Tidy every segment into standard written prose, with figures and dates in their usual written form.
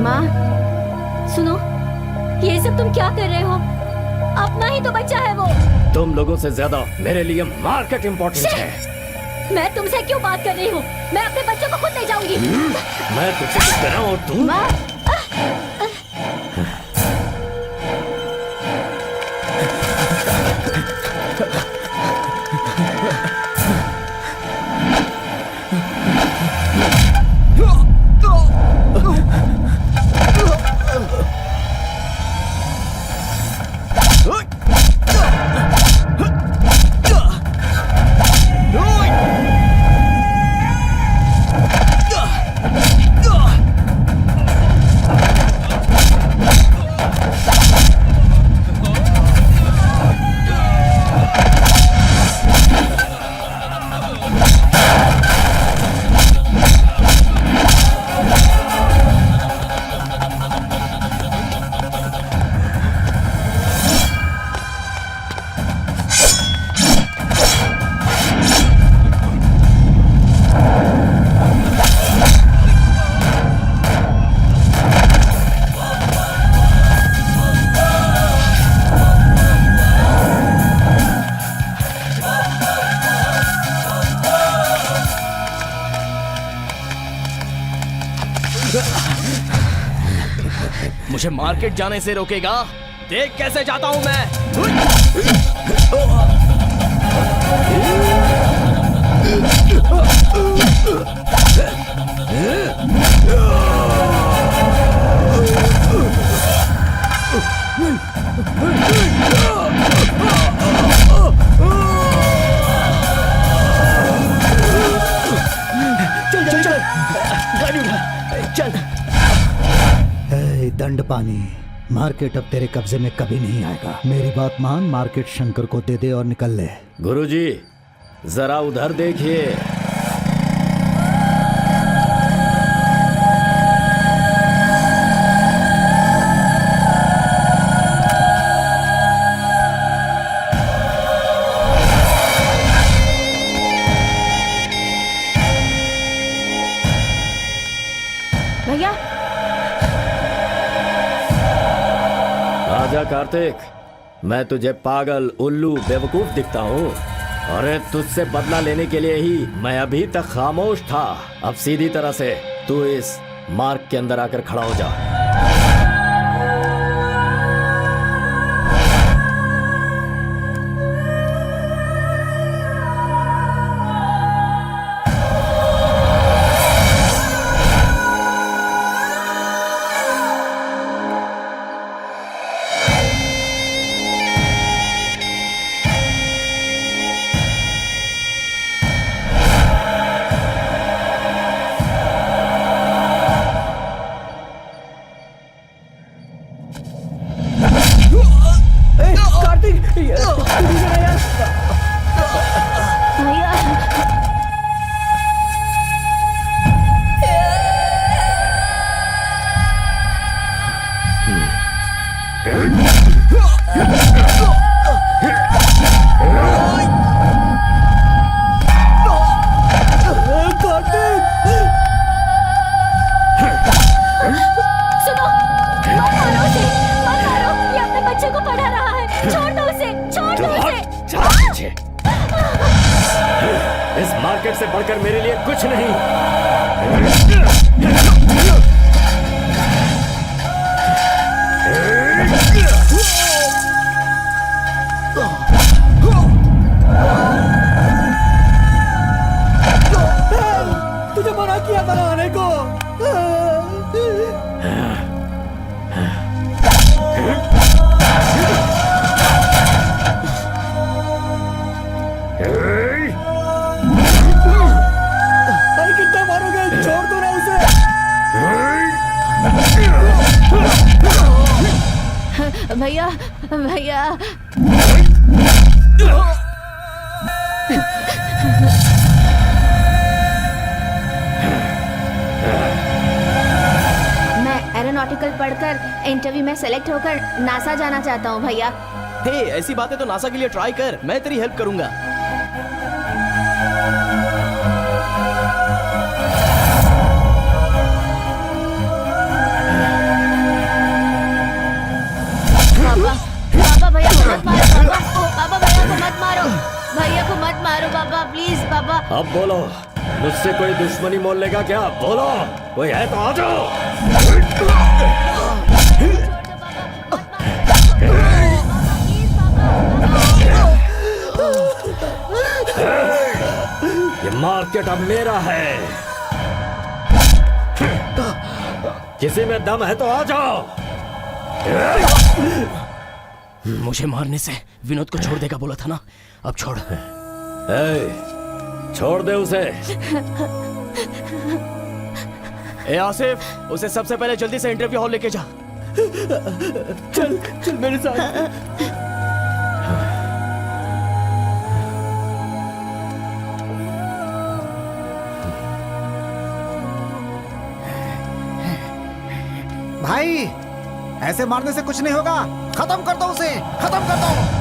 माँ, सुनो, ये सब तुम क्या कर रहे हो? अपना ही तो बच्चा है वो। तुम लोगों से ज्यादा मेरे लिए मार्केट इम्पोर्टेंट है। मैं तुमसे क्यों बात कर रही हूँ? मैं अपने बच्चों को खुद ले जाऊंगी। मैं तुझसे कुछ कर रहा हूँ और तू? माँ, मुझे मार्केट जाने से रोकेगा? देख कैसे जाता हूँ मैं। चल चल चल, गाड़ी उठा, चल। दंड पानी, मार्केट अब तेरे कब्जे में कभी नहीं आएगा। मेरी बात मान, मार्केट शंकर को दे दे और निकल ले। गुरुजी, जरा उधर देखिए। भैया, आजा कार्तिक, मैं तुझे पागल, उल्लू, बेवकूफ दिखता हूँ। अरे तुझसे बदला लेने के लिए ही मैं अभी तक खामोश था। अब सीधी तरह से तू इस मार्ग के अंदर आकर खड़ा हो जा। इस मार्केट से बढ़कर मेरे लिए कुछ नहीं। तुझे मना किया था आने को। अरे कितना मारोगे, छोड़ दो ना उसे। भैया भैया, मैं एरोनॉटिकल पढ़कर इंटरव्यू में सेलेक्ट होकर नासा जाना चाहता हूँ भैया। हे, ऐसी बातें तो नासा के लिए ट्राई कर, मैं तेरी हेल्प करूंगा। पापा, पापा भैया को मत मारो, पापा भैया को मत मारो, भैया को मत मारो पापा, प्लीज पापा। अब बोलो, मुझसे कोई दुश्मनी मोल लेगा क्या? बोलो, कोई है तो आ जाओ। ये मार्केट अब मेरा है। किसी में दम है तो आ जाओ। मुझे मारने से विनोद को छोड़ देगा बोला था ना, अब छोड़। छोड़ दे उसे। ए आसिफ, उसे सबसे पहले जल्दी से इंटरव्यू हॉल लेके जा। चल चल मेरे साथ। भाई, ऐसे मारने से कुछ नहीं होगा। खत्म कर दो उसे, खत्म कर दो।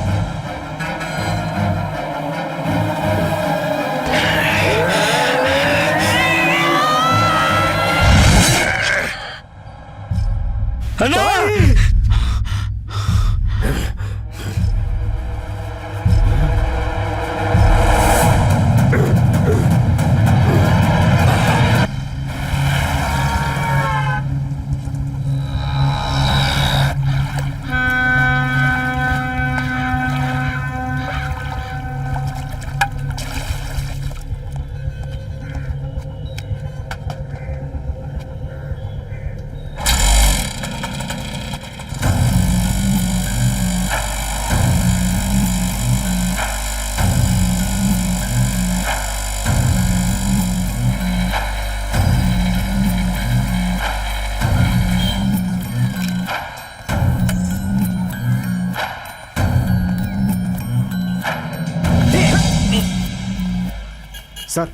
सर,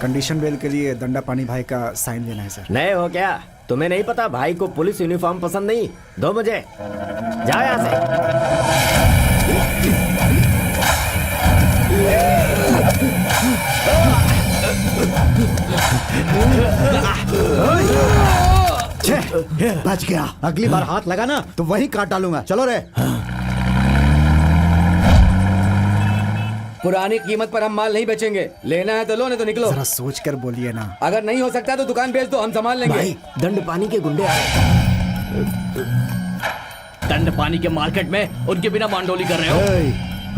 कंडीशन बेल के लिए दंडापानी भाई का साइन लेना है सर। नहीं हो क्या? तुम्हें नहीं पता भाई को पुलिस यूनिफॉर्म पसंद नहीं? दो मुझे, जाओ यहाँ से। बच गया। अगली बार हाथ लगा ना तो वहीं काट डालूंगा। चलो रे। पुरानी कीमत पर हम माल नहीं बेचेंगे। लेना है तो लो, नहीं तो निकलो। जरा सोच कर बोलिए ना। अगर नहीं हो सकता तो दुकान बेच दो, हम संभाल लेंगे। भाई, दंड पानी के गुंडे आए। दंड पानी के मार्केट में उनके बिना मांडोली कर रहे हो।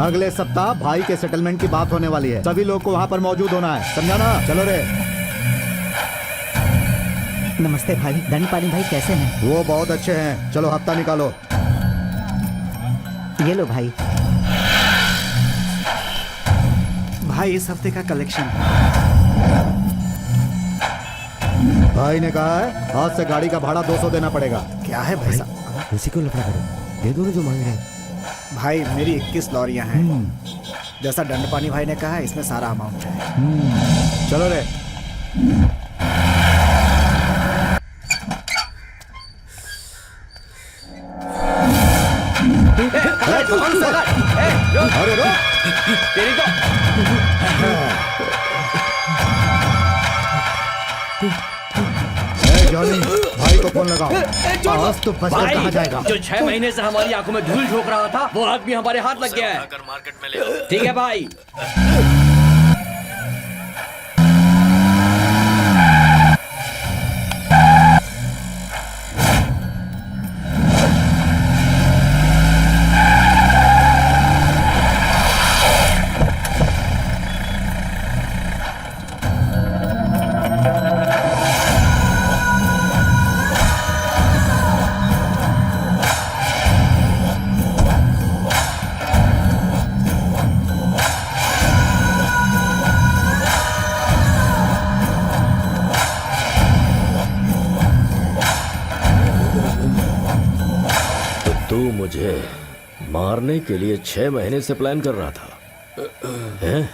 अगले सप्ताह भाई के सेटलमेंट की बात होने वाली है। सभी लोग को वहाँ पर मौजूद होना है, समझा ना? चलो रे। नमस्ते भाई। दंड पानी भाई कैसे हैं? वो बहुत अच्छे हैं। चलो हफ्ता निकालो। ये लो भाई। भाई, इस हफ्ते का कलेक्शन। भाई ने कहा है आज से गाड़ी का भाड़ा 200 देना पड़ेगा। क्या है भाई साहब? इसी को लफड़ा करो, दे दो जो मांग रहे हैं। भाई, मेरी 21 लॉरियां हैं। जैसा दंडपानी भाई ने कहा है, इसमें सारा अमाउंट है। चलो रे। अरे रो। तेरी तो जॉनी, भाई को फोन लगाओ। आज तो बच कर कहाँ जाएगा? जो 6 महीने से हमारी आंखों में धूल झोंक रहा था, वो आदमी हमारे हाथ लग गया है। मार्केट में ले आओ। ठीक है भाई। तू मुझे मारने के लिए 6 महीने से प्लान कर रहा था, हैं?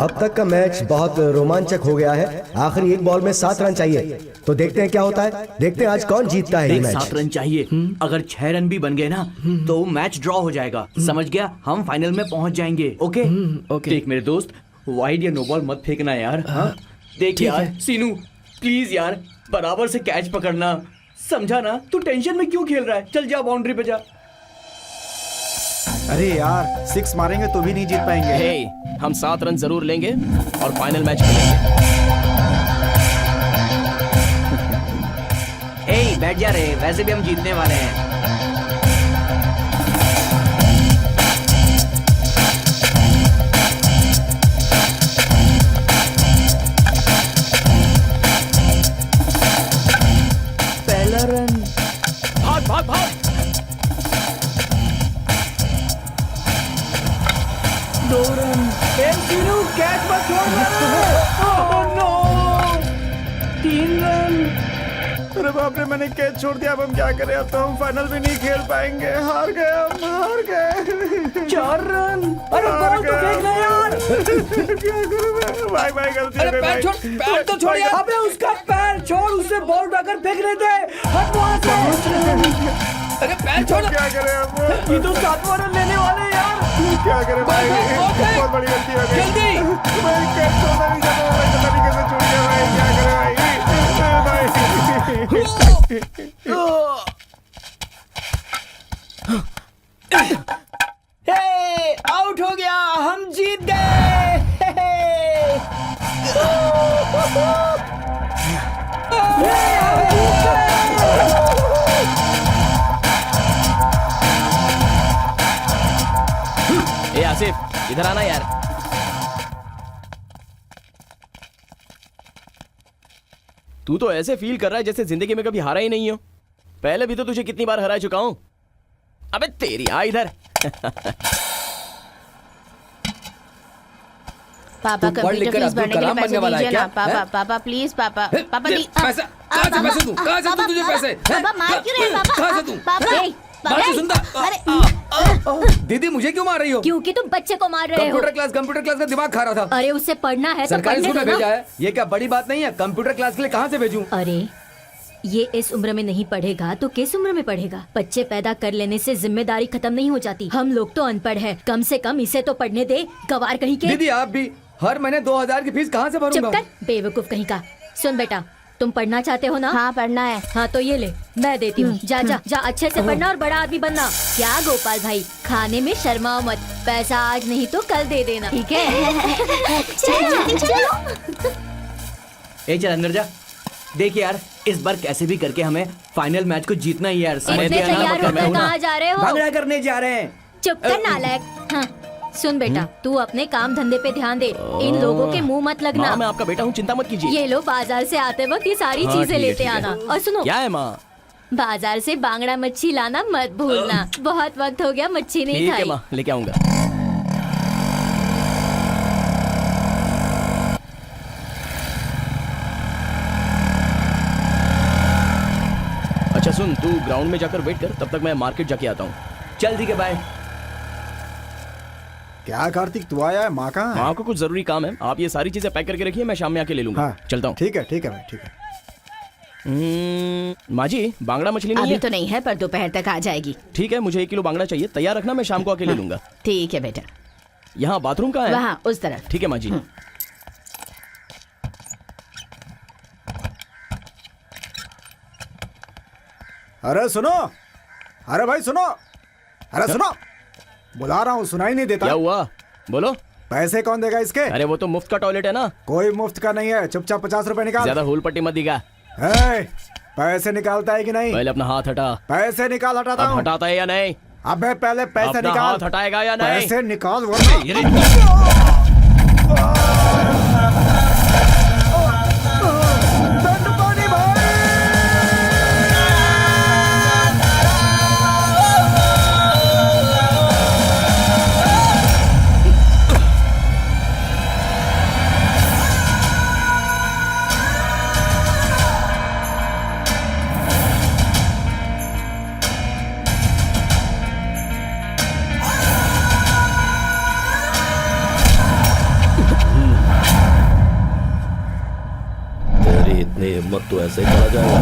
अब तक का मैच बहुत रोमांचक हो गया है। आखिरी एक बॉल में 7 रन चाहिए, तो देखते हैं क्या होता है। देखते हैं आज कौन जीतता है ये देख, मैच। 7 रन चाहिए। अगर 6 रन भी बन गए ना तो मैच ड्रॉ हो जाएगा। समझ गया? हम फाइनल में पहुंच जाएंगे। Okay okay. देख मेरे दोस्त, वाइड या नो बॉल मत फेंकना यार। हाँ देख यार, सीनू प्लीज यार बराबर से कैच पकड़ना, समझा ना? तू टेंशन में क्यों खेल रहा है? चल जा बाउंड्री पे जा। अरे यार 6 मारेंगे तो भी नहीं जीत पाएंगे। हे, हम 7 रन जरूर लेंगे और फाइनल मैच खेलेंगे। ए बैठ जा रे, वैसे भी हम जीतने वाले हैं। पहला रन। भाग भाग भाग। दो रन। कैच मत छोड़ना। Oh no. 3 रन। अरे बाप रे, मैंने कैच छोड़ दिया। अब हम क्या करें? अब तो हम फाइनल भी नहीं खेल पाएंगे। हार गए, हम हार गए। 4 रन। अरे बॉल तो फेंकना यार। क्या करूं मैं? भाई भाई गलती हो गई भाई। पैर तो छोड़ यार। अबे उसका पैर छोड़, उसे बॉल उठाकर फेंकने दे। हट वहां से। अरे पैर छोड़। क्या करें हम? ये तो 7वां रन लेने वाले हैं यार। क्या करें भाई? बहुत बड़ी गलती हो गई। जल्दी। भाई कैच छोड़ना नहीं चाहता, भाई पता नहीं कैसे छूट गया भाई। क्या करें भाई? हे, आउट हो गया, हम जीत गए। ए आसिफ, इधर आना यार। तू तो ऐसे फील कर रहा है जैसे जिंदगी में कभी हारा ही नहीं हो। पहले भी तो तुझे कितनी बार हरा चुका हूं। अबे तेरी, आ इधर। पापा तू पढ़ लिख कंप्यूटर कर फीस भरने अब्दुल के लिए कलाम पैसे बनने वाला है दीजिए ना। क्या? पापा हैं? पापा प्लीज पापा पापा दी पैसा कहाँ से पैसे दूं? कहाँ से दूं तुझे पैसे? पापा मार क्यों रहे हैं पापा? कहाँ से दूं? पापा बात तो सुनता। अरे दीदी मुझे क्यों मार रही हो? क्योंकि तुम बच्चे को मार रहे हो। कंप्यूटर क्लास का दिमाग खा रहा था। अरे उससे पढ़ना है तो सरकारी पढ़ने स्कूल में दो भेजा ना। है। ये क्या बड़ी बात नहीं है? कंप्यूटर क्लास के लिए कहाँ से भेजूं? अरे ये इस उम्र में नहीं पढ़ेगा तो किस उम्र में पढ़ेगा? बच्चे पैदा कर लेने से जिम्मेदारी खत्म नहीं हो जाती। हम लोग तो अनपढ़ हैं, कम से कम इसे तो पढ़ने दे। गवार कहीं के। दीदी आप भी हर महीने 2000 की फीस कहाँ से चुप भरूंगा? कर बेवकूफ कहीं का। सुन बेटा, तुम पढ़ना चाहते हो ना? हाँ पढ़ना है। हाँ तो ये ले, मैं देती हूँ। जा जा जा, अच्छे से पढ़ना और बड़ा आदमी बनना। क्या गोपाल भाई, खाने में शर्माओ मत। पैसा आज नहीं तो कल दे देना, ठीक है? चलो। ए चल अंदर जा। देख यार, इस बार कैसे भी करके हमें फाइनल मैच को जीतना ही यार। समझ इतने गया ना? तैयार मतलब मैं होकर हूं ना। कहाँ जा रहे हो? भागड़ा करने जा रहे हैं। चुप कर नालायक। हाँ सुन बेटा, तू अपने काम धंधे पे ध्यान दे। इन लोगों के मुंह मत लगना। माँ, मैं आपका बेटा हूँ, चिंता मत कीजिए। ये लो, बाजार से आते वक्त ये सारी हाँ, चीजें ठीक है, लेते ठीक है। आना। और सुनो, क्या है माँ? बाजार से बांगड़ा मच्छी लाना मत भूलना। बहुत वक्त हो गया मच्छी नहीं ठीक है खाई। माँ, लेके आऊंगा। अच्छा सुन, तू ग्राउंड में जाकर वेट कर, तब तक मैं मार्केट जाके आता हूँ। चल ठीक है, बाय। क्या कार्तिक, तू आया है? माँ कहाँ है? माँ को कुछ जरूरी काम है। आप ये सारी चीजें पैक करके रखिए, मैं शाम में आके ले लूंगा। हाँ चलता हूँ। ठीक है भाई, ठीक है। माँ जी, बांगड़ा मछली नहीं अभी है? तो नहीं है पर दोपहर तक आ जाएगी। ठीक है, मुझे 1 किलो बांगड़ा चाहिए। तैयार रखना, मैं शाम को आके ले लूंगा। ठीक है बेटा। यहाँ बाथरूम कहाँ है? वहाँ उस तरफ। ठीक है माँ जी। अरे सुनो, अरे भाई सुनो, अरे सुनो, बुला रहा हूँ, सुनाई नहीं देता? क्या हुआ? बोलो। पैसे कौन देगा इसके? अरे वो तो मुफ्त का टॉयलेट है ना। कोई मुफ्त का नहीं है, चुपचाप 50 रुपए निकाल। ज्यादा हुल पट्टी मत दिखा। पैसे निकालता है कि नहीं? पहले अपना हाथ हटा। पैसे निकाल, हटाता अब हूँ। हटाता है या नहीं? अबे पहले पैसे अपना निकाल। हाथ हटाएगा या नहीं? पैसे निकाल वरना दंडपानी भाई। तो ऐसे ही चला जाएगा।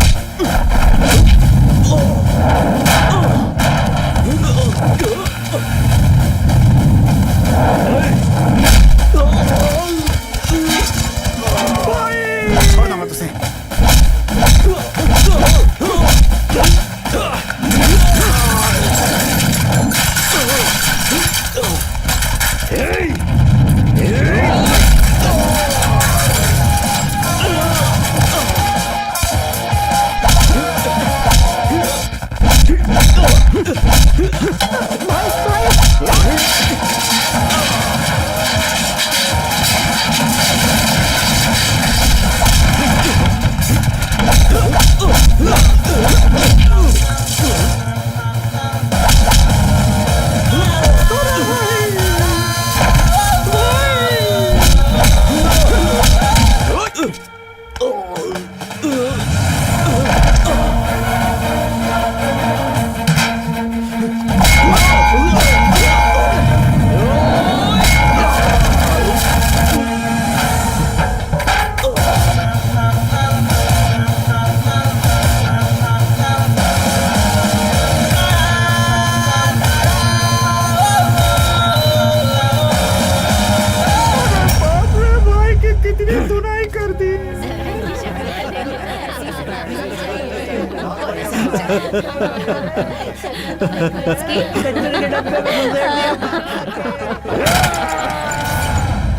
छोड़ना मत उसे।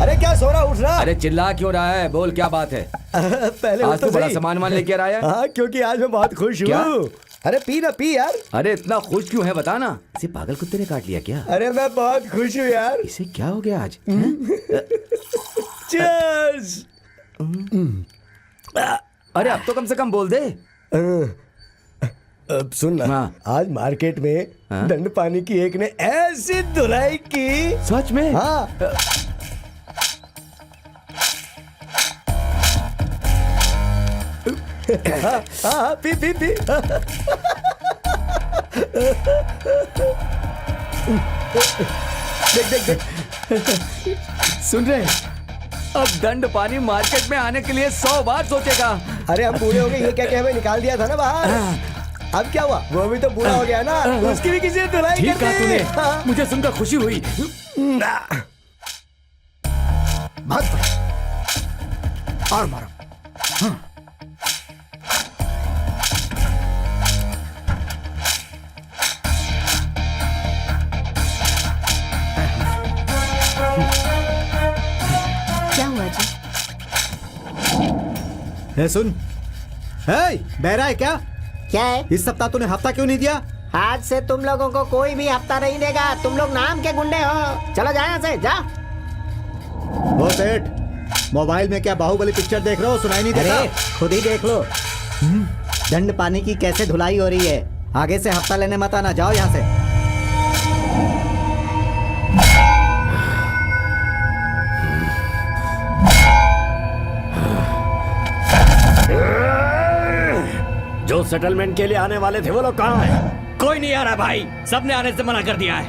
अरे क्या सो रहा उठ रहा? अरे चिल्ला क्यों रहा है? बोल क्या बात है? पहले आज तो बड़ा सही। सामान लेके आया है। हाँ, क्योंकि आज मैं बहुत खुश क्या? हूँ। अरे पी ना, पी यार। अरे इतना खुश क्यों है बता ना। इसे पागल कुत्ते ने काट लिया क्या? अरे मैं बहुत खुश हूँ यार। इसे क्या हो गया आज? Cheers! अरे अब तो कम से कम बोल दे। अब सुन ना, हाँ। आज मार्केट में हाँ? दंड पानी की एक ने ऐसी धुलाई की। सच में? हाँ। हाँ, हाँ, पी पी पी। देख देख देख। सुन रहे? अब दंड पानी मार्केट में आने के लिए 100 बार सोचेगा। अरे हम बूढ़े हो गए, ये क्या क्या हमें निकाल दिया था ना बाहर। अब क्या हुआ? वो भी तो बूढ़ा हो गया ना, उसकी भी किसी ने धुलाई ठीक कर कहा दी। तूने। हाँ। मुझे सुनकर खुशी हुई। बहुत बढ़िया। और मारो। क्या हुआ जी? है सुन, है बहरा है क्या? क्या है? इस सप्ताह तूने हफ्ता क्यों नहीं दिया? आज से तुम लोगों को कोई भी हफ्ता नहीं देगा। तुम लोग नाम के गुंडे हो। चलो जा यहाँ से, जा। वो सेठ, मोबाइल में क्या बाहुबली पिक्चर देख रहे हो? सुनाई नहीं देता? अरे खुद ही देख लो। दंड पानी की कैसे धुलाई हो रही है। आगे से हफ्ता लेने मत आना, जाओ यहाँ से। जो सेटलमेंट के लिए आने वाले थे वो लोग कहाँ हैं? कोई नहीं आ रहा भाई, सबने आने से मना कर दिया है।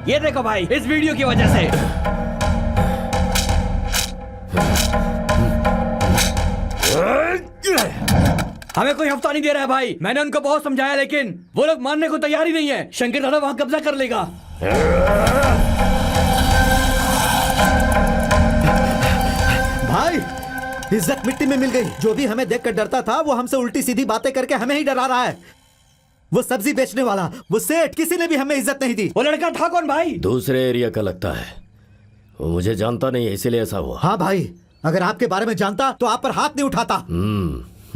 ये देखो भाई, इस वीडियो की वजह से। हमें कोई हफ्ता नहीं दे रहा है भाई। मैंने उनको बहुत समझाया लेकिन वो लोग मानने को तैयार ही नहीं है। शंकर दादा वहां कब्जा कर लेगा। भाई, इज्जत मिट्टी में मिल गई। जो भी हमें देखकर डरता था वो हमसे उल्टी सीधी बातें करके हमें ही डरा रहा है। वो सब्जी बेचने वाला, वो सेठ, किसी ने भी हमें इज्जत नहीं दी। वो लड़का था कौन भाई? दूसरे एरिया का लगता है। वो मुझे जानता नहीं है, इसीलिए ऐसा हुआ। हाँ भाई, अगर आपके बारे में जानता तो आप पर हाथ नहीं उठाता।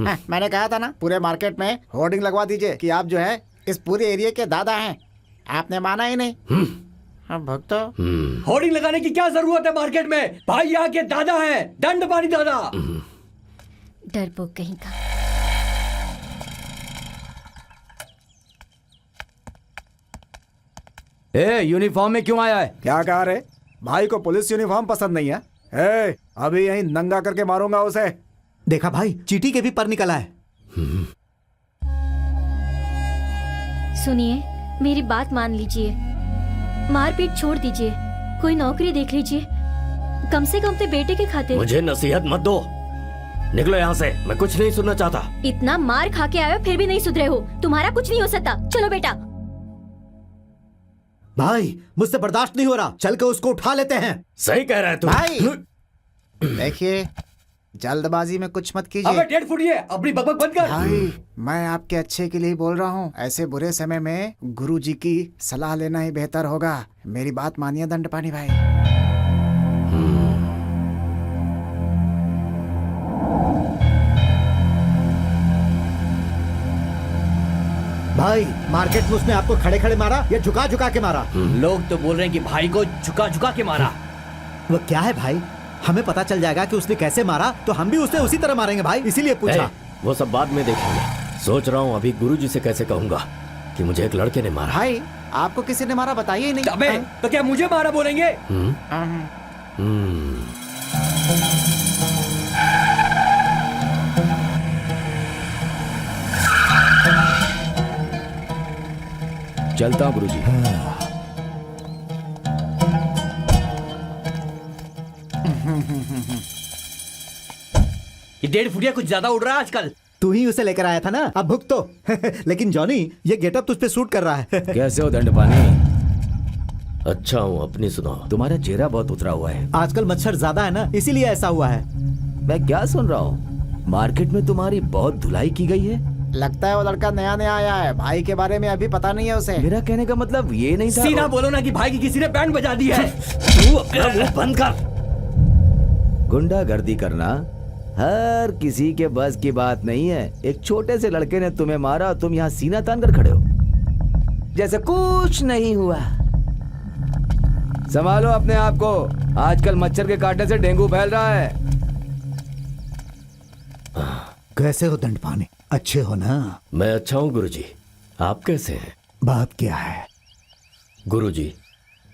मैंने कहा था ना, पूरे मार्केट में होर्डिंग लगवा दीजिए कि आप जो है इस पूरे एरिया के दादा हैं। आपने माना ही नहीं। हाँ भक्तो। होर्डिंग लगाने की क्या जरूरत है मार्केट में? भाई यहाँ के दादा हैं, दंड पानी दादा। डरपोक कहीं का। ए, यूनिफॉर्म में क्यों आया है? क्या कहा रे? भाई को पुलिस यूनिफॉर्म पसंद नहीं है। ए, अभी यहीं नंगा करके मारूंगा उसे। देखा भाई, चीटी के भी पर निकला है। सुनिए, मेरी बात मान लीजिए। मारपीट छोड़ दीजिए, कोई नौकरी देख लीजिए। कम से कम तो बेटे के खाते। मुझे नसीहत मत दो। निकलो यहाँ से, मैं कुछ नहीं सुनना चाहता। इतना मार खा के आए हो फिर भी नहीं सुधरे हो, तुम्हारा कुछ नहीं हो सकता। चलो बेटा। भाई मुझसे बर्दाश्त नहीं हो रहा, चल के उसको उठा लेते हैं। सही कह रहा है तू। भाई देखिए, जल्दबाजी में कुछ मत कीजिए। अबे डेढ़ फुट ये अपनी बकबक बंद कर। भाई मैं आपके अच्छे के लिए ही बोल रहा हूँ। ऐसे बुरे समय में गुरुजी की सलाह लेना ही बेहतर होगा। मेरी बात मानिए दंडपानी भाई। भाई मार्केट में उसने आपको खड़े खड़े मारा या झुका झुका के मारा? लोग तो बोल रहे हैं कि भाई को झुका झुका के मारा। वो क्या है भाई, हमें पता चल जाएगा कि उसने कैसे मारा तो हम भी उसे उसी तरह मारेंगे भाई, इसीलिए पूछा। वो सब बाद में देखेंगे। सोच रहा हूँ अभी गुरुजी से कैसे कहूँगा कि मुझे एक लड़के ने मारा। भाई आपको किसी ने मारा बताइए ही नहीं। अबे तो क्या मुझे मारा बोलेंगे? चलता हूँ गुरुजी। ये डेढ़ फुटिया कुछ ज्यादा उड़ रहा है आजकल। तू ही उसे लेकर आया था ना, अब भुग तो। लेकिन जॉनी ये गेटअप तुझ पे सूट कर रहा है। कैसे हो दंडपानी? अच्छा हूँ, अपनी सुनाओ। तुम्हारा चेहरा बहुत उतरा हुआ है। आजकल मच्छर ज्यादा है ना, इसीलिए ऐसा हुआ है। मैं क्या सुन रहा हूँ, मार्केट में तुम्हारी बहुत धुलाई की गई है। लगता है वो लड़का नया नया आया है, भाई के बारे में अभी पता नहीं है उसे। मेरा कहने का मतलब ये नहीं था। सीना बोलो ना कि भाई की किसी ने बैंड बजा दी है। तू अपना मुंह बंद कर। गुंडागर्दी करना हर किसी के बस की बात नहीं है। एक छोटे से लड़के ने तुम्हें मारा, तुम यहाँ सीना तान कर खड़े हो जैसे कुछ नहीं हुआ। संभालो अपने आप को, आजकल मच्छर के काटने से डेंगू फैल रहा है। कैसे हो दंडपानी, अच्छे हो ना? मैं अच्छा हूँ गुरुजी, आप कैसे हैं? बात क्या है? गुरुजी,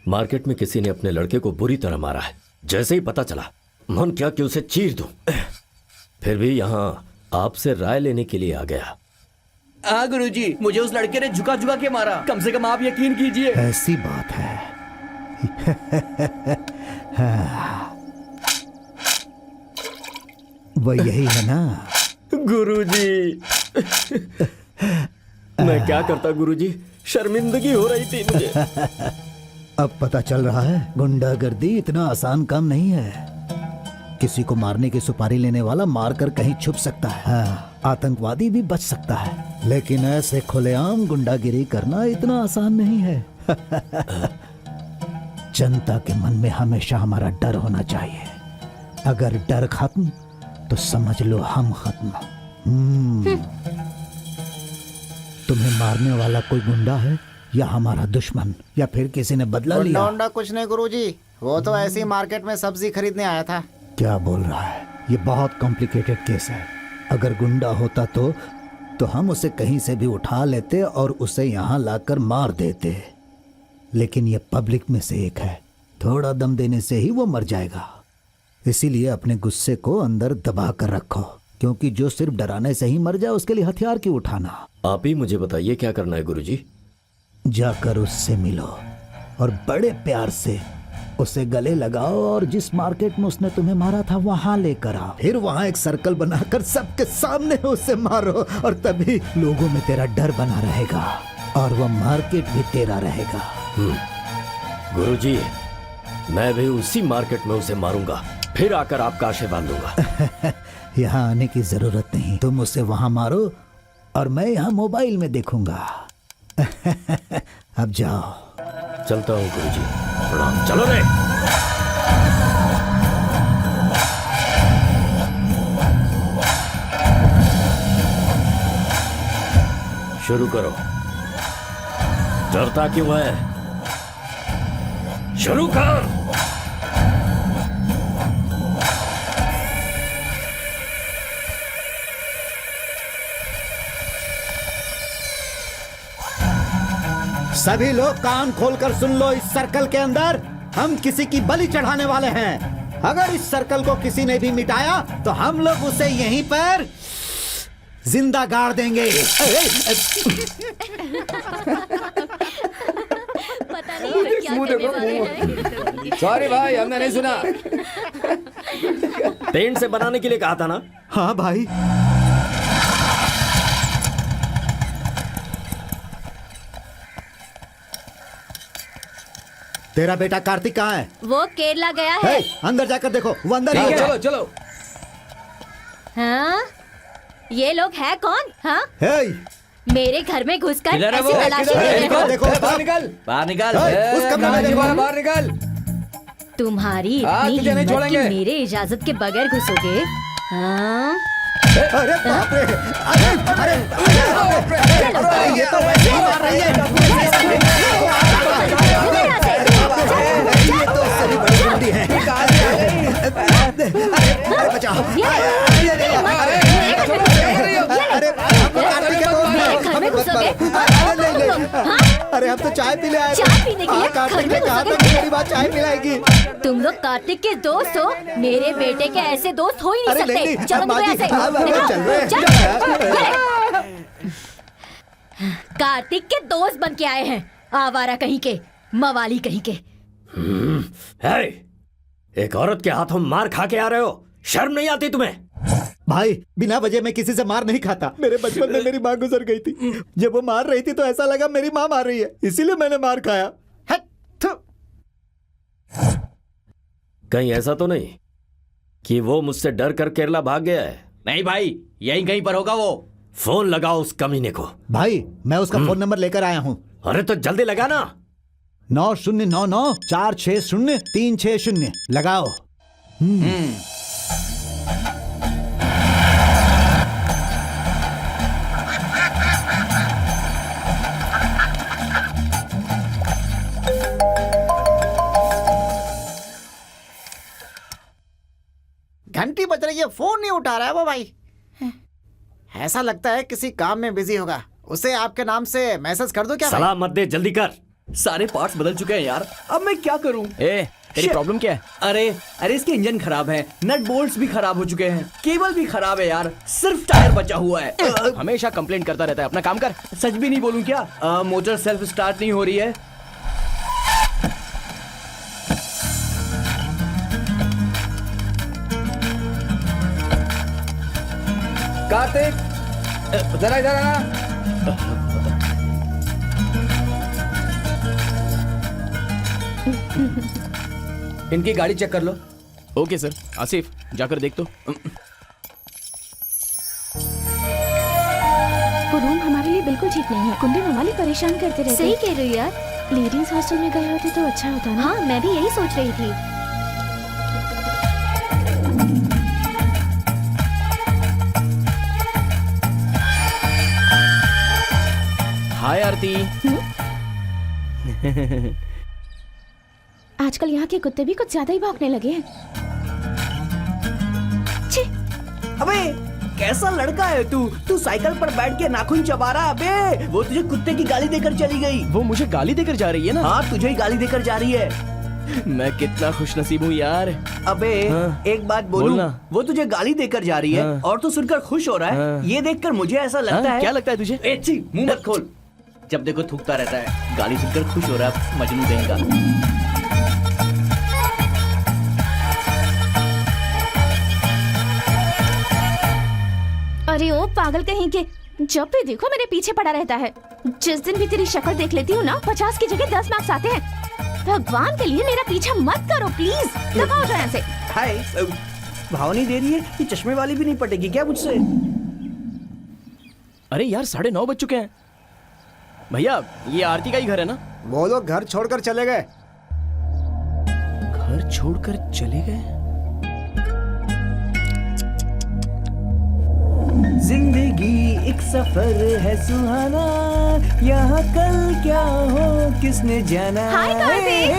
मार्केट में किसी ने अपने लड़के को बुरी तरह मारा है। जैसे ही पता चला मन क्या कि उसे चीर दूं। फिर भी यहाँ आपसे राय लेने के लिए आ गया। हाँ गुरुजी, मुझे उस लड़के ने झुका झुका के मारा। कम से कम आप यकीन कीजिए। ऐसी बात है। वो यही है ना? गुरुजी मैं क्या करता गुरुजी, शर्मिंदगी हो रही थी मुझे। अब पता चल रहा है गुंडागर्दी इतना आसान काम नहीं है। किसी को मारने की सुपारी लेने वाला मारकर कहीं छुप सकता है, हाँ, आतंकवादी भी बच सकता है, लेकिन ऐसे खुलेआम गुंडागिरी करना इतना आसान नहीं है। जनता के मन में हमेशा हमारा डर होना चाहिए। अगर डर खत्म तो समझ लो हम खत्म। तुम्हें मारने वाला कोई गुंडा है या हमारा दुश्मन, या फिर किसी ने बदला लिया? गुंडा कुछ नहीं गुरुजी, वो तो ऐसी मार्केट में सब्जी खरीदने आया था। क्या बोल रहा है? ये बहुत कॉम्प्लिकेटेड केस है। अगर गुंडा होता तो हम उसे कहीं से भी उठा लेते और उसे यहाँ लाकर मार देते, लेकिन ये पब्लिक में से एक है, थोड़ा दम देने से ही वो मर जाएगा। इसीलिए अपने गुस्से को अंदर दबा कर रखो, क्योंकि जो सिर्फ डराने से ही मर जाए उसके लिए हथियार क्यों उठाना? आप ही मुझे बताइए क्या करना है गुरुजी। जाकर उससे मिलो और बड़े प्यार से उसे गले लगाओ और जिस मार्केट में उसने तुम्हें मारा था वहां लेकर आओ। फिर वहां एक सर्कल बनाकर सबके सामने उसे मारो, और तभी लोगों में तेरा डर बना रहेगा और वह मार्केट भी तेरा रहेगा। गुरुजी, मैं भी उसी मार्केट में उसे मारूंगा, फिर आकर आपका आशीर्वाद लूंगा। यहाँ आने की जरूरत नहीं, तुम उसे वहां मारो और मैं यहाँ मोबाइल में देखूंगा। अब जाओ। चलता हूँ गुरुजी, प्रणाम। चलो रे। शुरू करो। डरता क्यों है? शुरू कर। सभी लोग कान खोलकर सुन लो, इस सर्कल के अंदर हम किसी की बलि चढ़ाने वाले हैं। अगर इस सर्कल को किसी ने भी मिटाया तो हम लोग उसे यहीं पर जिंदा गाड़ देंगे। पता नहीं है क्या करने वाले हैं। सॉरी भाई, हमने नहीं सुना। पेंट से बनाने के लिए कहा था ना? हाँ भाई। तेरा बेटा कार्तिक कहाँ है? वो केरला गया है। हे, अंदर जाकर देखो, वो अंदर ही है। चलो चलो। हाँ? ये लोग हैं कौन? हाँ? हे, मेरे घर में घुसकर किधर है ऐसी वो? तलाशी किधर है? ले रहे हो? देखो, बाहर निकल, बाहर निकल। उस कमरे में देखो। बाहर निकल। तुम्हारी हाँ, इतनी तुझे नहीं हिम्मत कि छोड़ेंगे। मेरे इजाजत के बगैर घुसोगे? हाँ? अरे बाप रे! अरे ये तो वैसे ही मार रही है। ये तो सभी बड़ी गुंडी है। अरे बचाओ! अरे हम कार्तिक के दोस्त हैं। घर में घुसोगे? अरे नहीं, अरे हम तो चाय पीने आए थे। चाय पीने के लिए कार्तिक घर ने में कहा था घुसोगे? मेरी बात चाय पिलाएगी। तुम लोग कार्तिक के दोस्त हो, मेरे बेटे के ऐसे दोस्त हो ही नहीं अरे नहीं, सकते। चलो माँ निकलो जी, ऐसे। अब निकलो, चल रहे हैं। चल। कार्तिक के दोस्त बन के आए हैं, आवारा कहीं के, मवाली कहीं के। है, एक औरत के हाथों मार खा के आ रहे हो, शर्म नहीं आती तुम्हें? भाई बिना वजह मैं किसी से मार नहीं खाता। मेरे बचपन में मेरी माँ गुजर गई थी। जब वो मार रही थी तो ऐसा लगा मेरी माँ मार रही है, इसीलिए मैंने मार खाया। कहीं ऐसा तो नहीं कि वो मुझसे डर कर केरला भाग गया है? नहीं भाई, यहीं कहीं पर होगा वो। फोन लगाओ उस कमीने को। भाई मैं उसका फोन नंबर लेकर आया हूँ। अरे तो जल्दी लगा ना। 9099460360 लगाओ। घंटी बज रही है, फोन नहीं उठा रहा है वो भाई। ऐसा लगता है किसी काम में बिजी होगा। उसे आपके नाम से मैसेज कर दो क्या भाई? सलाम मत दे, जल्दी कर। सारे पार्ट्स बदल चुके हैं यार, अब मैं क्या करूं? तेरी प्रॉब्लम क्या है? अरे इसके इंजन खराब है, नट बोल्ट्स भी खराब हो चुके हैं, केबल भी खराब है यार, सिर्फ टायर बचा हुआ है। हमेशा कंप्लेंट करता रहता है, अपना काम कर। सच भी नहीं बोलूं क्या? मोटर सेल्फ स्टार्ट नहीं हो रही है। कार्तिक, जरा इधर आना। इनकी गाड़ी चेक कर लो। Okay sir. आसिफ, जाकर देख तो। वो रूम हमारे लिए बिल्कुल ठीक नहीं है। कुंडी मवाली परेशान करते रहते। सही कह रही हो यार। लेडीज हॉस्टल में गए होते तो अच्छा होता ना। हाँ, मैं भी यही सोच रही थी। हाय आरती। आजकल यहाँ के कुत्ते भी कुछ ज्यादा ही भौंकने लगे हैं। छी, अबे कैसा लड़का है तू साइकिल पर बैठ के नाखून चबा रहा। अबे वो तुझे कुत्ते की गाली देकर चली गई। वो मुझे गाली देकर जा रही है ना? हाँ, तुझे ही गाली देकर जा रही है। मैं कितना खुशनसीब हूँ यार। अबे हाँ। एक बात बोलूं, बोलना। वो तुझे गाली देकर जा रही है हाँ। और तू सुनकर खुश हो रहा है। हाँ। ये देखकर मुझे ऐसा लगता है। क्या लगता है तुझे? ए छी, मुंह मत खोल। जब देखो थूकता रहता है, गाली सुनकर खुश हो रहा है, मजनू देंगा। अरे ओ पागल कहीं के, जब भी देखो मेरे पीछे पड़ा रहता है। जिस दिन भी तेरी शक्ल देख लेती हूँ ना, 50 की जगह 10 मार्क्स आते हैं। भगवान के लिए मेरा पीछा मत करो प्लीज। लगाओ जो यहाँ से। हाय, भाव नहीं दे रही है? ये चश्मे वाली भी नहीं पटेगी क्या मुझसे? अरे यार 9:30 बज चुके हैं। भैया ये आरती का ही घर है ना? वो लोग घर छोड़कर चले गए। घर छोड़कर चले गए? जिंदगी एक सफर है सुहाना, यहाँ कल क्या हो किसने जाना। हाय कार्तिक।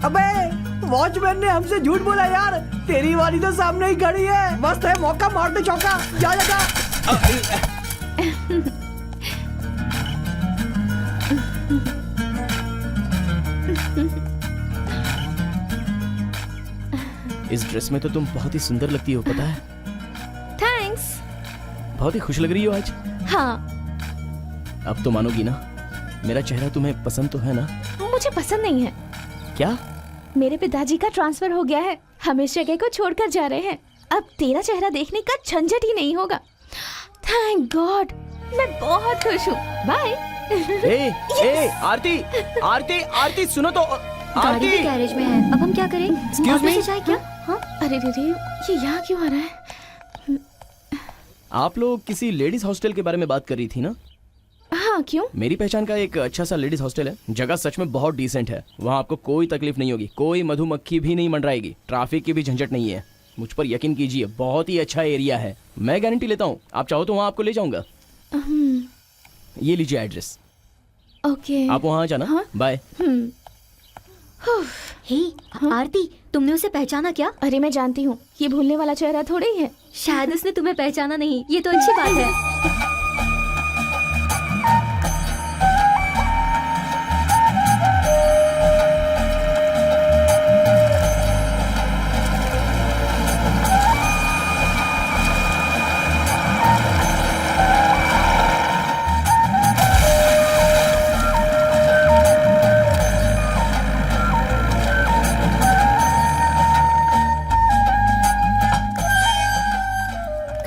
अबे वॉचमैन ने हमसे झूठ बोला यार। तेरी वाली तो सामने ही खड़ी है। मस्त है, मौका मार दे चौका। जा जा जा। इस ड्रेस में तो तुम बहुत ही सुंदर लगती हो, पता है? थैंक्स। बहुत ही खुश लग रही हो आज। हाँ, अब तो मानोगी ना, मेरा चेहरा तुम्हें पसंद तो है ना? मुझे पसंद नहीं है। क्या? मेरे पिताजी का ट्रांसफर हो गया है, हम इस जगह को छोड़कर जा रहे हैं। अब तेरा चेहरा देखने का झंझट ही नहीं होगा। थैंक गॉड, मैं बहुत खुश हूँ। बाय। ए, ए, आरती, आरती, आरती सुनो तो। गाड़ी आरती, भी गैरेज में है, अब हम क्या करें? Excuse me? ऑफिस से जाए क्या? हाँ अरे रे रे, ये यहाँ क्यों आ रहा है? आप लोग किसी लेडीज हॉस्टल के बारे में बात कर रही थी ना? हाँ क्यों? मेरी पहचान का एक अच्छा सा लेडीज हॉस्टल है। जगह सच में बहुत डिसेंट है। वहाँ आपको कोई तकलीफ नहीं होगी, कोई मधुमक्खी भी नहीं मंडराएगी, ट्रैफिक की भी झंझट नहीं है। मुझ पर यकीन कीजिए, बहुत ही अच्छा एरिया है। मैं गारंटी लेता हूँ, आप चाहो तो वहाँ आपको ले जाऊंगा। ये लीजिए एड्रेस, ओके। आप वहाँ आ जाना। बाय। हे आरती, तुमने उसे पहचाना क्या? अरे मैं जानती हूँ, ये भूलने वाला चेहरा थोड़ा ही है। शायद उसने तुम्हें पहचाना नहीं, ये तो अच्छी बात है।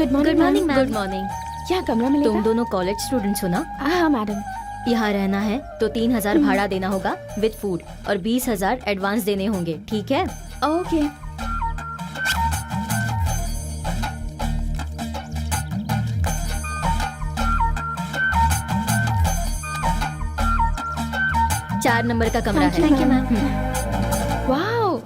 Good good morning morning ma'am. Good morning. क्या कमरा मिलेगा? तुम दोनों कॉलेज स्टूडेंट्स हो ना? हाँ मैडम। यहाँ रहना है तो 3000 भाड़ा देना होगा विद फूड और 20,000 एडवांस देने होंगे, ठीक है? ओके। चार नंबर का कमरा है। Thank you, ma'am. वाओ,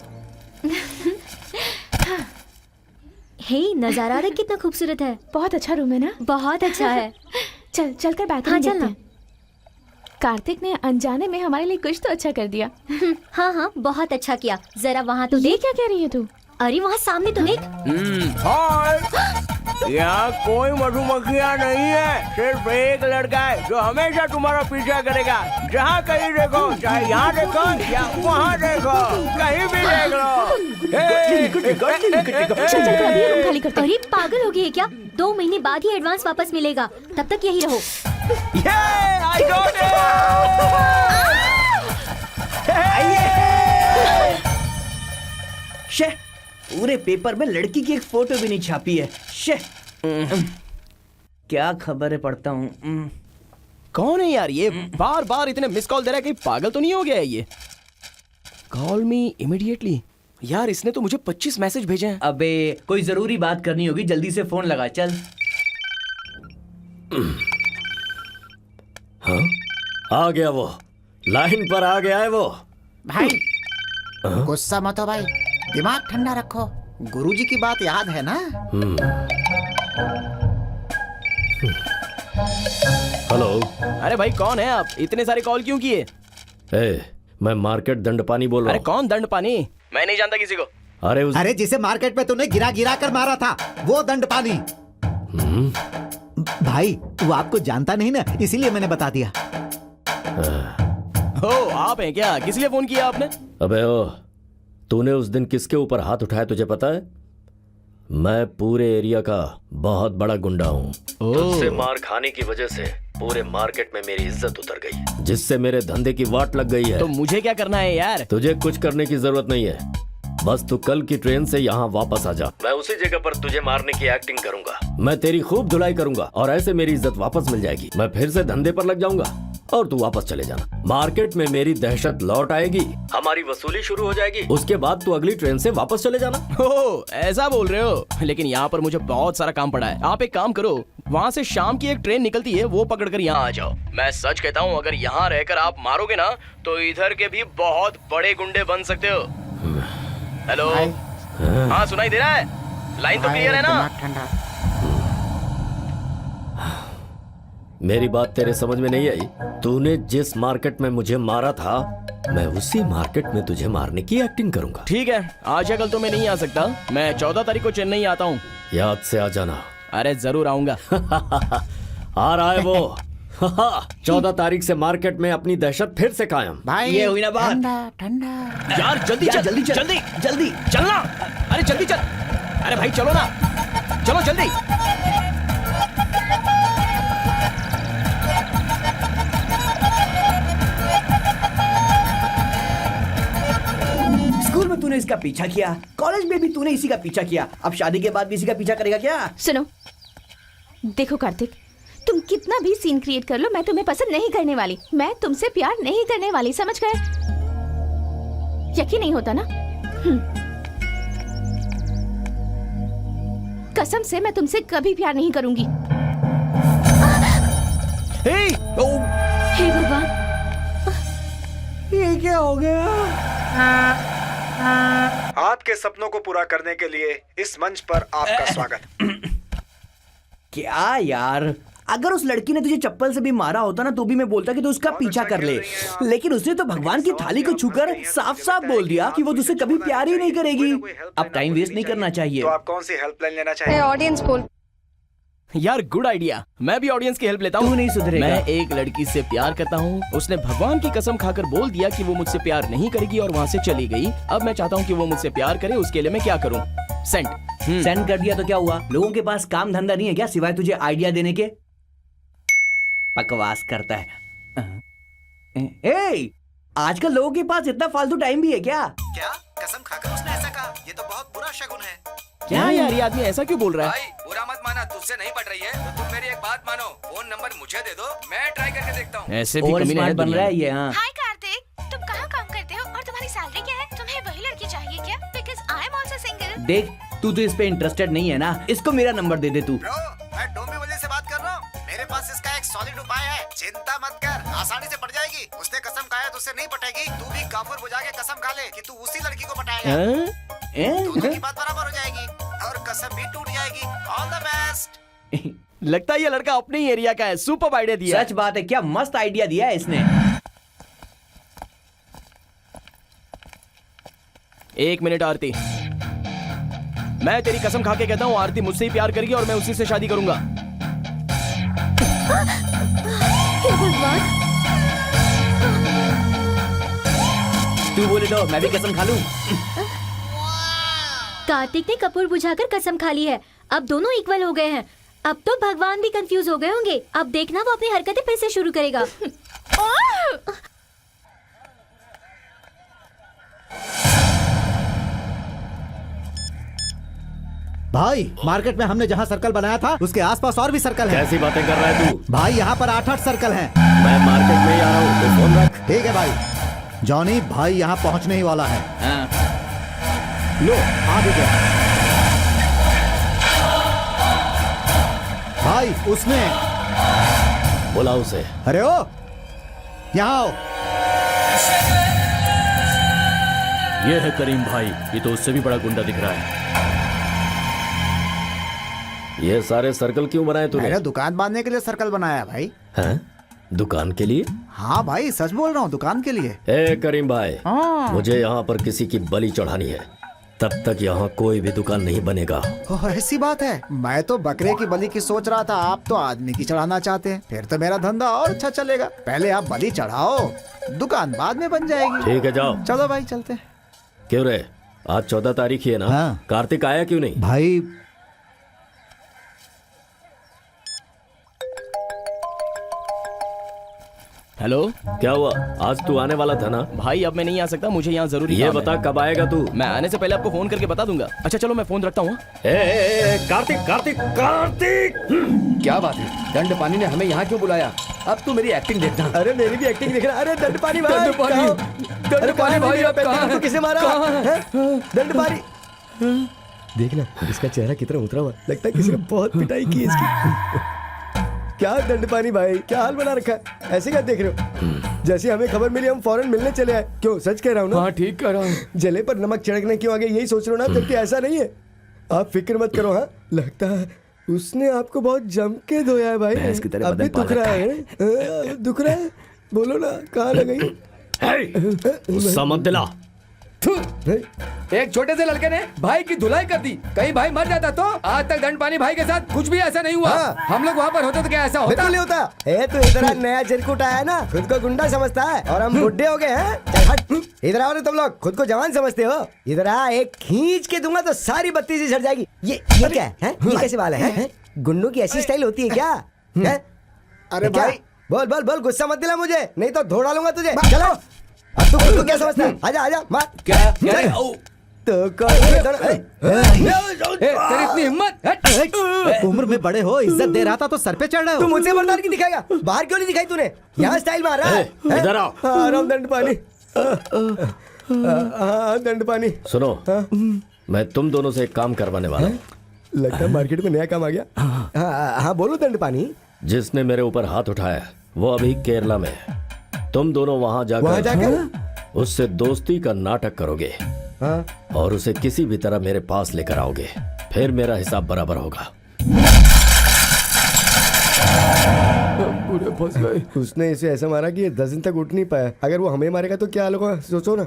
हे नजारा देख कितना खूबसूरत है। बहुत अच्छा रूम है ना? बहुत अच्छा है। चल चलकर बात हाँ, देखते चलना। हैं। कार्तिक ने अनजाने में हमारे लिए कुछ तो अच्छा कर दिया। हाँ हाँ, बहुत अच्छा किया। जरा वहाँ तो ये देख। क्या कह रही है तू? अरे वहाँ सामने तो देख। हाय, यहाँ कोई मधुमक्खियाँ नहीं है, सिर्फ एक लड़का है जो हमेशा तुम्हारा पीछा करेगा। जहाँ कहीं देखो, चाहे यहाँ देखो या वहाँ देखो, कहीं भी देख लो। चल चल कर अभी रूम खाली करते हैं। अरे पागल हो गई है क्या? 2 महीने बाद ही एडवांस वापस मिलेगा, तब तक यही रहो। I got शे, पूरे पेपर में लड़की की एक फोटो भी नहीं छापी है। शे, क्या खबरें पढ़ता हूँ। कौन है यार ये? बार बार इतने मिस कॉल दे रहा है, कहीं पागल तो नहीं हो गया है ये? Call me immediately. यार इसने तो मुझे 25 मैसेज भेजे हैं। अबे कोई जरूरी बात करनी होगी, जल्दी से फोन लगा। चल। हाँ? आ गया वो, लाइन पर आ गया है वो। भाई गुस्सा मत हो भाई, दिमाग ठंडा रखो। गुरुजी की बात याद है ना? हेलो। अरे भाई कौन है आप? इतने सारे कॉल क्यों किए? मैं मार्केट दंडपानी बोल रहा अरे हूँ। कौन दंडपानी? मैं नहीं जानता किसी को। अरे जिसे मार्केट में तूने गिरा गिरा कर मारा था, वो दंडपानी। भाई वो आपको जानता नहीं ना, इसीलिए मैंने बता दिया। हो आप हैं क्या? किस लिए फोन किया आपने? अबे ओ, तूने उस दिन किसके ऊपर हाथ उठाया तुझे पता है? मैं पूरे एरिया का बहुत बड़ा गुंडा हूँ। तुझसे मार खाने की वजह से पूरे मार्केट में मेरी इज्जत उतर गई, जिससे मेरे धंधे की वाट लग गई है। तो मुझे क्या करना है यार? तुझे कुछ करने की जरूरत नहीं है, बस तू कल की ट्रेन से यहाँ वापस आ जा। मैं उसी जगह पर तुझे मारने की एक्टिंग करूंगा। मैं तेरी खूब धुलाई करूंगा और ऐसे मेरी इज्जत वापस मिल जाएगी। मैं फिर से धंधे पर लग जाऊंगा और तू वापस चले जाना। मार्केट में मेरी दहशत लौट आएगी, हमारी वसूली शुरू हो जाएगी। उसके बाद तू अगली ट्रेन से वापस चले जाना। हो ऐसा बोल रहे हो? लेकिन यहाँ पर मुझे बहुत सारा काम पड़ा है। आप एक काम करो, वहाँ से शाम की एक ट्रेन निकलती है, वो पकड़कर यहाँ आ जाओ। मैं सच कहता हूँ, अगर यहाँ रहकर आप मारोगे ना तो इधर के भी बहुत बड़े गुंडे बन सकते हो। हेलो, हाँ सुनाई दे रहा है? लाइन तो क्लियर है ना? दिमाग ठंडा। मेरी बात तेरे समझ में नहीं आई? तूने जिस मार्केट में मुझे मारा था, मैं उसी मार्केट में तुझे मारने की एक्टिंग करूंगा। ठीक है, आज या कल तो मैं नहीं आ सकता। मैं 14 तारीख को चेन्नई आता हूँ। याद से आ जाना। अरे जरूर आऊंगा। आ रहा है वो। 14 तारीख से मार्केट में अपनी दहशत फिर से कायम। भाई ये हुई ना बात। ठंडा ठंडा। यार जल्दी चल, जल्दी चल, जल्दी जल्दी चलना। अरे जल्दी चल। अरे भाई चलो ना, चलो जल्दी। इसका पीछा किया, कॉलेज में भी तूने इसी का पीछा किया, अब शादी के बाद भी इसी का पीछा करेगा क्या? सुनो, देखो कार्तिक, तुम कितना भी सीन क्रिएट कर लो, मैं तुम्हें पसंद नहीं करने वाली, मैं तुमसे प्यार नहीं करने वाली, समझ गए? यकीन नहीं होता ना? कसम से मैं तुमसे कभी प्यार नहीं करूंगी। हे हे भगवान, ये क्या हो गया? आपके सपनों को पूरा करने के लिए इस मंच पर आपका स्वागत। क्या यार, अगर उस लड़की ने तुझे चप्पल से भी मारा होता ना तो भी मैं बोलता कि तू उसका पीछा कर ले, लेकिन उसने तो भगवान की थाली को छूकर साफ साफ बोल दिया कि वो तुझसे कभी प्यार ही नहीं करेगी। अब टाइम वेस्ट नहीं करना चाहिए। तो आप कौन सी हेल्पलाइन लेना चाहिए? ऑडियंस बोल। यार गुड आइडिया, मैं भी ऑडियंस की हेल्प लेता हूँ। तू नहीं सुधरेगा। मैं एक लड़की से प्यार करता हूँ, उसने भगवान की कसम खाकर बोल दिया कि वो मुझसे प्यार नहीं करेगी और वहाँ से चली गई। अब मैं चाहता हूँ कि वो मुझसे प्यार करे, उसके लिए मैं क्या करूँ? सेंड। सेंड कर दिया तो क्या हुआ? लोगों के पास काम धंधा नहीं है क्या सिवाय तुझे आइडिया देने के? बकवास करता है। ए, आजकल लोगों के पास इतना फालतू टाइम भी है क्या? क्या कसम खाकर उसने ऐसा कहा? ये तो बहुत बुरा शगुन है। क्या यार, ये आदमी ऐसा क्यों बोल रहा है? भाई बुरा मत माना, तुझसे नहीं पड़ रही है तो तुम मेरी एक बात मानो, फोन नंबर मुझे दे दो, मैं ट्राई करके देखता हूँ। ऐसे भी ओवर कमीने स्मार्ट हैं बन दुनिया रहा है में। ये। हाँ, हाय कार्तिक, तुम कहाँ काम करते हो और तुम्हारी सैलरी क्या है? तुम्हें वही लड़की चाहिए क्या? Because I am also single. देख तू तो इस पे इंटरेस्टेड नहीं है ना, इसको मेरा नंबर दे दे तू। ब्रो, मैं डोंबिवली से बात कर रहा हूँ, मेरे पास इसका एक सॉलिड उपाय है, चिंता मत कर, आसानी से पट जाएगी। उसने कसम खाया तुझसे नहीं पटेगी, तू भी काफुर बुझा के कसम खा ले कि तू उसी लड़की को पटाएगा, दोनों की बात बराबर हो जाएगी और कसम भी टूट जाएगी। All the best. लगता है ये लड़का अपने ही एरिया का है, सुपर आइडिया दिया। सच बात है, क्या मस्त आइडिया दिया है इसने। 1 मिनट आरती, मैं तेरी कसम खा के कहता हूँ आरती मुझसे ही प्यार करेगी और मैं उसी से शादी करूंगा। हे भगवान, तू बोले तो मैं भी कसम खा लूं। कार्तिक ने कपूर बुझाकर कसम खा ली है, अब दोनों इक्वल हो गए हैं। अब तो भगवान भी कंफ्यूज हो गए होंगे। अब देखना वो अपनी हरकतें फिर से शुरू करेगा। भाई मार्केट में हमने जहाँ सर्कल बनाया था उसके आसपास और भी सर्कल हैं। कैसी बातें कर रहा है तू? भाई यहाँ पर 8-8 सर्कल हैं। मैं मार्केट में ही आ रहा हूँ, तो फोन रख। ठीक है भाई। जॉनी भाई यहाँ पहुँचने ही वाला है। लो आ भी गया। भाई उसने बोला उसे। अरे ओ यहाँ आओ। ये है करीम भाई, ये तो उससे भी बड़ा गुंडा दिख रहा है। ये सारे सर्कल क्यों बनाए तूने? मैंने दुकान बांधने के लिए सर्कल बनाया भाई। हैं? दुकान के लिए? हाँ भाई सच बोल रहा हूँ, दुकान के लिए। ए करीम भाई, मुझे यहाँ पर किसी की बलि चढ़ानी है, तब तक यहाँ कोई भी दुकान नहीं बनेगा। ओह ऐसी बात है, मैं तो बकरे की बलि की सोच रहा था, आप तो आदमी की चढ़ाना चाहते हैं। फिर तो मेरा धंधा और अच्छा चलेगा। पहले आप बलि चढ़ाओ, दुकान बाद में बन जाएगी। ठीक है जाओ। चलो भाई चलते हैं। क्यों रे, आज 14 तारीख ही है ना? हाँ। कार्तिक आया क्यों नहीं? भाई हेलो, क्या हुआ? आज तू आने वाला था ना? भाई अब मैं नहीं आ सकता, मुझे यहाँ जरूरी ये काम है। बता कब आएगा तू? मैं आने से पहले आपको फोन करके बता दूंगा। अच्छा चलो मैं फोन रखता हूँ। कार्तिक कार्तिक कार्तिक! क्या बात है? दंड पानी ने हमें यहाँ क्यों बुलाया? अब तू मेरी एक्टिंग देखना। अरे मेरी भी एक्टिंग दिख रहा है। अरे दंड पानी भाई, दंड पानी! कहाँ? दंड पानी भाई, मेरा अब पैंतीस कहाँ को है? किसे मारा? कहाँ है? हैं? दंड पानी देखना, इसका चेहरा कितना उतरा हुआ, लगता है किसी ने बहुत पिटाई की है इसकी। क्या दंड पानी भाई, क्या हाल बना रखा है? ऐसे क्या देख रहे हो? जैसे हमें खबर मिली हम फौरन मिलने चले आए। क्यों, सच कह रहा हूँ ना? हाँ ठीक कह रहा हूँ। जले पर नमक छिड़कने क्यों आगे, यही सोच रहे हो ना? जबकि ऐसा नहीं है। आप फिक्र मत करो। हाँ, लगता है उसने आपको बहुत जम के धोया है भाई। भैंस की तरह अब भी बदन दुख रहा है? दुख रहा है? बोलो ना, कहाँ लगाई? गुस्सा मत दिला। एक छोटे से लड़के ने भाई की धुलाई कर दी। कहीं भाई मर जाता तो? आज तक दंड पानी भाई के साथ कुछ भी ऐसा नहीं हुआ। हाँ। हम लोग वहाँ पर होते तो क्या ऐसा होता? बिल्कुल नहीं होता। तो इधर नया चिरकुट आया है ना, खुद को गुंडा समझता है और हम बुड्ढे हो गए हैं। चल हट। इधर आओ रे तुम लोग, खुद को जवान समझते हो। इधर आ, एक खींच के दूंगा तो सारी बत्ती से झड़ जाएगी। ये क्या है? ये कैसे वाला है? गुंडों की ऐसी स्टाइल होती है क्या? अरे क्या? भाई बोल बोल बोल, गुस्सा मत दिला मुझे, नहीं तो धो डालूंगा तुझे। चलो, अब तू खुद को क्या समझता है? आजा आजा मार। क्या? चल। तो तेरी इतनी हिम्मत! उम्र में बड़े हो, इज्जत दे रहा था तो सर पे चढ़ रहे हो। तू मुझसे बर्दाश्त की दिखाएगा? बाहर क्यों नहीं दिखाई तूने? यहाँ स्टाइल मार रहा है। इधर आओ। आराम दंड पानी। हाँ दंड पानी। सुनो, मैं तुम दोनों से एक काम करवाने वाला हूँ। लगता है मार्केट में नया काम आ गया। हाँ बोलो दंड पानी। जिसने मेरे ऊपर हाथ उठाया वो अभी केरला में है। तुम दोनों वहां जाकर उससे दोस्ती का नाटक करोगे और उसे किसी भी तरह मेरे पास लेकर आओगे, फिर मेरा हिसाब बराबर होगा। पूरे फंस गए। उसने इसे ऐसा मारा कि ये 10 दिन तक उठ नहीं पाया। अगर वो हमें मारेगा तो क्या हाल होगा, सोचो ना।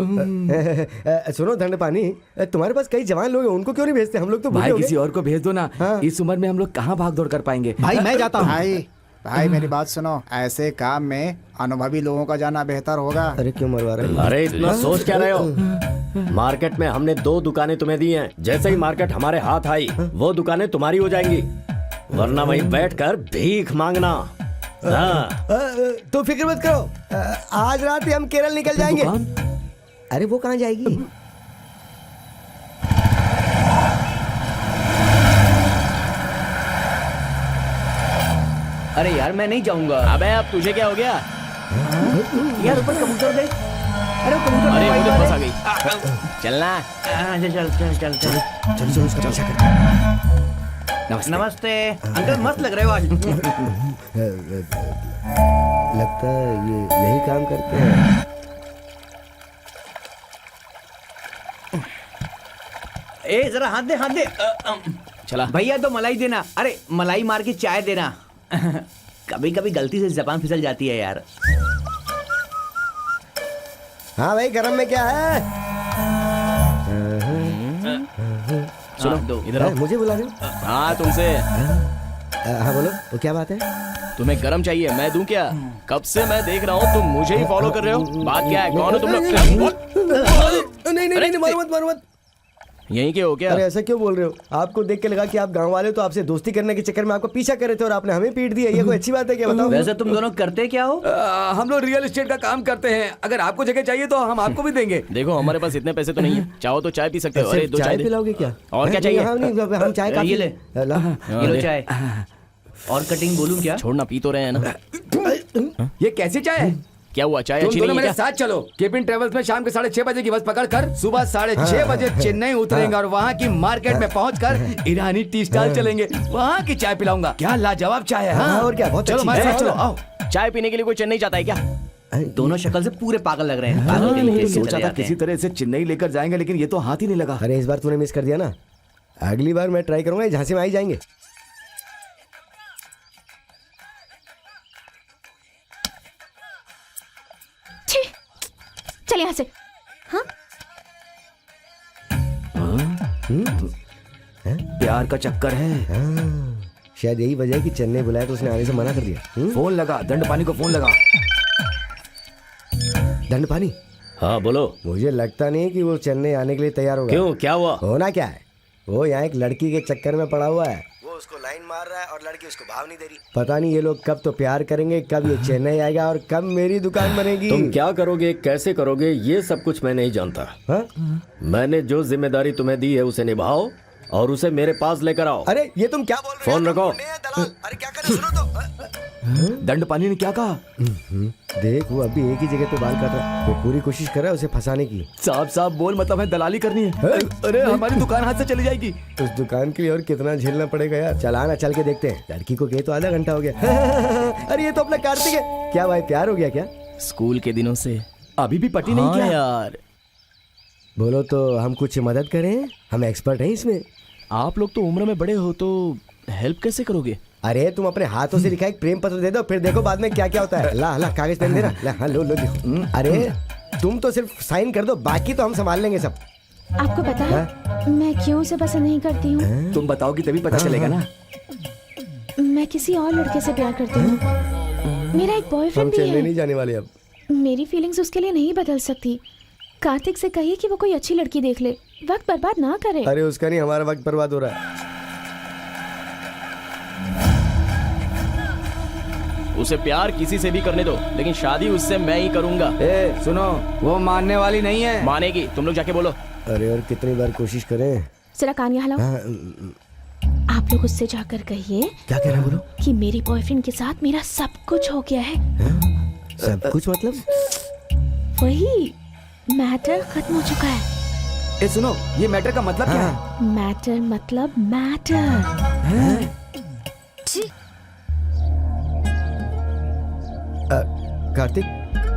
सुनो दंड पानी, तुम्हारे पास कई जवान लोग हैं, उनको क्यों नहीं भेजते? हम लोग तो भाई किसी और को भेज दो ना। इस उम्र में हम लोग कहाँ भाग दौड़ कर पाएंगे। भाई मैं जाता हूँ। भाई मेरी बात सुनो, ऐसे काम में अनुभवी लोगों का जाना बेहतर होगा। अरे क्यों मरवा रहे हो? अरे इतना सोच क्या रहे हो? मार्केट में हमने 2 दुकानें तुम्हें दी हैं। जैसे ही मार्केट हमारे हाथ आई वो दुकानें तुम्हारी हो जाएंगी, वरना वहीं बैठकर भीख मांगना। तो फिक्र मत करो, आज रात ही हम केरल निकल जाएंगे। अरे वो कहाँ जाएगी? अरे यार मैं नहीं जाऊंगा। अबे अब तुझे क्या हो गया? यार ऊपर कबूतर देख। अरे वो कबूतर अरे भाई मुझे वाला बस है। आ गई। चलना। चल चल चल चल। चलो उसका पीछा करते। नमस्ते अंकल, मस्त लग रहे हो आज। लगता है ये यही काम करते हैं। ए जरा हाथ दे हाथ दे। चला भैया तो मलाई देना। अरे मलाई मार के चाय देना। कभी कभी गलती से जबान फिसल जाती है यार। हाँ भाई गरम में क्या है? सुनो दो इधर आओ। मुझे बुला रहे हो? हाँ तुमसे। हाँ बोलो, वो क्या बात है? तुम्हें गरम चाहिए, मैं दूं क्या? कब से मैं देख रहा हूँ तुम मुझे ही फॉलो कर रहे हो। बात क्या है? कौन हो तुम लोग? नहीं नहीं नहीं, मारो मत मारो मत। यहीं के हो क्या? अरे ऐसा क्यों बोल रहे हो? आपको देख के लगा कि आप गांव वाले हो, तो आपसे दोस्ती करने के चक्कर में आपको पीछा कर रहे थे और आपने हमें पीट दिया। ये कोई अच्छी बात है क्या, बताओ? वैसे तुम दोनों करते क्या हो? हम लोग रियल एस्टेट का काम करते हैं। अगर आपको जगह चाहिए तो हम आपको भी देंगे। देखो हमारे पास इतने पैसे तो नहीं है, चाहो तो चाय पी सकते हो। अरे दो चाय चाय दे। पिलाओगे क्या? और क्या चाहिए? हम चाय काफी। ये ले। ये लो चाय। और कटिंग बोलूं क्या? छोड़ना, पी तो रहे हैं ना। ये कैसी चाय है? क्या हुआ, चाय तुम अच्छी दोनों नहीं है मेरे क्या? साथ चलो। केपिन ट्रेवल्स में शाम के 6:30 बजे की बस पकड़कर सुबह 6:30 बजे चेन्नई उतरेंगे और वहाँ की मार्केट में पहुंचकर ईरानी टी स्टाल चलेंगे। वहाँ की चाय पिलाऊंगा। क्या लाजवाब चाय है। हाँ और क्या, बहुत चलो अच्छी हमारे चाय साथ है। चलो, आओ। चाय पीने के लिए कोई चेन्नई जाता है क्या? दोनों शक्ल से पूरे पागल लग रहे हैं। पागल के लिए सोचा चले था जाते किसी हैं। तरह से चेन्नई लेकर जाएंगे, लेकिन ये तो हाथ ही नहीं लगा। अरे इस बार तूने मिस कर दिया ना, अगली बार मैं ट्राई करूंगा। झांसी में आ ही जाएंगे। छी, चल यहाँ से। हाँ प्यार का चक्कर है। शायद यही वजह है कि चेन्नई बुलाया तो उसने आने से मना कर दिया। फोन लगा, दंड पानी को फोन लगा। दंड पानी, हाँ बोलो। मुझे लगता नहीं कि वो चेन्नई आने के लिए तैयार होगा। क्यों, क्या हुआ? होना क्या है, वो यहाँ एक लड़की के चक्कर में पड़ा हुआ है। वो उसको लाइन मार रहा है और लड़की उसको भाव नहीं दे रही। पता नहीं ये लोग कब तो प्यार करेंगे, कब ये चेन्नई आएगा और कब मेरी दुकान बनेगी। तुम क्या करोगे, कैसे करोगे, ये सब कुछ मैं नहीं जानता। हाँ? मैंने जो जिम्मेदारी तुम्हें दी है उसे निभाओ और उसे मेरे पास लेकर आओ। अरे ये तुम क्या बोल रहे हो? फोन रखो। अरे क्या कर रहे हो, सुनो तो। दंड पानी ने क्या कहा? देख वो अभी एक ही जगह पे बाल काट रहा है। वो पूरी कोशिश कर रहा है उसे फंसाने की। साफ साफ बोल, मतलब है दलाली करनी है। अरे हमारी दुकान हाथ से चली जाएगी। उस दुकान के लिए और कितना झेलना पड़ेगा यार। चलाना, चल के देखते हैं। लड़की को गए तो आधा घंटा हो गया। अरे ये तो अपना कार्तिक है। क्या भाई प्यार हो गया क्या? स्कूल के दिनों से अभी भी पटी नहीं हाँ क्या? यार, बोलो तो हम कुछ मदद करें, हम एक्सपर्ट हैं इसमें। आप लोग तो उम्र में बड़े हो तो हेल्प कैसे करोगे? अरे तुम अपने हाथों से लिखा एक प्रेम पत्र दे दो, फिर देखो बाद में क्या क्या होता है। ला ला कागज पेन देना। ला हाँ लो लो देखो। अरे तुम तो सिर्फ साइन कर दो, बाकी तो हम संभाल लेंगे सब। आपको पता है मैं क्यों उसे पसंद नहीं करती हूँ? तुम बताओगी तभी पता चलेगा ना। मैं किसी और लड़के से प्यार करती हूँ। मेरा एक हम बॉयफ्रेंड भी चेन्नई है। नहीं जाने वाले अब। मेरी फीलिंग्स उसके लिए नहीं बदल सकती। कार्तिक से कहिए कि वो कोई अच्छी लड़की देख ले, वक्त बर्बाद ना करे। अरे उसका नहीं, हमारा वक्त बर्बाद हो रहा है। उसे प्यार किसी से भी करने दो, लेकिन शादी उससे मैं ही करूंगा। ए सुनो, वो मानने वाली नहीं है। मानेगी, तुम लोग जाके बोलो। अरे और कितनी बार कोशिश करें। जरा कान यहाँ लाओ। हाँ, आप लोग उससे जाकर कहिए क्या कह रहे हैं बोलो। कि मेरी बॉयफ्रेंड के साथ मेरा सब कुछ हो गया है। सब कुछ मतलब? वही मैटर खत्म हो चुका है। ए सुनो, ये मैटर का मतलब क्या है? मैटर मतलब मैटर। कार्तिक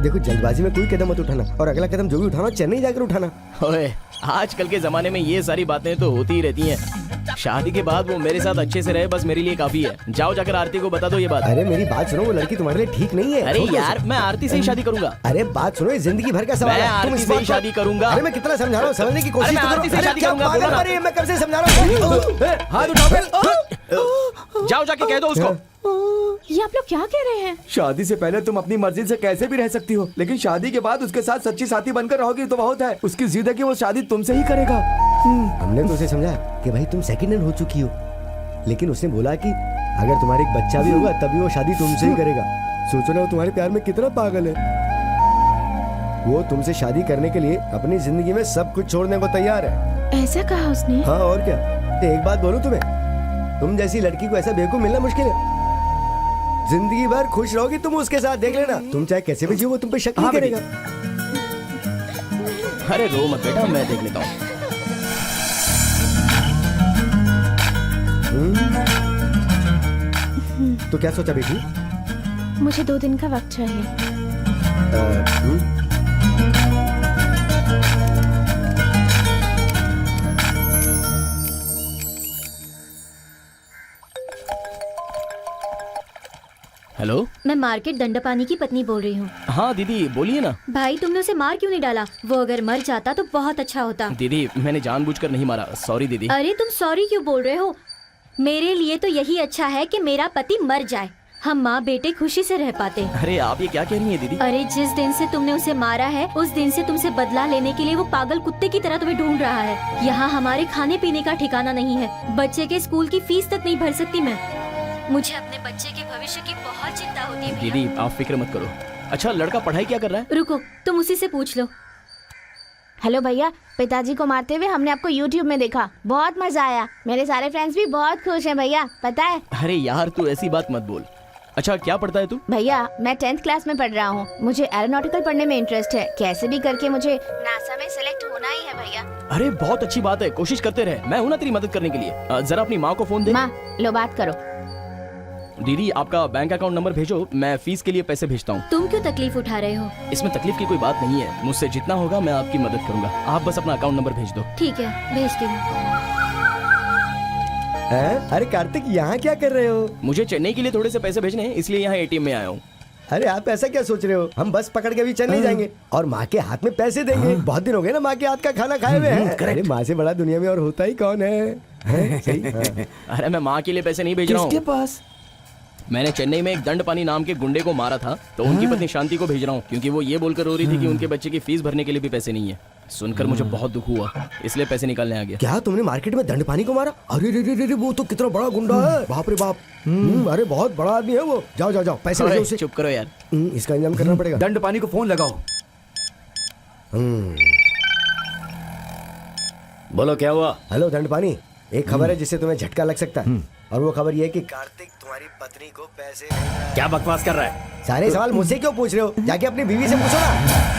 देखो, जल्दबाजी में कोई कदम मत उठाना, और अगला कदम जो भी उठाना चेन्नई जाकर उठाना। ओए, आजकल के जमाने में ये सारी बातें तो होती ही रहती हैं। शादी के बाद वो मेरे साथ अच्छे से रहे, बस मेरे लिए काफी है। जाओ जाकर आरती को बता दो ये बात। अरे मेरी बात सुनो, वो लड़की तुम्हारे लिए ठीक नहीं है। अरे यार, मैं आरती से ही शादी करूंगा। अरे बात सुनो, ये जिंदगी भर का सवाल मैं है। तुम आरती इस से ही बात शादी करूंगा। अरे मैं कितना समझा रहा हूँ, समझने की कोशिश अरे मैं तो करो। आरती से अरे शादी क्या करूंगा, पागल बोलो ना। मारी है, मैं कब से समझा रहा हूँ। हाथ उठाओ। जाओ जाके कह दो उसको। ये आप लोग क्या कह रहे हैं? शादी से पहले तुम अपनी मर्जी से कैसे भी रह सकती हो, लेकिन शादी के बाद उसके साथ सच्ची साथी बनकर रहोगी तो बहुत है। उसकी जिद है कि वो शादी तुमसे ही करेगा। हमने तो उसे समझा कि भाई तुम सेकंड हैंड हो चुकी हो, लेकिन उसने बोला कि अगर तुम्हारा एक बच्चा भी होगा तभी वो शादी तुमसे ही करेगा। सोचो ना, वो तुम्हारे प्यार में कितना पागल है। वो तुमसे शादी करने के लिए अपनी जिंदगी में सब कुछ छोड़ने को तैयार है। ऐसा कहा उसने? हाँ और क्या। एक बात बोलूं तुम्हें, तुम जैसी लड़की को ऐसा बेवकूफ मिलना मुश्किल है। जिंदगी भर खुश रहोगी तुम उसके साथ, देख लेना। तुम चाहे कैसे भी जियो, वो तुम पे शक नहीं करेगा। अरे रो मत बेटा, मैं देख लेता हूँ। तो क्या सोचा बेटी? मुझे 2 दिन का वक्त चाहिए। हेलो, मैं मार्केट दंडपानी की पत्नी बोल रही हूँ। हाँ दीदी बोलिए ना। भाई तुमने उसे मार क्यों नहीं डाला? वो अगर मर जाता तो बहुत अच्छा होता। दीदी मैंने जानबूझकर नहीं मारा, सॉरी दीदी। अरे तुम सॉरी क्यों बोल रहे हो? मेरे लिए तो यही अच्छा है कि मेरा पति मर जाए, हम माँ बेटे खुशी से रह पाते। अरे आप ये क्या कह रही हैं दीदी? अरे जिस दिन से तुमने उसे मारा है उस दिन से तुमसे बदला लेने के लिए वो पागल कुत्ते की तरह तुम्हें ढूंढ रहा है। यहाँ हमारे खाने पीने का ठिकाना नहीं है, बच्चे के स्कूल की फीस तक नहीं भर सकती मैं। मुझे अपने बच्चे के भविष्य की बहुत चिंता होती है। दीदी आप फिक्र मत करो। अच्छा लड़का पढ़ाई क्या कर रहा है? रुको, तुम उसी से पूछ लो। हेलो भैया, पिताजी को मारते हुए हमने आपको YouTube में देखा, बहुत मजा आया। मेरे सारे फ्रेंड्स भी बहुत खुश हैं भैया, पता है? अरे यार तू ऐसी बात मत बोल। अच्छा क्या पढ़ता है तू? भैया मैं 10th क्लास में पढ़ रहा हूँ। मुझे एरोनॉटिकल पढ़ने में इंटरेस्ट है। कैसे भी करके मुझे नासा में सिलेक्ट होना ही है भैया। अरे बहुत अच्छी बात है, कोशिश करते रहे। मैं हूँ ना तेरी मदद करने के लिए। जरा अपनी माँ को फोन दे। माँ लो बात करो। दीदी आपका बैंक अकाउंट नंबर भेजो, मैं फीस के लिए पैसे भेजता हूँ। तुम क्यों तकलीफ उठा रहे हो? इसमें तकलीफ की कोई बात नहीं है, मुझसे जितना होगा मैं आपकी मदद करूंगा। आप बस अपना अकाउंट नंबर भेज दो। ठीक है, भेजती हूँ। अरे कार्तिक यहाँ क्या कर रहे हो? मुझे चेन्नई के लिए थोड़े से पैसे भेजने हैं, इसलिए यहाँ ATM में आया हूँ। अरे आप ऐसा क्या सोच रहे हो? हम बस पकड़ के भी चेन्नई जाएंगे और माँ के हाथ में पैसे देंगे। बहुत दिन हो गए ना माँ के हाथ का खाना खाए हुए हैं। अरे माँ से बड़ा दुनिया में और होता ही कौन है? सही? अरे मैं माँ के लिए पैसे नहीं भेज रहा हूँ। किसके पास? मैंने चेन्नई में एक दंडपानी नाम के गुंडे को मारा था, तो उनकी पत्नी शांति को भेज रहा हूँ, क्योंकि वो ये बोलकर रो रही थी कि उनके बच्चे की फीस भरने के लिए भी पैसे नहीं है। सुनकर मुझे बहुत दुख हुआ, इसलिए पैसे निकालने आ गया। क्या तुमने मार्केट में दंडपानी को मारा? अरे रे रे रे, वो तो कितना बड़ा गुंडा है, बाप रे बाप। अरे बहुत बड़ा आदमी है वो। जाओ जाओ जाओ, पैसे भेजो उसे। चुप करो यार। इसका इंतजाम करना पड़ेगा। दंडपानी को फोन लगाओ। बोलो क्या हुआ? हेलो दंडपानी, एक खबर है जिससे तुम्हें झटका लग सकता है, और वो खबर ये है कि कार्तिक तुम्हारी पत्नी को पैसे भेज रहा है। क्या बकवास कर रहा है? सारे सवाल मुझसे क्यों पूछ रहे हो? जाके अपनी बीवी से पूछो ना।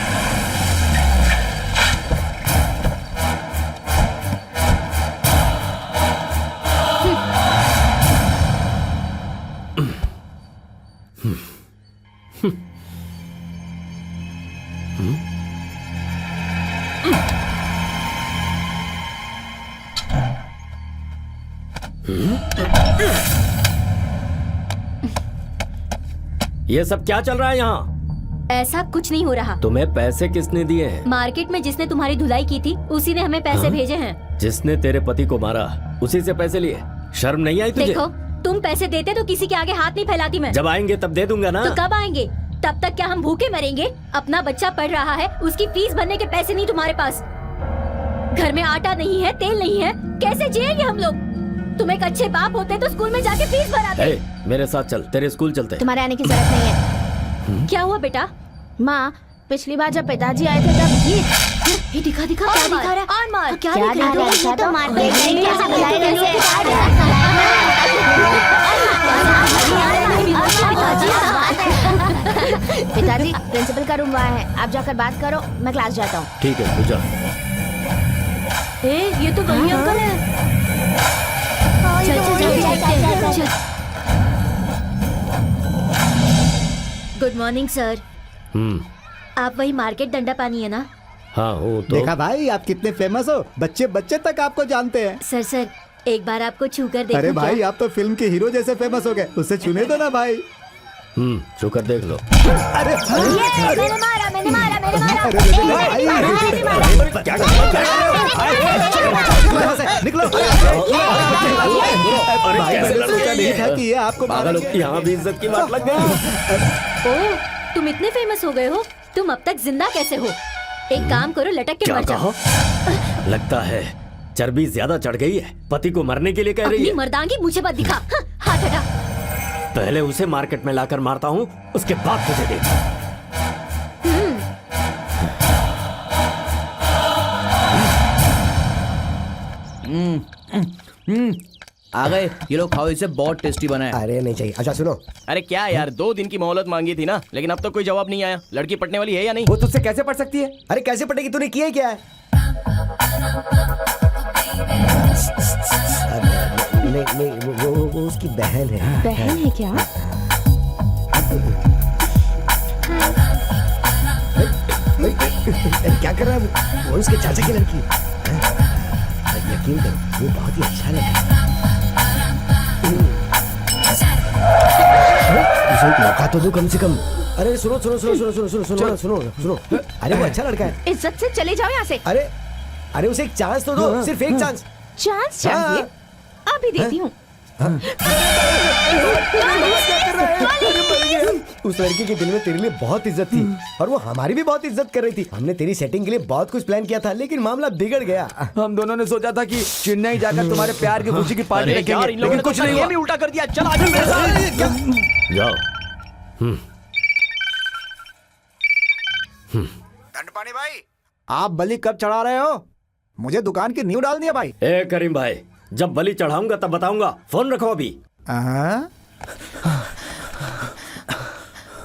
ये सब क्या चल रहा है यहाँ? ऐसा कुछ नहीं हो रहा। तुम्हें पैसे किसने दिए हैं? मार्केट में जिसने तुम्हारी धुलाई की थी उसी ने हमें पैसे भेजे हैं। जिसने तेरे पति को मारा उसी से पैसे लिए? शर्म नहीं आई तुझे? देखो, तुम पैसे देते तो किसी के आगे हाथ नहीं फैलाती मैं। जब आएंगे तब दे दूंगा ना। तो कब आएंगे? तब तक क्या हम भूखे मरेंगे? अपना बच्चा पढ़ रहा है, उसकी फीस भरने के पैसे नहीं तुम्हारे पास। घर में आटा नहीं है, तेल नहीं है, कैसे जिएंगे हम लोग? तुम एक अच्छे बाप होते तो स्कूल में जाके फीस भराते। मेरे साथ चल, तेरे स्कूल चलते। तुम्हारे आने की जरूरत नहीं है। क्या हुआ बेटा? माँ, पिछली बार जब पिताजी आए थे तब ये ये दिखा दिखा क्या दिखा रहा है? और मार क्या दिखा रहा है? ये तो मार दे पिताजी, प्रिंसिपल का रूम वहाँ है, आप जाकर बात करो, मैं क्लास जाता हूँ। ठीक है तू जा। ये तो वही अंकल है। चल चल चल देखते हैं। Good morning sir. आप वही मार्केट डंडा पानी है ना? हाँ हो तो। देखा भाई आप कितने फेमस हो, बच्चे बच्चे तक आपको जानते हैं। सर एक बार आपको छू कर देखूं अरे भाई क्या? आप तो फिल्म के हीरो जैसे फेमस हो गए, उससे छूने दो ना भाई। छू कर देख लो। अरे मैंने मारा अरे निकलो। कि ये आपको पागल हो, यहाँ भी इज्जत की बात लग गई। ओह, तुम इतने फेमस हो गए हो, तुम अब तक जिंदा कैसे हो? एक काम करो, लटक के क्या मर जाओ। लगता है चर्बी ज्यादा चढ़ गई है, पति को मरने के लिए कह रही अपनी है। मर्दांगी मुझे मत दिखा। हाथ हटा। पहले उसे मार्केट में लाकर मारता हूँ, उसके बाद तुझे देखता। आ गए, ये लोग खाओ, इसे बहुत टेस्टी बना है। अरे नहीं चाहिए। अच्छा सुनो, अरे क्या यार, 2 दिन की मोहलत मांगी थी ना, लेकिन अब तक कोई जवाब नहीं आया। लड़की पटने वाली है या नहीं? वो तुझसे कैसे पढ़ सकती है? अरे कैसे पटेगी, तूने किया ही क्या है? नहीं वो उसकी बहन है। बहन है क्या? क्या कर रहा है वो उसके चाचा की लड़की है। यकीन करो, वो बहुत ही अच्छा लगा। उसे एक मौका तो दो कम से कम। अरे सुनो सुनो सुनो सुनो सुनो सुनो सुनो सुनो सुनो, अरे वो अच्छा लड़का है। इज्जत से चले जाओ यहाँ से। अरे उसे एक चांस तो दो, सिर्फ एक चांस। चांस चाहिए? अभी देती हूँ। उस लड़की के दिल में तेरे लिए बहुत इज्जत थी और वो हमारी भी बहुत इज्जत कर रही थी। हमने तेरी सेटिंग के लिए बहुत कुछ प्लान किया था, लेकिन मामला बिगड़ गया। हम दोनों ने सोचा था कि चेन्नई जाकर तुम्हारे प्यार की खुशी की पार्टी रखेंगे, लेकिन कुछ नहीं हुआ। भी उल्टा कर दिया। चल आजा मेरे साथ। जाओ। दंडपानी भाई, आप बलि कब चढ़ा रहे हो? मुझे दुकान की नींव डालनी है भाई। ए करीम भाई, जब बलि चढ़ाऊंगा तब बताऊंगा, फोन रखो अभी।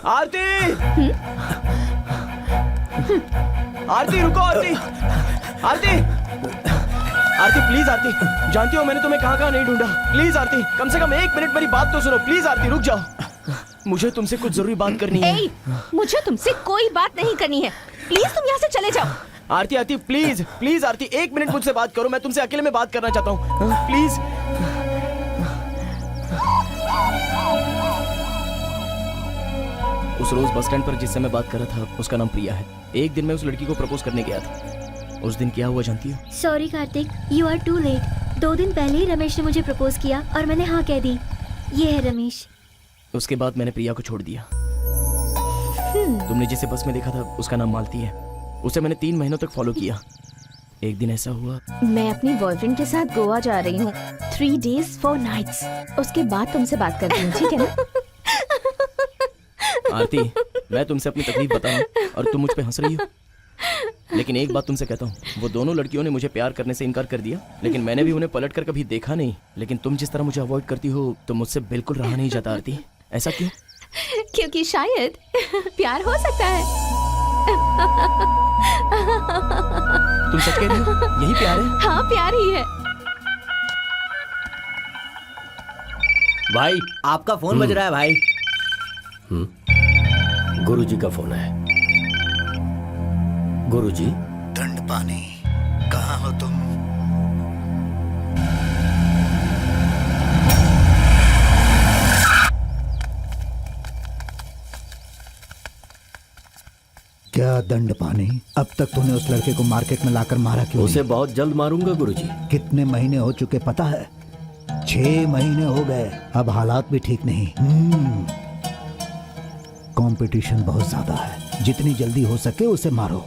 आरती, आरती रुको, आरती, आरती, आरती प्लीज, आरती, जानती हो मैंने तुम्हें कहाँ कहाँ नहीं ढूंढा। प्लीज आरती, कम से कम 1 मिनट मेरी बात तो सुनो। प्लीज आरती रुक जाओ, मुझे तुमसे कुछ जरूरी बात करनी है। मुझे तुमसे कोई बात नहीं करनी है, प्लीज तुम यहाँ से चले जाओ। आरती, आरती प्लीज, प्लीज आरती 1 मिनट मुझसे बात करो, मैं तुमसे अकेले में बात करना चाहता हूँ, प्लीज। उस रोज बस स्टैंड पर जिससे मैं बात कर रहा था, उसका नाम प्रिया है। एक दिन मैं उस लड़की को प्रपोज करने गया था। उस दिन क्या हुआ जानती हो? Sorry Kartik, you are too late. 2 दिन पहले ही रमेश ने मुझे प्रपोज किया और मैंने हाँ कह दी। ये है रमेश। उसके बाद मैंने प्रिया को छोड़ दिया। तुमने जिसे बस में देखा था, उसका नाम मालती है। उसे मैंने 3 महीनों तक फॉलो किया। एक दिन ऐसा हुआ, मैं अपनी बॉयफ्रेंड के साथ गोवा जा रही हूँ 3 days 4 nights। उसके बाद तुमसे बात करती हूँ, ठीक है ना? आरती, मैं तुमसे अपनी तकलीफ बता रहा हूँ और तुम मुझ पे हंस रही हो। लेकिन एक बात तुमसे कहता हूँ, वो दोनों लड़कियों ने मुझे प्यार करने से इनकार कर दिया, लेकिन मैंने भी उन्हें पलट कर कभी देखा नहीं। लेकिन तुम जिस तरह मुझे अवॉइड करती हो, तो मुझसे बिल्कुल रहा नहीं जाता। आरती, ऐसा क्यों? क्योंकि शायद प्यार हो सकता है। तुम सच कह रही हो? यही प्यार है? हाँ, प्यार ही है। भाई आपका फोन बज रहा है भाई। गुरुजी का फोन है। गुरुजी। दंडपानी, कहाँ हो तुम? क्या दंडपानी, अब तक तूने उस लड़के को मार्केट में लाकर मारा क्यों? उसे बहुत जल्द मारूंगा गुरुजी। कितने महीने हो चुके पता है? 6 महीने हो गए। अब हालात भी ठीक नहीं। कंपटीशन बहुत ज्यादा है, जितनी जल्दी हो सके उसे मारो।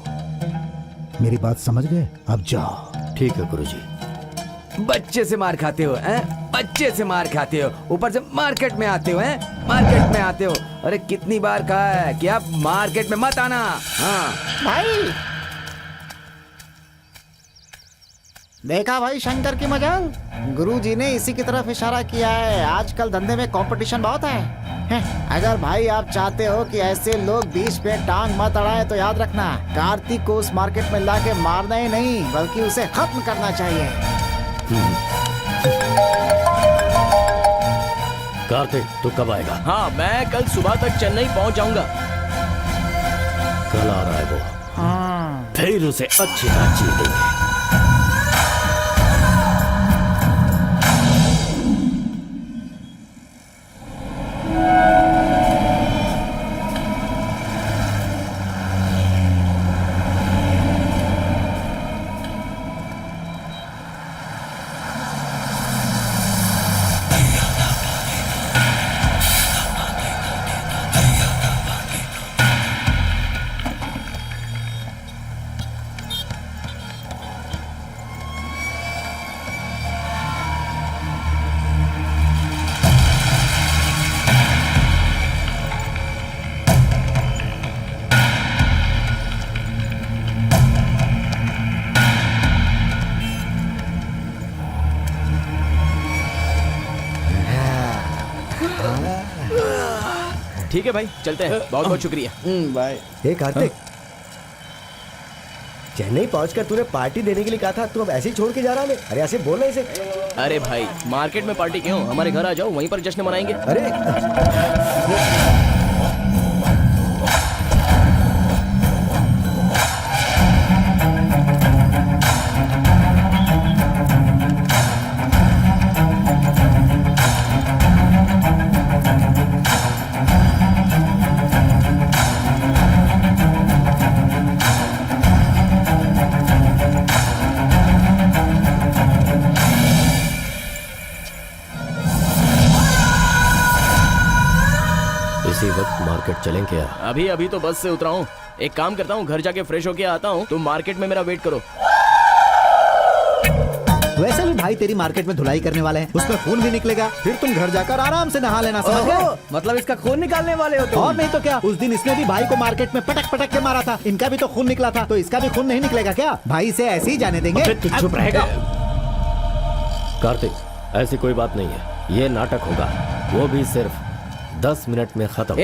मेरी बात समझ गए? अब जाओ। ठीक है गुरुजी। बच्चे से मार खाते हो, हैं? बच्चे से मार खाते हो, ऊपर से मार्केट में आते हो, हैं? मार्केट में आते हो। अरे कितनी बार कहा है कि आप मार्केट में मत आना। हाँ भाई देखा भाई शंकर की मजाल, गुरुजी ने इसी की तरफ इशारा किया है। आजकल धंधे में कंपटीशन बहुत है। अगर भाई आप चाहते हो कि ऐसे लोग बीच में टांग मत अड़ाए तो याद रखना, कार्तिक को उस मार्केट में लाके मारना ही नहीं बल्कि उसे खत्म करना चाहिए। कार्तिक तू कब आएगा? हाँ, मैं कल सुबह तक चेन्नई पहुंच जाऊंगा। कल आ रहा है वो, फिर उसे अच्छी तरह चीर देंगे। ठीक है भाई, चलते हैं। बहुत बहुत शुक्रिया। बाय। हे कार्तिक, चेन्नई पहुंचकर तूने पार्टी देने के लिए कहा था, तू अब ऐसे ही छोड़ के जा रहा है? अरे ऐसे बोल रहे इसे। अरे भाई, मार्केट में पार्टी क्यों? हमारे घर आ जाओ, वहीं पर जश्न मनाएंगे। अरे इसी वक्त मार्केट चलें क्या? अभी तो बस से उतरा हूँ। एक काम करता हूँ, घर जाके फ्रेश होके आता हूँ, तुम मार्केट में मेरा वेट करो। वैसे भी भाई तेरी मार्केट में धुलाई करने वाले हैं, उसमें खून भी निकलेगा, फिर तुम घर जाकर आराम से नहा लेना। समझ गए? मतलब इसका खून निकालने वाले हो तुम? और नहीं तो क्या, उस दिन इसने भी भाई को मार्केट में पटक पटक के मारा था, इनका भी तो खून निकला था, तो इसका भी खून नहीं निकलेगा क्या? भाई से ऐसे ही जाने देंगे? चुप रहेगा। कार्तिक, ऐसी कोई बात नहीं है, ये नाटक होगा, वो भी सिर्फ 10 मिनट में खत्म।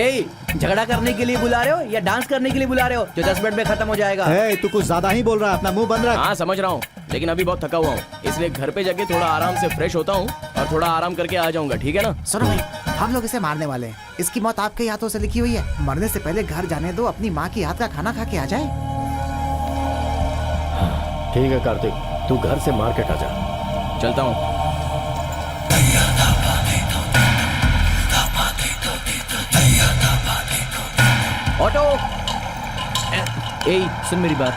झगड़ा करने के लिए बुला रहे हो या डांस करने के लिए बुला रहे हो जो 10 मिनट में खत्म हो जाएगा? तू कुछ ज्यादा ही बोल रहा है, अपना मुंह बंद रख। हाँ समझ रहा हूँ, लेकिन अभी बहुत थका हुआ हूँ, इसलिए घर पे जाके थोड़ा आराम से फ्रेश होता हूँ और थोड़ा आराम करके आ जाऊंगा। ठीक है ना? सुनो भाई, हम लोग इसे मारने वाले हैं, इसकी मौत आपके हाथों से लिखी हुई है। मरने से पहले घर जाने दो, अपनी माँ की हाथ का खाना खा के आ जाए। ठीक है कार्तिक, तू घर से मार्केट आ जा। चलता हूँ। ऑटो, सुन मेरी बात,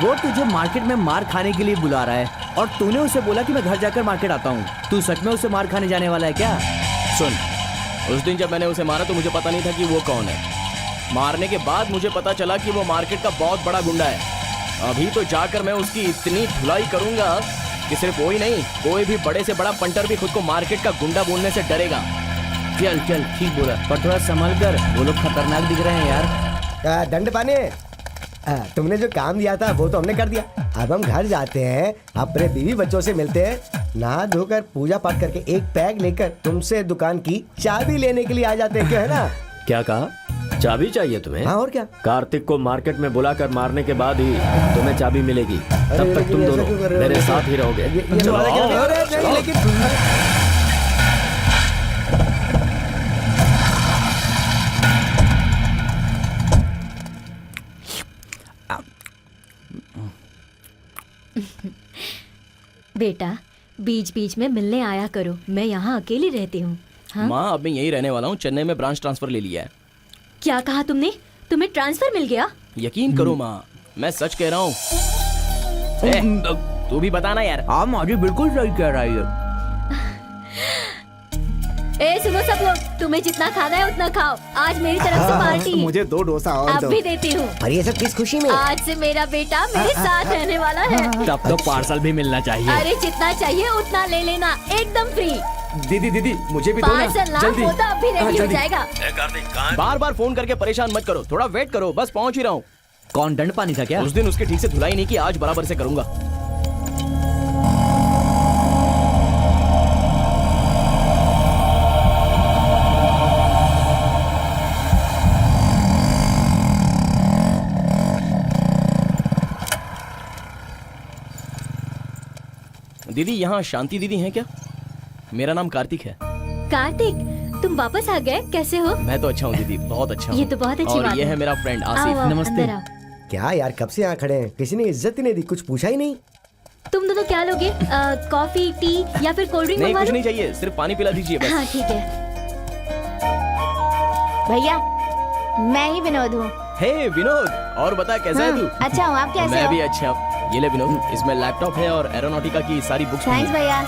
वो तुझे मार्केट में मार खाने के लिए बुला रहा है और तूने उसे बोला कि मैं घर जाकर मार्केट आता हूँ। तू सच में उसे मार खाने जाने वाला है क्या? सुन, उस दिन जब मैंने उसे मारा तो मुझे पता नहीं था कि वो कौन है। मारने के बाद मुझे पता चला कि वो मार्केट का बहुत बड़ा गुंडा है। अभी तो जाकर मैं उसकी इतनी धुलाई करूंगा कि सिर्फ वो ही नहीं, कोई भी बड़े से बड़ा पंटर भी खुद को मार्केट का गुंडा बोलने से डरेगा। चल चल, ठीक बोला, पर थोड़ा संभल कर, वो लोग खतरनाक दिख रहे हैं यार। दंड पाने, तुमने जो काम दिया था वो तो हमने कर दिया। अब हम घर जाते हैं, अपने बीवी बच्चों से मिलते हैं, नहा धोकर पूजा पाठ करके एक बैग लेकर तुमसे दुकान की चाबी लेने के लिए आ जाते हैं। क्या है ना? क्या कहा? चाबी चाहिए तुम्हें? हाँ और क्या? कार्तिक को मार्केट में बुलाकर मारने के बाद ही तुम्हें चाबी मिलेगी, तब तक तुम दोनों मेरे साथ ही रहोगे। बेटा, बीच बीच में मिलने आया करो, मैं यहाँ अकेली रहती हूँ। हाँ? माँ, अब मैं यही रहने वाला हूँ, चेन्नई में ब्रांच ट्रांसफर ले लिया है। क्या कहा तुमने? तुम्हें ट्रांसफर मिल गया? यकीन करो माँ, मैं सच कह रहा हूँ। तू भी बताना यार। हाँ माँ जी, बिल्कुल सही कह रही है। सुनो सब लोग, तुम्हें जितना खाना है उतना खाओ, आज मेरी तरफ से पार्टी। मुझे 2 डोसा और अब दो। भी देती हूँ। और ये सब किस खुशी में? आज से मेरा बेटा मेरे साथ रहने वाला है। तब तो पार्सल भी मिलना चाहिए। अरे जितना चाहिए उतना ले लेना, एकदम फ्री। दीदी मुझे भी दो ना, पार्सल ना जल्दी। हो तो अभी रेडी हो जाएगा। बार बार फोन करके परेशान मत करो, थोड़ा वेट करो, बस पहुंच ही रहा हूँ। कौन, दंड पानी था क्या? उस दिन उसके ठीक से धुलाई नहीं की, आज बराबर से करूंगा। दीदी यहाँ शांति दीदी हैं क्या? मेरा नाम कार्तिक है। कार्तिक, तुम वापस आ गए, कैसे हो? मैं तो अच्छा हूँ दीदी, बहुत अच्छा हूँ। ये तो बहुत अच्छी बात और ये है। है मेरा फ्रेंड आओ, आसिफ। आओ, नमस्ते। अंदर आओ। क्या यार, कब से यहाँ खड़े हैं, किसी ने इज्जत ही नहीं दी, कुछ पूछा ही नहीं। तुम दोनों क्या लोगे? कॉफी, टी या फिर कोल्ड ड्रिंक नहीं, मंगवा कुछ लूं? नहीं चाहिए, सिर्फ पानी पिला दीजिए बस। हाँ ठीक है। भैया मैं ही विनोद हूँ। हे विनोद, और बता कैसा है तू? अच्छा हूँ, आप कैसे मैं हो? भी अच्छा हूँ। ये ले विनोद, इसमें लैपटॉप है और एरोनॉटिका की सारी बुक्स भी थैंक्स हैं। भैया।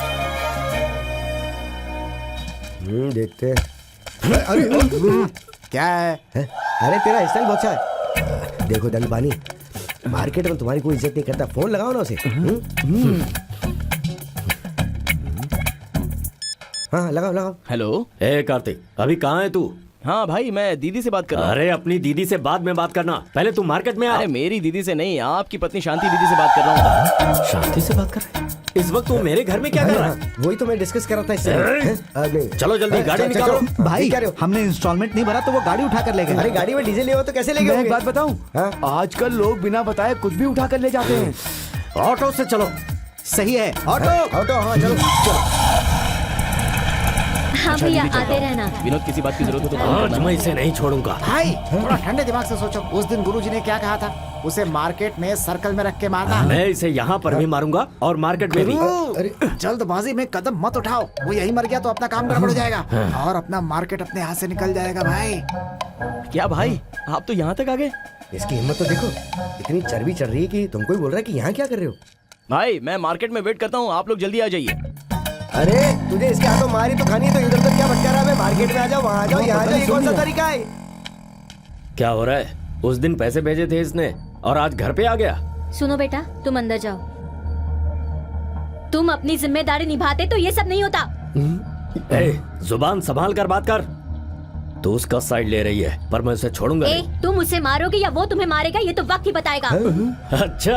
देखते हैं। अरे क्या है? अरे तेरा स्टाइल बहुत अच्छा है। देखो दंडपानी, मार्केट में तुम्हारी कोई इज्जत नहीं करता, फोन लगाओ ना उसे। हाँ लगाओ लगाओ। हेलो। ए कार्तिक, अभी कहाँ है तू? हाँ भाई, मैं दीदी से बात कर रहा हूँ। अरे अपनी दीदी से बाद में बात करना, पहले तू मार्केट में आ। अरे मेरी दीदी से नहीं, आपकी पत्नी शांति दीदी से बात कर रहा हूँ। शांति से बात कर रहे हैं? इस वक्त तू मेरे घर में क्या कर रहा है? वही तो मैं डिस्कस कर रहा था इससे। चलो जल्दी गाड़ी निकालो। भाई क्या रहे हो? हमने इंस्टॉलमेंट नहीं भरा तो वो गाड़ी उठा कर ले गए। अरे गाड़ी में डीजल नहीं हो तो कैसे ले मैं गए? एक बात बताऊं, हाँ? आजकल लोग बिना बताए कुछ भी उठा कर ले जाते हैं। ऑटो से चलो। सही है। ऑटो ऑटो, हाँ चलो चलो। हाँ भैया, आते रहना। विनोद, किसी बात की जरूरत हो तो फोन आज करना। मैं इसे नहीं छोड़ूंगा। भाई थोड़ा ठंडे दिमाग से सोचो, उस दिन गुरुजी ने क्या कहा था? उसे मार्केट में सर्कल में रख के मारना। मैं इसे यहाँ पर भी मारूंगा और मार्केट में भी। अरे जल्दबाजी में कदम मत उठाओ, वो यही मर गया तो अपना काम गड़बड़ हो जाएगा और अपना मार्केट अपने हाथ से निकल जाएगा भाई। क्या भाई, आप तो यहाँ तक आ गए? इसकी हिम्मत तो देखो, इतनी चर्बी चढ़ रही है कि तुमको ही बोल रहा है कि यहाँ क्या कर रहे हो। भाई मैं मार्केट में वेट करता हूँ, आप लोग जल्दी आ जाइए। अरे तुझे इसके हाथों मारी तो खानी है, तो इधर उधर क्या भटका रहा है? मार्केट में आ जाओ, वहाँ आ जाओ, यहाँ आ जाओ, ये कौन सा तरीका है? क्या हो रहा है? उस दिन पैसे भेजे थे इसने और आज घर पे आ गया। सुनो बेटा, तुम अंदर जाओ। तुम अपनी जिम्मेदारी निभाते तो ये सब नहीं होता। ए, जुबान संभाल कर बात कर। तू उसका साइड ले रही है, पर मैं उसे छोड़ूंगा ए, नहीं। तुम उसे मारोगे या वो तुम्हें मारेगा, ये तो वक्त ही बताएगा। अच्छा,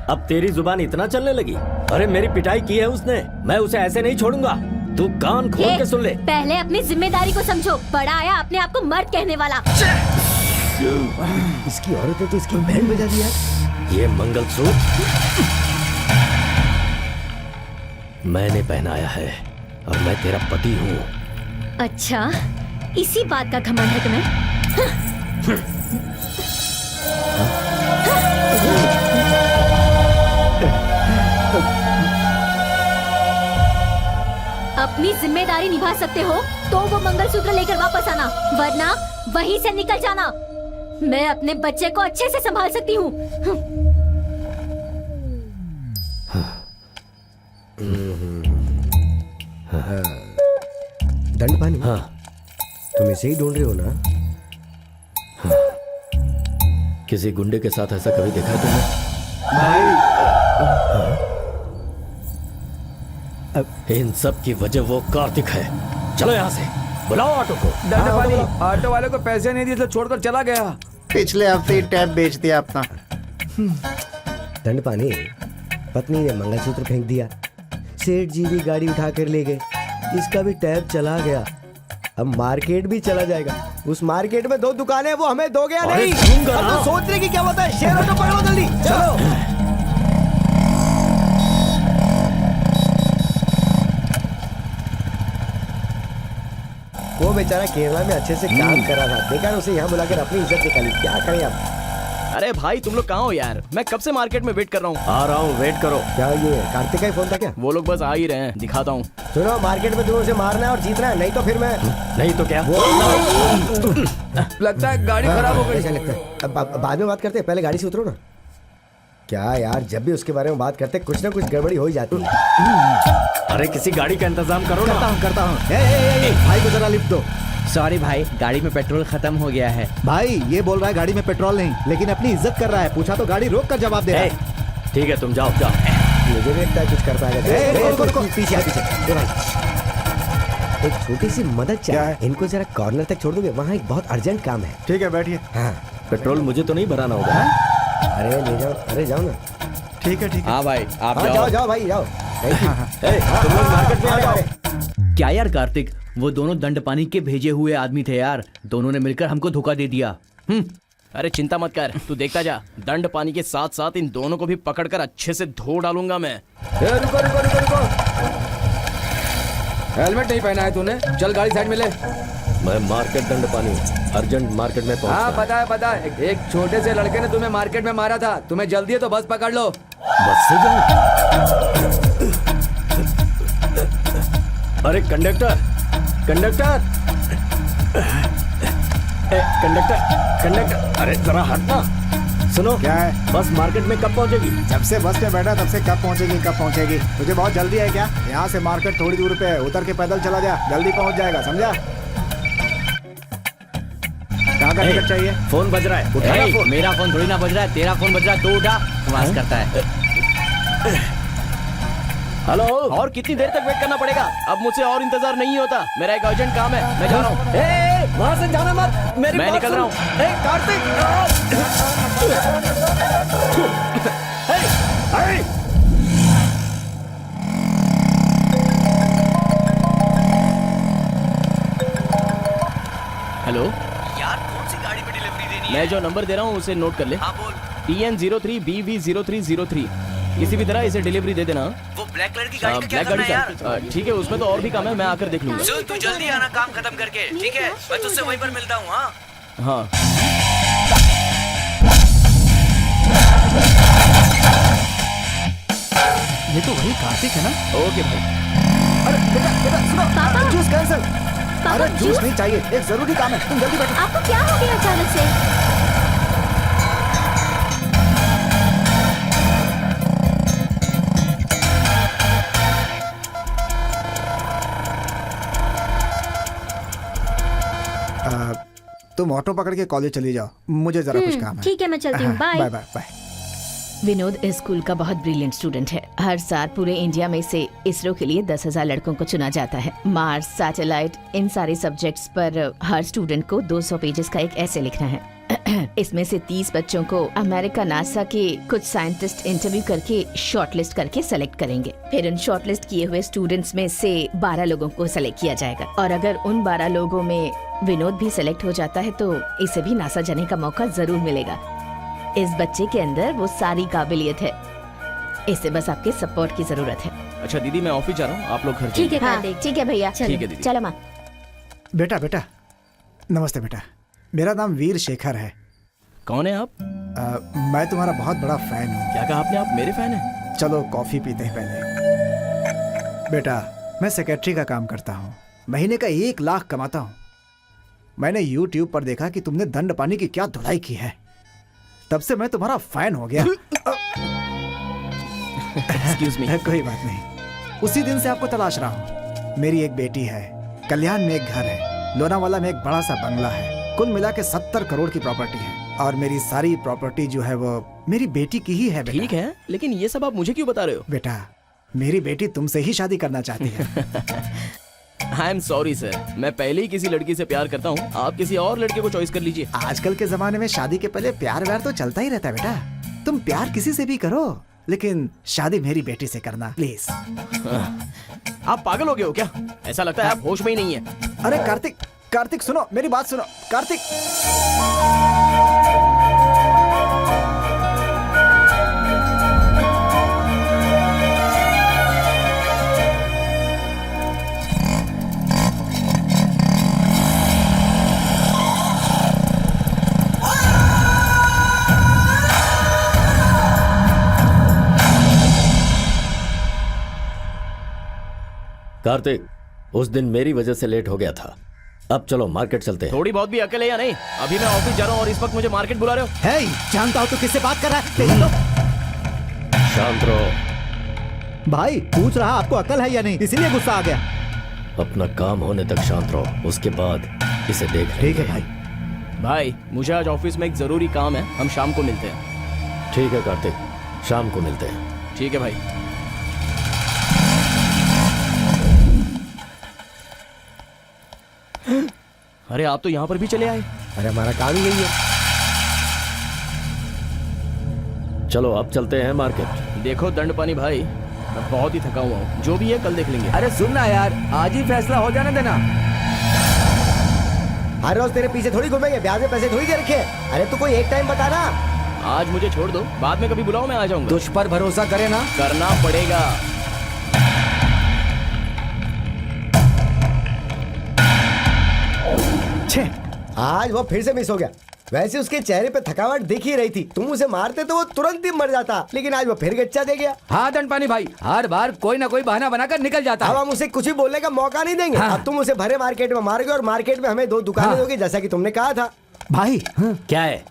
अब तेरी जुबान इतना चलने लगी? अरे मेरी पिटाई की है उसने, मैं उसे ऐसे नहीं छोड़ूंगा। तू कान खोल ए, के सुन ले। पहले अपनी जिम्मेदारी को समझो। बड़ा आया अपने आप को मर्द कहने वाला। इसकी औरत है तो इसकी बहन बजा दिया। ये मंगलसूत्र मैंने पहनाया है और मैं तेरा पति हूँ। अच्छा, इसी बात का घमंड है तुम्हें? अपनी जिम्मेदारी निभा सकते हो तो वो मंगलसूत्र लेकर वापस आना, वरना वहीं से निकल जाना। मैं अपने बच्चे को अच्छे से संभाल सकती हूँ। दंडपानी, हाँ, तुम इसे ही ढूंढ रहे हो ना? किसी गुंडे के साथ ऐसा कभी देखा है तुमने? इन सब की वजह वो कार्तिक है। चलो यहाँ से, बुलाओ ऑटो को। दंडपानी, ऑटो वाले को पैसे नहीं दिए तो छोड़कर चला गया। पिछले हफ्ते ही टैब बेच दिया अपना। दंडपानी, पत्नी ने मंगलसूत्र फेंक दिया, सेठ जी भी गाड़ी उठा कर ले गए, इसका भी टैब चला गया, अब मार्केट भी चला जाएगा। उस मार्केट में 2 दुकानें, वो हमें दोगे या अरे नहीं? दूंगा अब ना। तो सोच रहे कि क्या होता है। शेर ऑटो पकड़ो जल्दी, चलो। वो बेचारा केरला में अच्छे से काम कर रहा था, देखा ना उसे यहाँ बुलाकर अपनी इज्जत निकाली। क्या करें अब? अरे भाई तुम लोग कहाँ हो यार? मैं कब से मार्केट में वेट कर रहा हूँ। आ रहा हूँ, वेट करो। क्या ये कार्तिक का ही फोन था क्या? वो लोग बस आ ही रहे हैं, दिखाता हूँ। सुनो, मार्केट में दोनों से मारना है और जीतना है, नहीं तो फिर मैं नहीं तो क्या? लगता है गाड़ी खराब हो गई। ऐसा लगता है। अब बाद में बात करते हैं, पहले गाड़ी से उतरो ना। क्या यार, जब भी उसके बारे में बात करते कुछ ना कुछ गड़बड़ी हो ही जाती है। अरे किसी गाड़ी का इंतजाम करो ना। करता हूँ। भाई को जरा लिफ्ट दो। सॉरी भाई, गाड़ी में पेट्रोल खत्म हो गया है। भाई ये बोल रहा है गाड़ी में पेट्रोल नहीं, लेकिन अपनी इज्जत कर रहा है। पूछा तो गाड़ी रोक कर जवाब दे रहा है। ठीक है, तुम जाओ जाओ। मुझे भी लगता है कुछ कर पाएगा। रुको। पीछे ए भाई, एक छोटी सी मदद चाहिए। इनको जरा कॉर्नर तक छोड़ दोगे, वहाँ एक बहुत अर्जेंट काम है। ठीक है, बैठिए। हाँ, पेट्रोल मुझे तो नहीं भराना होगा। अरे ले जाओ, अरे जाओ ना। ठीक है, ठीक है। हाँ भाई, आप हाँ, जाओ। जाओ भाई, जाओ। तुम लोग मार्केट में आ जाओ। क्या यार कार्तिक, वो दोनों दंडपानी के भेजे हुए आदमी थे यार। दोनों ने मिलकर हमको धोखा दे दिया। अरे चिंता मत कर, तू देखता जा। दंड पानी के साथ साथ इन दोनों को भी पकड़कर अच्छे से धो डालूंगा मैं। रुको रुको रुको रुको, हेलमेट नहीं पहना है तूने, चल गाड़ी साइड में ले। मैं मार्केट दंड पानी अर्जेंट मार्केट में पहुंचना हाँ है। पता है, एक छोटे से लड़के ने तुम्हें मार्केट में मारा था। तुम्हें जल्दी है तो बस पकड़ लो। बस से जाओ। अरे कंडक्टर, कंडक्टर, कंडक्टर, अरे जरा हटना। सुनो, क्या है? बस मार्केट में कब पहुंचेगी? जब से बस में बैठा तब से कब पहुंचेगी? तुझे बहुत जल्दी है क्या? यहाँ से मार्केट थोड़ी दूर पे है, उतर के पैदल चला जा, जल्दी पहुंच जाएगा, समझा? कहाँ का टिकट चाहिए? फोन बज रहा है, उठाना फोन। मेरा फोन थोड़ी ना बज रहा है, तेरा फोन बज रहा है, तो उठा। बकवास करता है। हेलो। और कितनी देर तक वेट करना पड़ेगा? अब मुझसे और इंतजार नहीं होता, मेरा एक अर्जेंट काम है, मैं जा रहा हूँ। वहाँ से जाना मत, मेरी मैं बात निकल सुन। रहा हूँ। कार्तिक। हेलो यार कौन सी गाड़ी पे डिलीवरी देनी मैं जो नंबर दे रहा हूँ उसे नोट कर ले। हाँ बोल। PN03BV0303। किसी भी तरह इसे डिलीवरी दे देना। वो ब्लैक कलर की गाड़ी का क्या ब्लैक करना गाड़ी है यार? ठीक है, उसमें तो और भी काम है, मैं आकर देख लूंगा। सुन, तू जल्दी आना काम खत्म करके, ठीक है? मैं तुझसे वहीं पर मिलता हूँ। हाँ हाँ ये तो वही कार्तिक है ना? ओके भाई। अरे बेटा बेटा सुनो, पापा। Juice cancel. अरे जूस जूस? नहीं चाहिए, एक जरूरी काम है, तुम जल्दी बैठो। आपको क्या हो गया अचानक से? तुम ऑटो पकड़ के कॉलेज चली जाओ, मुझे जरा कुछ काम है। ठीक है, मैं चलती हूँ, bye. Bye bye bye. Vinod इस स्कूल का बहुत ब्रिलियंट स्टूडेंट है। हर साल पूरे इंडिया में से इसरो के लिए 10,000 लड़कों को चुना जाता है। मार्स, सैटेलाइट, इन सारे सब्जेक्ट्स पर हर स्टूडेंट को 200 पेजेस का एक ऐसे लिखना है। इसमें से 30 बच्चों को अमेरिका नासा के कुछ साइंटिस्ट इंटरव्यू करके शॉर्टलिस्ट करके सेलेक्ट करेंगे। फिर उन शॉर्टलिस्ट किए हुए स्टूडेंट्स में से 12 लोगों को सेलेक्ट किया जाएगा, और अगर उन 12 लोगों में विनोद भी सेलेक्ट हो जाता है तो इसे भी नासा जाने का मौका जरूर मिलेगा। इस बच्चे के अंदर वो सारी काबिलियत है, इसे बस आपके सपोर्ट की जरूरत है। अच्छा दीदी, मैं ऑफिस जा रहा हूँ, आप लोग घर ठीक है हाँ, कार्तिक। ठीक है भैया, ठीक है दीदी। चलो माँ। बेटा बेटा नमस्ते बेटा, मेरा नाम वीर शेखर है। कौन है आप? मैं तुम्हारा बहुत बड़ा फैन हूँ। क्या कहा आपने? आप मेरे फैन हैं? चलो कॉफी पीते हैं पहले। बेटा मैं सेक्रेटरी का काम करता हूँ, महीने का 1 लाख कमाता हूँ। मैंने YouTube पर देखा कि तुमने दंड पानी की क्या धुलाई की है, तब से मैं तुम्हारा फैन हो गया। Excuse me। कोई बात नहीं, उसी दिन से आपको तलाश रहा हूँ। मेरी एक बेटी है, कल्याण में एक घर है, लोनावाला में एक बड़ा सा बंगला है, कुल मिला के 70 करोड़ की प्रॉपर्टी है, और मेरी सारी प्रॉपर्टी जो है वो मेरी बेटी की ही है। बेटा ठीक है, लेकिन ये सब आप मुझे क्यों बता रहे हो? बेटा मेरी बेटी तुमसे ही शादी करना चाहती है। आई एम सॉरी सर, मैं पहले ही किसी लड़की से प्यार करता हूँ, आप किसी और लड़के को चॉइस कर लीजिए। आजकल के जमाने में शादी के पहले प्यार व्यार तो चलता ही रहता है बेटा। तुम प्यार किसी से भी करो, लेकिन शादी मेरी बेटी से करना प्लीज। आप पागल हो गए हो क्या? ऐसा लगता है आप होश में ही नहीं है। अरे कार्तिक, कार्तिक सुनो, मेरी बात सुनो कार्तिक। कार्तिक, उस दिन मेरी वजह से लेट हो गया था। अब चलो मार्केट चलते हैं। थोड़ी बहुत भी अकल है या नहीं? अभी मैं ऑफिस जा रहा हूँ और इस वक्त मुझे मार्केट बुला रहे हो। है जानता हूँ तो किससे बात कर रहा है? तेरी तो शांत रहो। भाई पूछ रहा आपको अकल है या नहीं, इसीलिए गुस्सा आ गया। अपना काम होने तक शांत रहो, उसके बाद इसे देख। ठीक है भाई। भाई मुझे आज ऑफिस में एक जरूरी काम है, हम शाम को मिलते हैं। ठीक है कार्तिक, शाम को मिलते हैं। ठीक है भाई। अरे आप तो यहाँ पर भी चले आए। अरे हमारा काम ही यही है। चलो अब चलते हैं मार्केट। देखो दंड पानी भाई, मैं बहुत ही थका हुआ हूँ, जो भी है कल देख लेंगे। अरे सुन ना यार, आज ही फैसला हो जाने देना। हर रोज तेरे पीछे थोड़ी घूमेंगे, ब्याज में पैसे थोड़ी दे रखे हैं। अरे तू कोई एक टाइम बता ना। आज मुझे छोड़ दो, बाद में कभी बुलाओ, मैं आ जाऊंगा। तुझ पर भरोसा करे ना, करना पड़ेगा। छे, आज वो फिर से मिस हो गया। वैसे उसके चेहरे पे थकावट दिख ही रही थी। तुम उसे मारते तो वो तुरंत ही मर जाता, लेकिन आज वो फिर गच्चा दे गया। हाँ दंडपानी भाई, हर बार कोई ना कोई बहाना बनाकर निकल जाता अब है। हम उसे कुछ भी बोलने का मौका नहीं देंगे। हाँ। अब तुम उसे भरे मार्केट में मारोगे और मार्केट में हमें 2 दुकानें हाँ। दोगे, जैसा कि तुमने कहा था। भाई क्या है?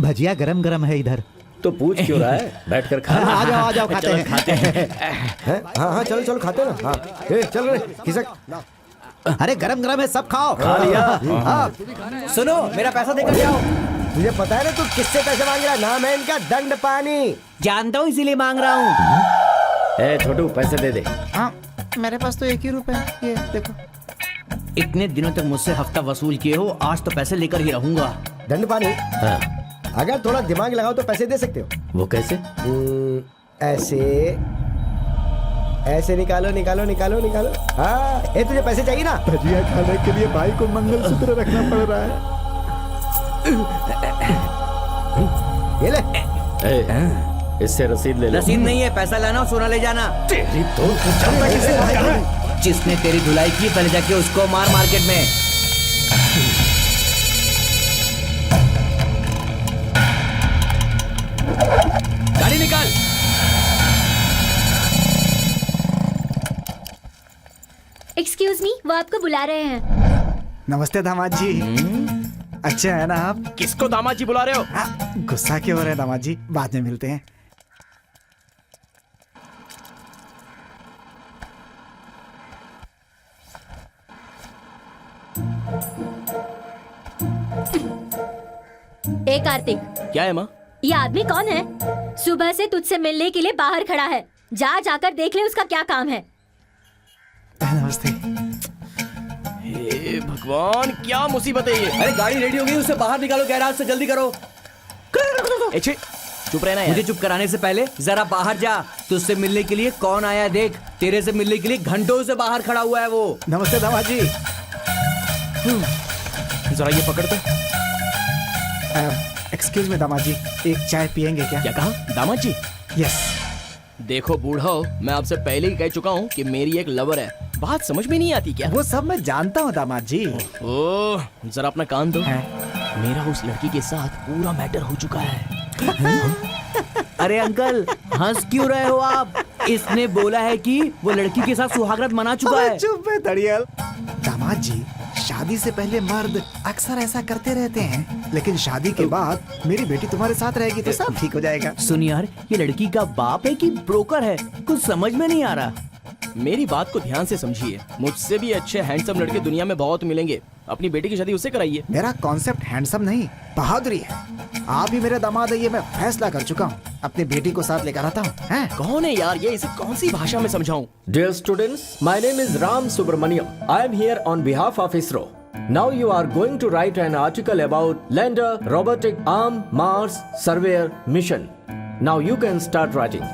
भजिया गरम गरम है इधर। तो पूछ क्यों रहा है? बैठकर खा। आ जाओ खाते चलो, हैं। खाते हैं। हैं? हाँ हाँ चलो चलो खाते हैं ना। हाँ ए, चल रे खिसक। अरे गरम गरम है, सब खाओ। खा लिया। हाँ। सुनो, मेरा पैसा देकर जाओ। तुझे पता है ना तू किससे पैसे मांग रहा है? नाम है इनका दंडपानी। जानता हूँ, इसीलिए मांग रहा हूँ। ए छोटू, पैसे दे दे। हाँ, मेरे पास तो 1 ही रुपए है, ये देखो। इतने दिनों तक मुझसे हफ्ता वसूल किए हो, आज तो पैसे लेकर ही रहूंगा। दंडपानी, हाँ, अगर थोड़ा दिमाग लगाओ तो पैसे दे सकते हो। वो कैसे? ऐसे ऐसे निकालो निकालो निकालो निकालो। हाँ, ए तुझे पैसे चाहिए ना? भजिया खाने के लिए भाई को मंगलसूत्र रखना पड़ रहा है। ये ले। ए, इससे रसीद ले लो। रसीद नहीं है, पैसा लाना और सोना ले जाना। तेरी तो जानता किससे बात कर रहा है? जिसने तेरी धुलाई की, पहले जाके उसको मार मार्केट में। गाड़ी निकाल। एक्सक्यूज मी, वो आपको बुला रहे हैं। नमस्ते दामाद जी। अच्छे हैं ना आप? किसको दामाद जी बुला रहे हो? गुस्सा क्यों हो रहे हैं दामाद जी? बाद में मिलते हैं। ए कार्तिक, क्या है माँ? ये आदमी कौन है? सुबह से तुझसे मिलने के लिए बाहर खड़ा है। जा जाकर देख ले उसका क्या काम है। नमस्ते। हे भगवान, क्या मुसीबत है ये? अरे गाड़ी रेडी हो गई, उसे बाहर निकालो, गैराज से जल्दी करो। ए, छे, चुप रहना मुझे यार। चुप कराने से पहले जरा बाहर जा। तुझसे मिलने के लिए कौन आया देख। तेरे से मिलने के लिए घंटों से बाहर खड़ा हुआ है वो। नमस्ते दामाद जी। जरा ये पकड़ तो। एक्सक्यूज मी दामाद जी, एक चाय पियेंगे क्या? क्या कहा दामाद जी? यस। देखो बूढ़ा, मैं आपसे पहले ही कह चुका हूँ कि मेरी एक लवर है। बात समझ में नहीं आती क्या? वो सब मैं जानता हूँ दामाद जी। ओह, जरा अपना कान दो। मेरा उस लड़की के साथ पूरा मैटर हो चुका है। अरे अंकल, हंस क्यों रहे हो आप? इसने बोला है कि वो लड़की के साथ सुहागरात मना चुका है। चुप है दड़ियल। दामाद जी, शादी से पहले मर्द अक्सर ऐसा करते रहते हैं, लेकिन शादी के बाद मेरी बेटी तुम्हारे साथ रहेगी तो सब ठीक हो जाएगा। सुन यार, ये लड़की का बाप है कि ब्रोकर है, कुछ समझ में नहीं आ रहा। मेरी बात को ध्यान से समझिए। मुझसे भी अच्छे हैंडसम लड़के दुनिया में बहुत मिलेंगे। अपनी बेटी की शादी उससे कराइए। मेरा कॉन्सेप्ट हैंडसम नहीं, बहादुरी है। आप ही मेरे दामाद है, ये मैं फैसला कर चुका हूँ। अपनी बेटी को साथ लेकर आता हूँ। कौन है यार ये? इसे कौन सी भाषा में समझाऊं? Dear students, my name is Ram Subramaniam. I am here on behalf of ISRO. Now you are going to write an article about Lander Robotic Arm Mars Surveyor Mission. Now you can start writing.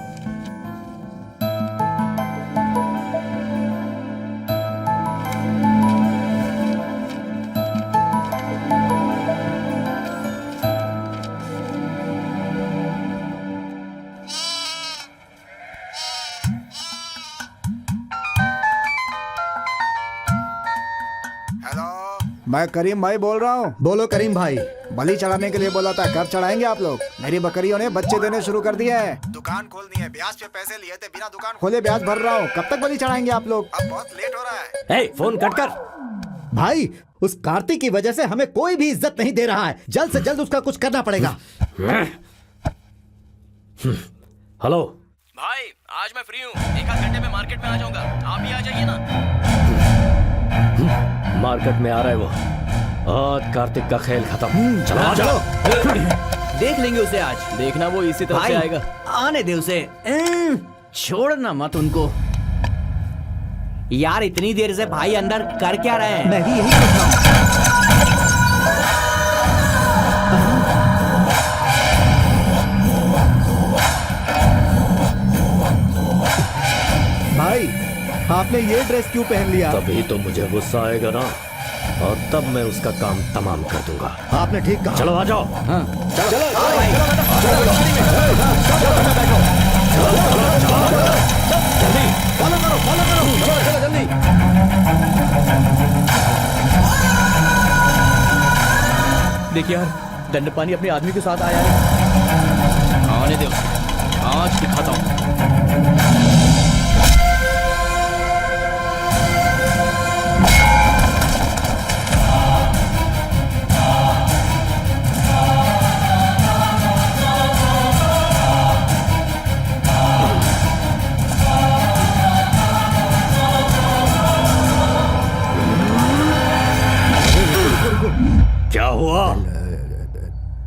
मैं करीम भाई बोल रहा हूँ। बोलो करीम भाई। बलि चढ़ाने के लिए बोला था, कब चढ़ाएंगे आप लोग? मेरी बकरियों ने बच्चे देने शुरू कर दिए हैं। दुकान खोलनी है, ब्याज पे पैसे लिए थे, बिना दुकान खोले ब्याज भर रहा हूँ। कब तक बलि चढ़ाएंगे आप लोग? अब बहुत लेट हो रहा है। Hey, फोन कट कर। भाई, उस कार्तिक की वजह से हमें कोई भी इज्जत नहीं दे रहा है। जल्द से जल्द उसका कुछ करना पड़ेगा। हेलो भाई, आज मैं फ्री हूँ। 1 घंटे में मार्केट में आ जाऊंगा। आप भी आ जाइए ना। मार्केट में आ रहा है वो। आज कार्तिक का खेल खत्म। चलो आ जाओ। देख लेंगे उसे आज। देखना वो इसी तरफ से आएगा। आने दे उसे। छोड़ना मत उनको। यार इतनी देर से भाई अंदर कर क्या रहे हैं? मैं भी यही सोच रहा हूँ। भाई, आपने ये ड्रेस क्यों पहन लिया? तभी तो मुझे गुस्सा आएगा ना। और तब मैं उसका काम तमाम कर दूंगा। आपने ठीक कहा। चलो आ जाओ। देखिए यार, दंडपानी अपने आदमी के साथ आया है। आने दो, आज दिखाता हूँ। क्या हुआ?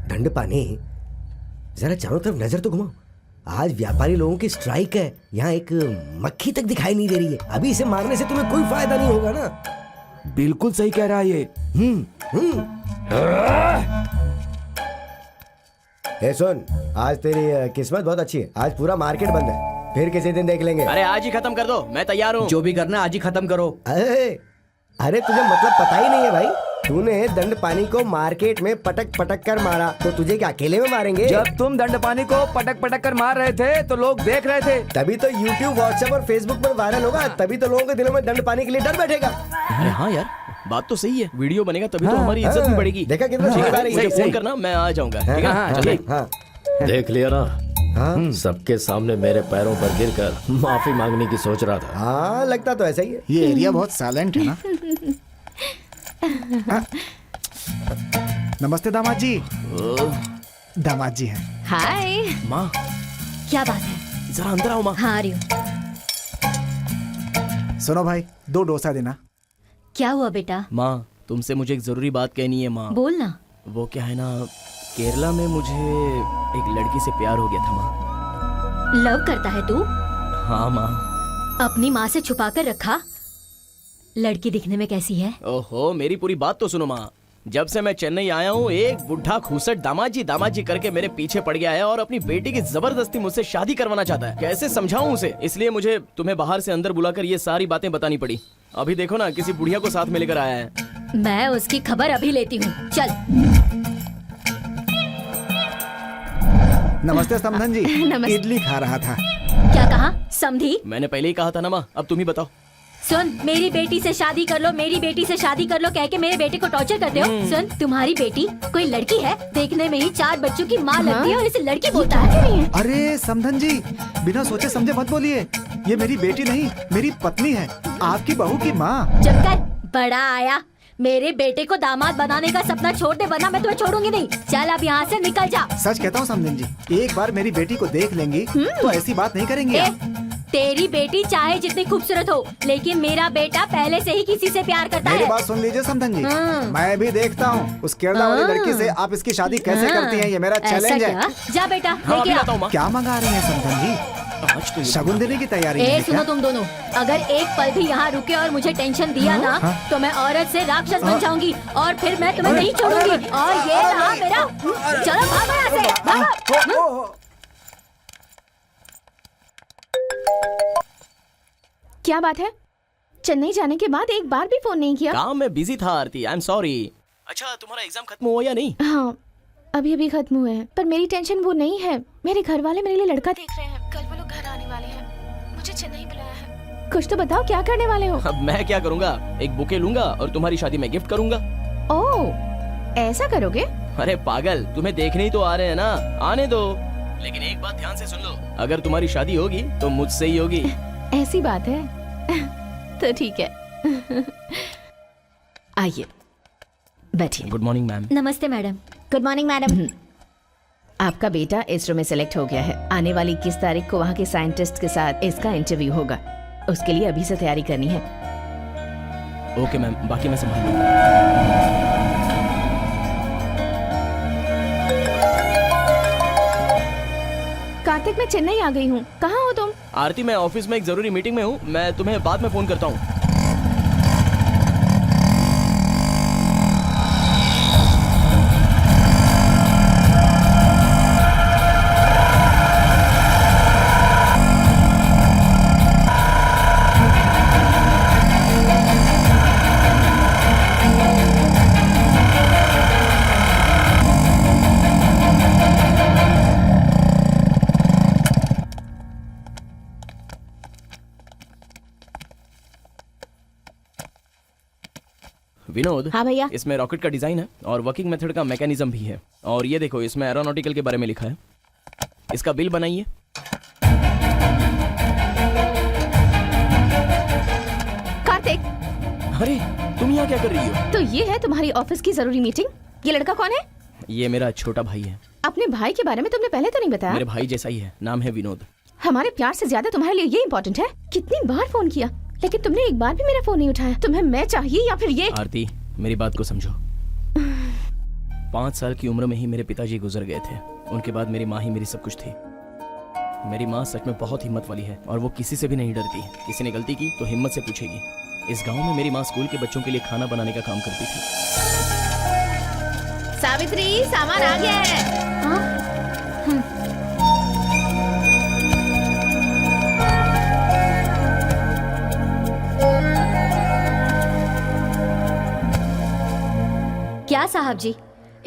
दंड पानी, जरा चारों तरफ नजर तो घुमाओ। आज व्यापारी लोगों की स्ट्राइक है, यहाँ एक मक्खी तक दिखाई नहीं दे रही है। अभी इसे मारने से तुम्हें कोई फायदा नहीं होगा ना। बिल्कुल सही कह रहा है ये। ए सुन, आज तेरी किस्मत बहुत अच्छी है। आज पूरा मार्केट बंद है, फिर किसी दिन देख लेंगे। अरे आज ही खत्म कर दो, मैं तैयार हूँ। जो भी करना आज ही खत्म करो। अरे तुझे मतलब पता ही नहीं है भाई। तूने दंड पानी को मार्केट में पटक पटक कर मारा, तो तुझे क्या अकेले में मारेंगे? जब तुम दंड पानी को पटक पटक कर मार रहे थे तो लोग देख रहे थे। तभी तो YouTube, WhatsApp और Facebook पर वायरल होगा। तभी तो लोगों के दिलों में दंड पानी के लिए डर बैठेगा। अरे हाँ यार, बात तो सही है। वीडियो बनेगा तभी तो हमारी इज्जत भी बढ़ेगी। देखा कितना समझदार है मुझे ये। फोन करना, मैं आ जाऊंगा। ठीक है, चलिए। देख लिया ना, सबके सामने मेरे पैरों पर गिरकर माफी मांगने की सोच रहा था। हाँ, लगता तो ऐसा ही है। ये एरिया बहुत साइलेंट है ना। नमस्ते दामाद जी। दामाद जी हैं। हाय। माँ, क्या बात है? जरा अंदर आओ माँ। हाँ आ रही हूँ। सुनो भाई, 2 डोसा देना। क्या हुआ बेटा? माँ, तुमसे मुझे एक जरूरी बात कहनी है माँ। बोल ना। वो क्या है ना, केरला में मुझे एक लड़की से प्यार हो गया था माँ। लव करता है तू? हाँ माँ। अपनी माँ से छुपा कर रखा? लड़की दिखने में कैसी है? ओहो, मेरी पूरी बात तो सुनो माँ। जब से मैं चेन्नई आया हूँ, एक बुढ़ा खूसट दामाद जी करके मेरे पीछे पड़ गया है और अपनी बेटी की जबरदस्ती मुझसे शादी करवाना चाहता है। कैसे समझाऊं उसे? इसलिए मुझे तुम्हें बाहर से अंदर बुलाकर ये सारी बातें बतानी पड़ी। अभी देखो ना, किसी बुढ़िया को साथ में लेकर आया है। मैं उसकी खबर अभी लेती हूँ। चल। नमस्ते समधन जी। नमस्ते। इडली खा रहा था। क्या कहा? समझी? मैंने पहले ही कहा था ना माँ, अब तुम ही बताओ। सुन, मेरी बेटी से शादी कर लो, मेरी बेटी से शादी कर लो कह के मेरे बेटे को टॉर्चर करते हो। सुन, तुम्हारी बेटी कोई लड़की है, देखने में ही 4 बच्चों की माँ लगती है और इसे लड़की बोलता है। अरे समधन जी, बिना सोचे समझे मत बोलिए। ये मेरी बेटी नहीं, मेरी पत्नी है, आपकी बहू की माँ। चुप कर, बड़ा आया। मेरे बेटे को दामाद बनाने का सपना छोड़ दे, वरना मैं तुम्हें छोड़ूंगी नहीं। चल अब यहाँ से निकल जा। सच कहता हूँ समधन जी, एक बार मेरी बेटी को देख लेंगी तो ऐसी बात नहीं करेंगी आप। तेरी बेटी चाहे जितनी खूबसूरत हो, लेकिन मेरा बेटा पहले से ही किसी से प्यार करता मेरी है। बात सुन लीजिए समधन जी, मैं भी देखता हूँ उस केरला वाली लड़की से आप इसकी शादी कैसे करती हैं। ये मेरा ऐसा चैलेंज है। क्या? जा बेटा, हाँ, लेके अभी आ। लाता हूँ माँ। क्या मंगा रही हैं समधन जी? आज तो ये शगुन देने की तैयारी है सुनो क्या? तुम दोनों, अगर एक पल भी यहाँ रुके और मुझे टेंशन दिया ना, तो मैं औरत से राक्षस बन जाऊंगी और फिर मैं तुम्हें नहीं छोड़ूंगी। और ये रहा मेरा। चलो भागो यहाँ से, भागो। क्या बात है? चेन्नई जाने के बाद एक बार भी फोन नहीं किया? काम में बिजी था आरती, आई एम सॉरी। अच्छा, तुम्हारा एग्जाम खत्म हुआ या नहीं? हाँ, अभी खत्म हुए हैं, पर मेरी टेंशन वो नहीं है। मेरे घर वाले मेरे लिए लड़का देख रहे हैं। कल वो लोग घर आने वाले हैं। मुझे चेन्नई बुलाया है। कुछ तो बताओ, क्या करने वाले हो? अब मैं क्या करूँगा? एक बुके लूंगा और तुम्हारी शादी में गिफ्ट करूंगा। ओह, ऐसा करोगे? अरे पागल, तुम्हें देखने ही तो आ रहे हैं ना, आने दो। लेकिन एक बात ध्यान से सुन लो, अगर तुम्हारी शादी होगी तो मुझसे ही होगी। ऐसी बात है तो ठीक है। आइए बैठिए। Good morning ma'am. नमस्ते मैडम। Good morning madam. आपका बेटा इसरो में सेलेक्ट हो गया है। आने वाली 21 तारीख को वहाँ के साइंटिस्ट के साथ इसका इंटरव्यू होगा। उसके लिए अभी से तैयारी करनी है। ओके मैम, बाकी मैं संभाल लूंगा। कार्तिक, मैं चेन्नई आ गई हूँ। कहाँ हो तुम? आरती, मैं ऑफिस में एक जरूरी मीटिंग में हूँ, मैं तुम्हें बाद में फोन करता हूँ। विनोद। हाँ भैया। इसमें रॉकेट का डिजाइन है और वर्किंग मेथड का मैकेनिज्म भी है। और ये देखो, इसमें एरोनॉटिकल के बारे में लिखा है। इसका बिल बनाइए। कार्तिक, अरे तुम यहाँ क्या कर रही हो? तो ये है तुम्हारी ऑफिस की जरूरी मीटिंग। ये लड़का कौन है? ये मेरा छोटा भाई है। अपने भाई के बारे में तुमने पहले तो नहीं बताया। मेरे भाई जैसा ही है, नाम है विनोद। हमारे प्यार से ज्यादा तुम्हारे लिए ये इम्पोर्टेंट है। कितनी बार फोन किया लेकिन तुमने एक बार भी मेरा फोन नहीं उठाया। तुम्हें मैं चाहिए या फिर ये? आरती, मेरी बात को समझो। 5 साल की उम्र में ही मेरे पिताजी गुजर गए थे। उनके बाद मेरी माँ ही मेरी सब कुछ थी। मेरी माँ सच में बहुत हिम्मत वाली है और वो किसी से भी नहीं डरती। किसी ने गलती की तो हिम्मत से पूछेगी। इस गांव में मेरी माँ स्कूल के बच्चों के लिए खाना बनाने का काम करती थी। सावित्री, सामान आ गया है। क्या साहब जी,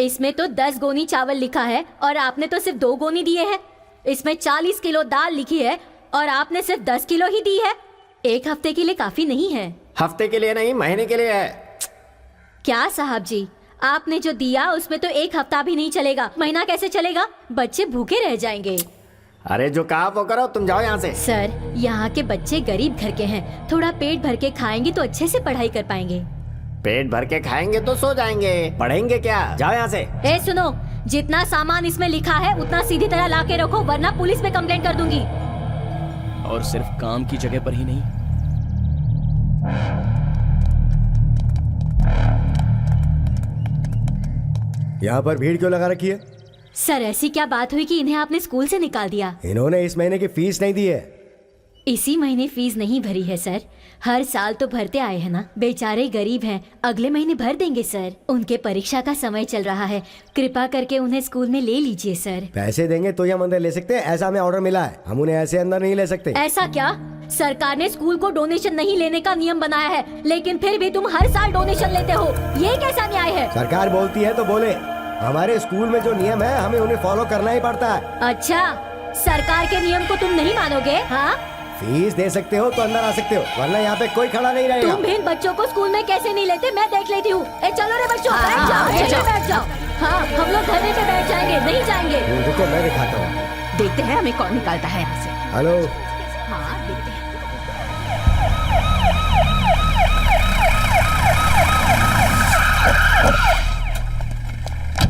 इसमें तो 10 गोनी चावल लिखा है और आपने तो सिर्फ 2 गोनी दिए हैं। इसमें 40 किलो दाल लिखी है और आपने सिर्फ 10 किलो ही दी है। 1 हफ्ते के लिए काफी नहीं है। हफ्ते के लिए नहीं, महीने के लिए है। क्या साहब जी, आपने जो दिया उसमें तो 1 हफ्ता भी नहीं चलेगा। महीना कैसे चलेगा? बच्चे भूखे रह जाएंगे। अरे जो कहा वो करो, तुम जाओ यहाँ से। सर, यहाँ के बच्चे गरीब घर के हैं। थोड़ा पेट भर के खाएंगे तो अच्छे से पढ़ाई कर पाएंगे। पेट भर के खाएंगे तो सो जाएंगे, पढ़ेंगे क्या? जाओ यहाँ से। ए सुनो, जितना सामान इसमें लिखा है उतना सीधी तरह ला के रखो, वरना पुलिस में कंप्लेंट कर दूंगी। और सिर्फ काम की जगह पर ही नहीं। यहाँ पर भीड़ क्यों लगा रखी है? सर, ऐसी क्या बात हुई कि इन्हें आपने स्कूल से निकाल दिया? इन्होंने इस महीने की फीस नहीं दी है। इसी महीने फीस नहीं भरी है सर। हर साल तो भरते आए हैं ना। बेचारे गरीब हैं, अगले महीने भर देंगे सर। उनके परीक्षा का समय चल रहा है, कृपा करके उन्हें स्कूल में ले लीजिए सर। पैसे देंगे तो हम अंदर ले सकते हैं, ऐसा हमें ऑर्डर मिला है। हम उन्हें ऐसे अंदर नहीं ले सकते। ऐसा क्या? सरकार ने स्कूल को डोनेशन नहीं लेने का नियम बनाया है, लेकिन फिर भी तुम हर साल डोनेशन लेते हो। ये कैसा न्याय है? सरकार बोलती है तो बोले, हमारे स्कूल में जो नियम है हमें उन्हें फॉलो करना ही पड़ता है। अच्छा, सरकार के नियम को तुम नहीं मानोगे? हाँ, फीस दे सकते हो तो अंदर आ सकते हो, वरना यहाँ पे कोई खड़ा नहीं रहेगा। तुम भी इन बच्चों को स्कूल में कैसे नहीं लेते, मैं देख लेती हूँ। चलो रे बच्चों, बैठ जाओ, चलो बैठ जाओ। हाँ, हम लोग धरने पे बैठ जाएंगे, नहीं जाएंगे। रुको, मैं दिखाता हूँ। देखते हैं हमें कौन निकालता है यहाँ से। हेलो। हाँ, देखते हैं।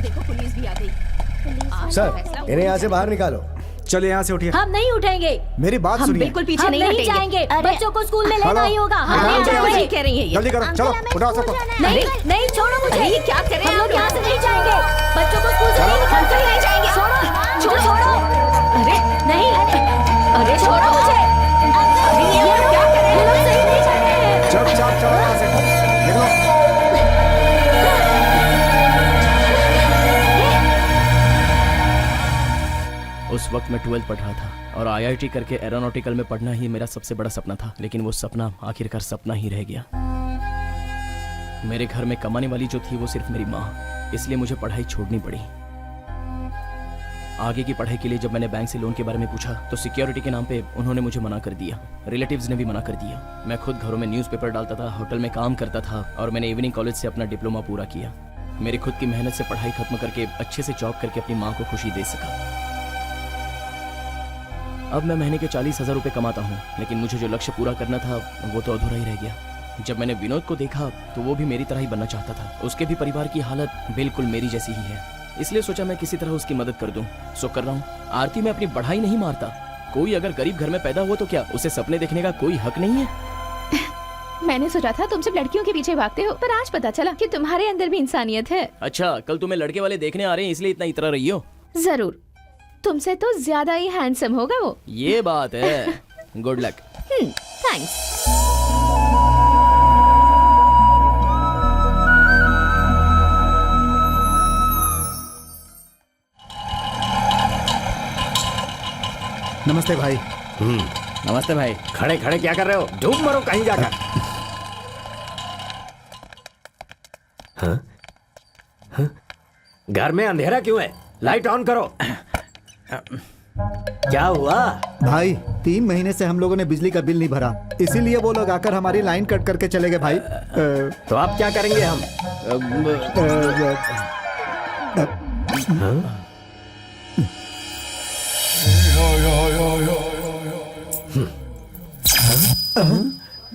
देखो, पुलिस भी आ गई। सर, इन्हें यहाँ से बाहर निकालो। चलिए यहाँ से उठिए। हम नहीं उठेंगे। मेरी बात हम सुनिए। बिल्कुल पीछे हम नहीं नहीं हटेंगे। जाएंगे। बच्चों को स्कूल में लेना ही होगा। हम नहीं जाएंगे। कह रही है ये। जल्दी करो, चलो उठाओ सबको। नहीं नहीं, छोड़ो मुझे। अरे, ये क्या कर रहे हैं हम लोग आप यहाँ से नहीं जाएंगे। बच्चों को स्कूल से नहीं निकाल कर नहीं जाएंगे। छोड़ो, छोड़ो। अरे नहीं, अरे छोड़ो मुझे। अरे ये लोग क्या कर रहे हैं? ये लोग सही नहीं जा रहे हैं। चुपचाप चलो यहाँ से, निकलो। उस वक्त मैं 12th पढ़ रहा था और IIT करके एरोनॉटिकल में पढ़ना ही मेरा सबसे बड़ा सपना था। लेकिन वो सपना आखिरकार सपना ही रह गया। मेरे घर में कमाने वाली जो थी वो सिर्फ मेरी माँ, इसलिए मुझे पढ़ाई छोड़नी पड़ी। आगे की पढ़ाई के लिए जब मैंने बैंक से लोन के बारे में पूछा तो सिक्योरिटी के नाम पे उन्होंने मुझे मना कर दिया। रिलेटिव्स ने भी मना कर दिया। मैं खुद घरों में न्यूज़पेपर डालता था, होटल में काम करता था और मैंने इवनिंग कॉलेज से अपना डिप्लोमा पूरा किया। मेरी खुद की मेहनत से पढ़ाई खत्म करके अच्छे से जॉब करके अपनी माँ को खुशी दे सका। अब मैं महीने के 40,000 रुपये कमाता हूँ, लेकिन मुझे जो लक्ष्य पूरा करना था वो तो अधूरा ही रह गया। जब मैंने विनोद को देखा तो वो भी मेरी तरह ही बनना चाहता था। उसके भी परिवार की हालत बिल्कुल मेरी जैसी ही है, इसलिए सोचा मैं किसी तरह उसकी मदद कर दूं। सो कर रहा हूँ। आरती, मैं अपनी बढ़ाई नहीं मारता। कोई अगर गरीब घर में पैदा हुआ तो क्या उसे सपने देखने का कोई हक नहीं है? मैंने सोचा था तुम सिर्फ लड़कियों के पीछे भागते हो, पर आज पता चला कि तुम्हारे अंदर भी इंसानियत है। अच्छा, कल तुम्हें लड़के वाले देखने आ रहे हैं इसलिए इतना इतरा रही हो? जरूर, तुमसे तो ज्यादा ही हैंडसम होगा वो। ये बात है। Good luck. थैंक्स। नमस्ते भाई। नमस्ते भाई। खड़े खड़े क्या कर रहे हो? डूब मरो कहीं जाकर। हाँ? हाँ? घर में अंधेरा क्यों है? लाइट ऑन करो। क्या हुआ? भाई 3 महीने से हम लोगों ने बिजली का बिल नहीं भरा, इसीलिए वो लोग आकर हमारी लाइन कट करके चले गए भाई। तो अब क्या करेंगे हम?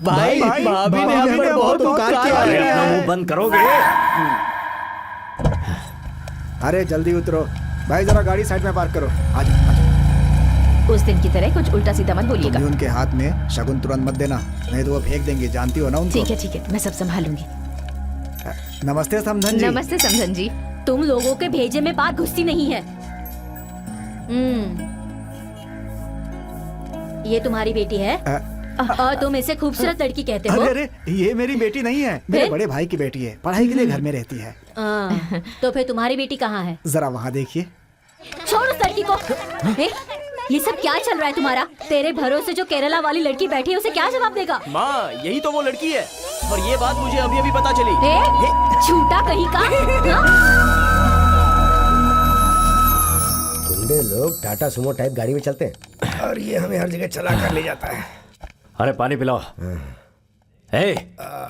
भाई भाभी ने हम पर बहुत उपकार किया अरे है। अपना मुंह बंद करोगे? अरे जल्दी उतरो भाई, जरा गाड़ी साइड में पार्क करो। आजा। उस दिन की तरह कुछ उल्टा सीधा मत बोलिएगा। तुम भी उनके हाथ में शगुन तुरंत मत देना, नहीं तो वो फेंक देंगे, जानती हो ना उनको। ठीक है, मैं सब संभालूंगी। नमस्ते समधन जी। नमस्ते समझन जी। तुम लोगों के भेजे में बात घुसती नहीं है। ये तुम्हारी बेटी है और तुम इसे खूबसूरत लड़की कहते हो। अरे ये मेरी बेटी नहीं है, मेरे बड़े भाई की बेटी है, पढ़ाई के लिए घर में रहती है। तो फिर तुम्हारी बेटी कहाँ है? जरा वहाँ देखिए। छोड़ उस लड़की को। ये सब क्या चल रहा है तुम्हारा? तेरे भरोसे जो केरला वाली लड़की बैठी है उसे क्या जवाब देगा? माँ यही तो वो लड़की है और ये बात मुझे अभी अभी पता चली। झूठा कहीं का। गुंडे लोग टाटा सुमो टाइप गाड़ी में चलते हैं और ये हमें हर जगह चला कर ले जाता है। अरे पानी पिलाओ।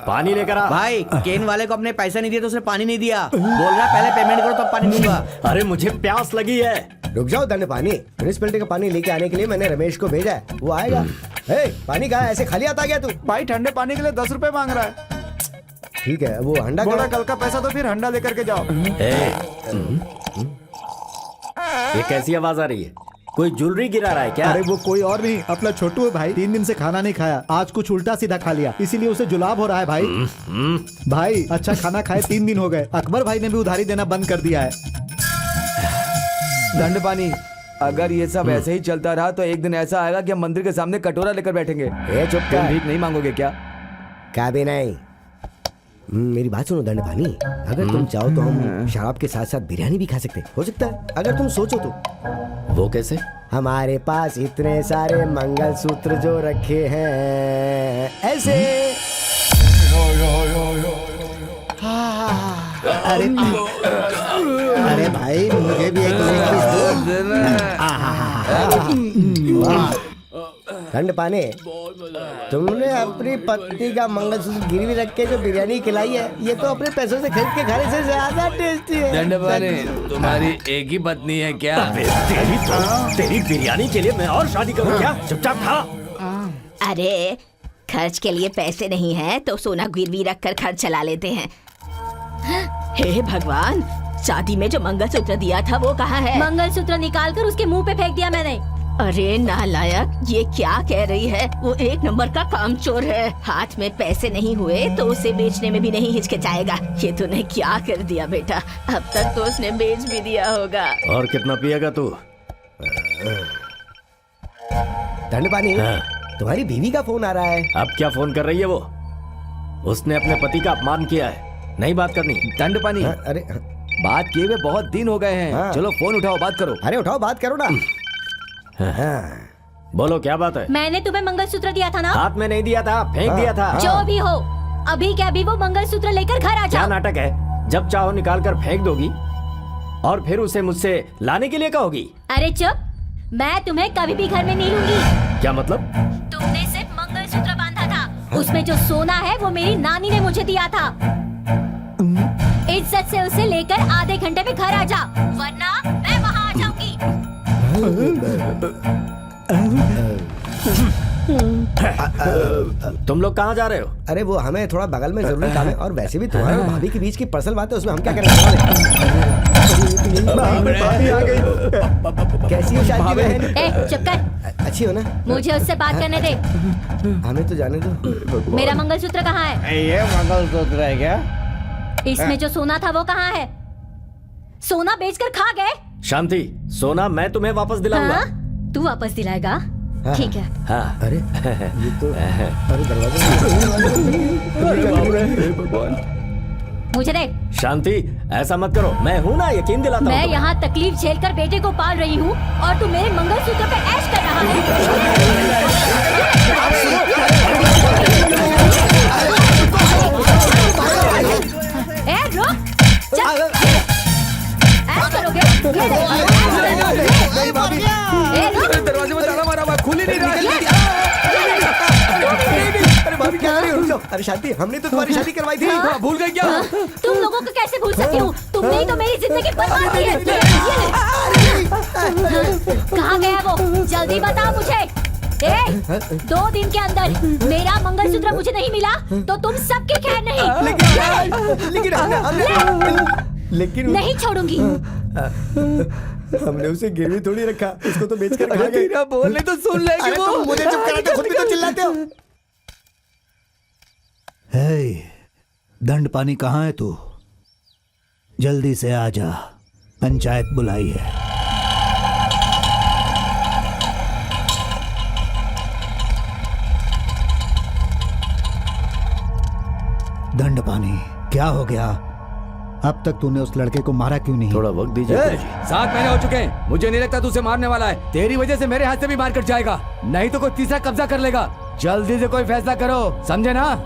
पानी लेकर आ। भाई केन वाले को अपने पैसे नहीं दिए तो उसने पानी नहीं दिया। बोल रहा पहले पेमेंट करो तब पानी दूंगा। अरे मुझे प्यास लगी है। रुक जाओ दंड पानी, म्युनिसिपैलिटी का पानी लेके आने के लिए मैंने रमेश को भेजा है, वो आएगा। पानी कहाँ है? ऐसे खाली आता गया तू? भाई ठंडे पानी के लिए 10 रुपए मांग रहा है। ठीक है, वो हंडा बोला कल का पैसा तो फिर हंडा लेकर के जाओ। ये कैसी आवाज आ रही है? कोई ज्वेलरी गिरा रहा है क्या? अरे वो कोई और नहीं, अपना छोटू है भाई। 3 दिन से खाना नहीं खाया, आज कुछ उल्टा सीधा खा लिया, इसीलिए उसे जुलाब हो रहा है भाई। भाई अच्छा खाना खाए 3 दिन हो गए। अकबर भाई ने भी उधारी देना बंद कर दिया है। दंड पानी, अगर ये सब ऐसे ही चलता रहा तो एक दिन ऐसा आएगा कि हम मंदिर के सामने कटोरा लेकर बैठेंगे। चुप तुम भीख नहीं मांगोगे क्या? क्या भी नहीं। मेरी बात सुनो दंड पानी, अगर तुम चाहो तो हम शराब के साथ साथ बिरयानी भी खा सकते हैं। हो सकता है अगर तुम सोचो तो। वो कैसे? हमारे पास इतने सारे मंगलसूत्र जो रखे हैं ऐसे। अरे भाई मुझे भी एक ठंड पाने, तुमने अपनी पत्नी का मंगलसूत्र गिरवी रख के जो बिरयानी खिलाई है, ये तो अपने पैसों से खरीद के खाने से ज्यादा टेस्टी है। दंड पाने, तुम्हारी एक ही पत्नी है क्या? तेरी बिरयानी के लिए मैं और शादी करूं क्या? चुपचाप खा। अरे खर्च के लिए पैसे नहीं है तो सोना गिरवी रख कर खर्च चला लेते हैं। हे भगवान, शादी में जो मंगलसूत्र दिया था वो कहाँ है? मंगलसूत्र निकाल कर उसके मुंह पे फेंक दिया मैंने। अरे नालायक, ये क्या कह रही है? वो 1 नंबर का कामचोर है। हाथ में पैसे नहीं हुए तो उसे बेचने में भी नहीं हिचकिचाएगा। ये तूने क्या कर दिया बेटा? अब तक तो उसने बेच भी दिया होगा। और कितना पिएगा तू? दंड पानी, तुम्हारी बीवी का फोन आ रहा है। अब क्या फोन कर रही है वो? उसने अपने पति का अपमान किया है, नहीं बात करनी। दंड पानी, अरे बात किए हुए बहुत दिन हो गए हैं। चलो फोन उठाओ, बात करो। अरे उठाओ, बात करो ना। बोलो क्या बात है? मैंने तुम्हें मंगलसूत्र दिया था ना? हाथ में नहीं दिया था, फेंक दिया था। जो भी हो, अभी के अभी वो मंगलसूत्र लेकर घर आ क्या जाओ। नाटक है? जब चाहो निकाल कर फेंक दोगी और फिर उसे मुझसे लाने के लिए कहोगी? अरे चुप, मैं तुम्हें कभी भी घर में नहीं लूंगी। क्या मतलब? तुमने सिर्फ मंगलसूत्र बांधा था, उसमें जो सोना है वो मेरी नानी ने मुझे दिया था। इज्जत से उसे लेकर आधे घंटे में घर आ जा, वरना मैं वहाँ आ जाऊंगी। तुम लोग कहाँ जा रहे हो? अरे वो हमें थोड़ा बगल में जरूरी काम है, और वैसे भी तुम्हारे और भाभी के बीच की पर्सनल बात है, उसमें हम क्या करेंगे? भाभी आ गई। कैसी हो शादी बहन? ए, चुप कर। अच्छी हो ना? मुझे उससे बात करने दे। हमें तो जाने दो। मेरा मंगलसूत्र कहाँ है? ये मंगलसूत्र है क्या? इसमें जो सोना था वो कहाँ है? सोना बेचकर खा गए? शांति, सोना मैं तुम्हें वापस दिलाऊंगा। हाँ? तू वापस दिलाएगा? ठीक है। हाँ। अरे ये तो अरे दरवाजा मुझे देख। शांति, ऐसा मत करो, मैं हूँ ना, यकीन दिलाता हूँ। मैं यहाँ तकलीफ झेलकर बेटे को पाल रही हूँ और तू मेरे मंगलसूत्र पे ऐश कर रहा है। ए रुक, चल। ऐश करोगे? दरवाजे में ताला मारा हुआ है, खुल ही नहीं रहा है। अरे भाभी क्या कर रही हो? रुक जाओ। अरे शांति, हमने तो तुम्हारी शादी करवाई थी। हाँ, भूल गई क्या? तुम लोगों को कैसे भूल सकती हूँ? तुमने ही तो मेरी जिंदगी बर्बाद की है। कहाँ गया वो? जल्दी बता मुझे। 2 दिन के अंदर मेरा मंगलसूत्र मुझे नहीं मिला तो तुम सबके खैर नहीं। लेकिन नहीं छोड़ूंगी। हमने उसे गिरवी थोड़ी रखा, उसको तो बेचकर खा गए। तेरा बोलने तो सुन लेगी अरे वो। तुम मुझे चुप कराते, खुद भी तो चिल्लाते हो। हे, दंड पानी कहाँ है तू? जल्दी से आ जा, पंचायत बुलाई है। दंड पानी, क्या हो गया? अब तक तूने उस लड़के को मारा क्यों नहीं? थोड़ा वक्त दीजिए गुरुजी। 7 महीने हो चुके हैं, मुझे नहीं लगता तू उसे मारने वाला है। तेरी वजह से मेरे हाथ से भी मार कट जाएगा, नहीं तो कोई तीसरा कब्जा कर लेगा। जल्दी से कोई फैसला करो, समझे ना?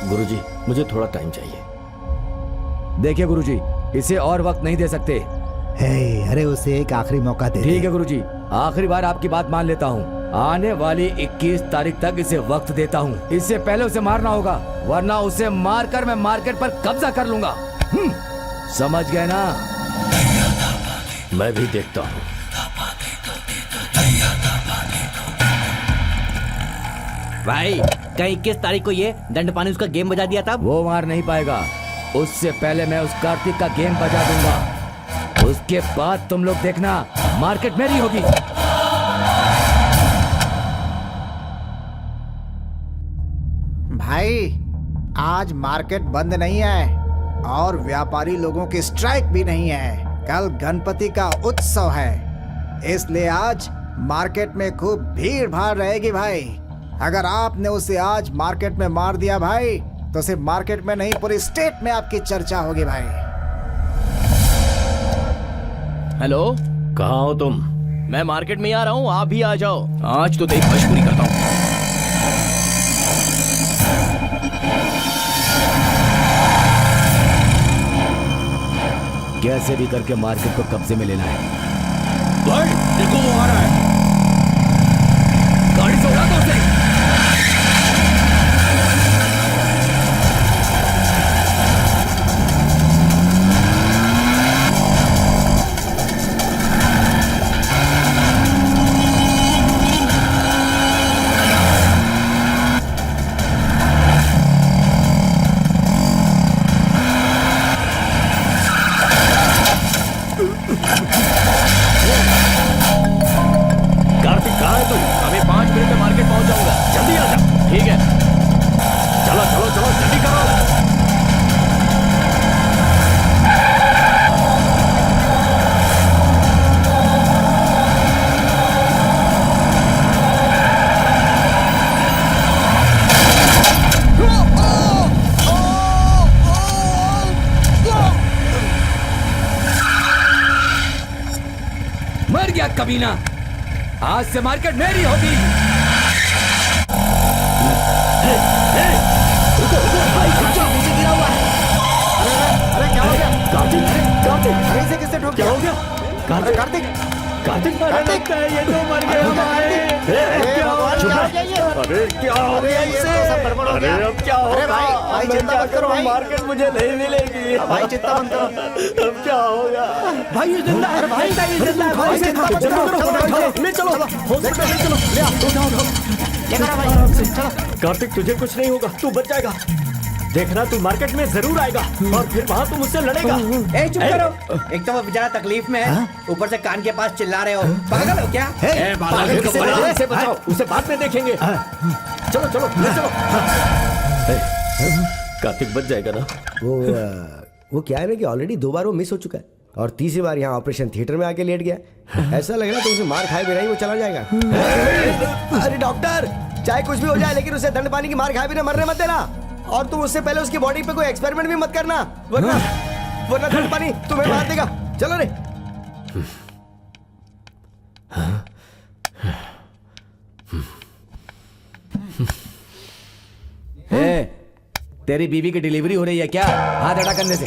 गुरुजी, मुझे थोड़ा टाइम चाहिए। देखिए गुरुजी, इसे और वक्त नहीं दे सकते। हे, अरे उसे एक आखिरी मौका दे। ठीक है गुरुजी, आखिरी बार आपकी बात मान लेता हूँ। आने वाली 21 तारीख तक इसे वक्त देता हूँ। इससे पहले उसे मारना होगा, वरना उसे मारकर मैं मार्केट पर कब्जा कर लूंगा। समझ गए ना? मैं भी देखता हूँ। भाई, कहीं 21 तारीख को ये दंड पानी उसका गेम बजा दिया था। वो मार नहीं पाएगा, उससे पहले मैं उस कार्तिक का गेम बजा दूंगा। उसके बाद तुम लोग देखना, मार्केट मेरी होगी। भाई, आज मार्केट बंद नहीं है और व्यापारी लोगों की स्ट्राइक भी नहीं है। कल गणपति का उत्सव है, इसलिए आज मार्केट में खूब भीड़ भाड़ रहेगी भाई। अगर आपने उसे आज मार्केट में मार दिया भाई, तो सिर्फ मार्केट में नहीं, पूरी स्टेट में आपकी चर्चा होगी भाई। हेलो, कहाँ हो तुम? मैं मार्केट में आ रहा हूँ, आप भी आ जाओ। आज तो तेरी मजबूरी करता हूँ। कैसे भी करके मार्केट को कब्जे में लेना है। भाई देखो वो आ रहा है। गाड़ी से उड़ा दो उसे। कार्तिक कहाँ है तू? अभी 5 मिनट में मार्केट पहुंच जाऊंगा। जल्दी आ जा। ठीक है। चलो चलो चलो, जल्दी करो। मर गया कमीना, आज से मार्केट मेरी होगी। नीचे गिरा हुआ है। अरे क्या हो गया? कार्तिक, कार्तिक, अरे इसे किसने ठोक क्या दिया? हो गया? कार्तिक, कार्तिक, कार्तिक, कार्तिक, कार्तिक, ये तो मर गया हमारे। अरे भगवान, क्या हो गया ये? अरे क्या हो अरे गया ये इसे? तो सब गड़बड़ हो गया। अरे अब क्या अरे होगा? भाई, भाई मैं चिंता क्या मत करो करूं? भाई। मार्केट मुझे नहीं मिलेगी। भाई चिंता मत करो। अब क्या होगा? भाई ये जिंदा है भाई, ये जिंदा है भाई, चिंता मत करो। चलो, ले चलो, हॉस्पिटल ले चलो। ले आओ, उठाओ, लेकर आ भाई, चलो। कार्तिक, तुझे कुछ नहीं होगा, तू बच जाएगा। देखना, तू मार्केट में जरूर आएगा और फिर वहाँ तुम मुझसे लड़ेगा। ए चुप करो, एक तो वो बेचारा तकलीफ में है, ऊपर से कान के पास चिल्ला रहे हो। पागल हो क्या? पागल को बुलाओ, इसे बचाओ, उसे बाद में देखेंगे। चलो चलो, ले चलो। कार्तिक बच जाएगा ना? वो क्या है ना कि ऑलरेडी 2 बार वो मिस हो चुका है और तीसरी बार यहाँ ऑपरेशन थिएटर में आके लेट गया। ऐसा लग रहा है तो उसे मार खाए बिना ही वो चला जाएगा। अरे डॉक्टर, चाहे कुछ भी हो जाए लेकिन उसे दंड पानी की मार खाए बिना मरने मत देना। और तुम उससे पहले उसकी बॉडी पे कोई एक्सपेरिमेंट भी मत करना, वरना दंड पानी तुम्हें मार देगा। चलो रे। तेरी बीवी की डिलीवरी हो रही है क्या? हाथ अड़ा करने से।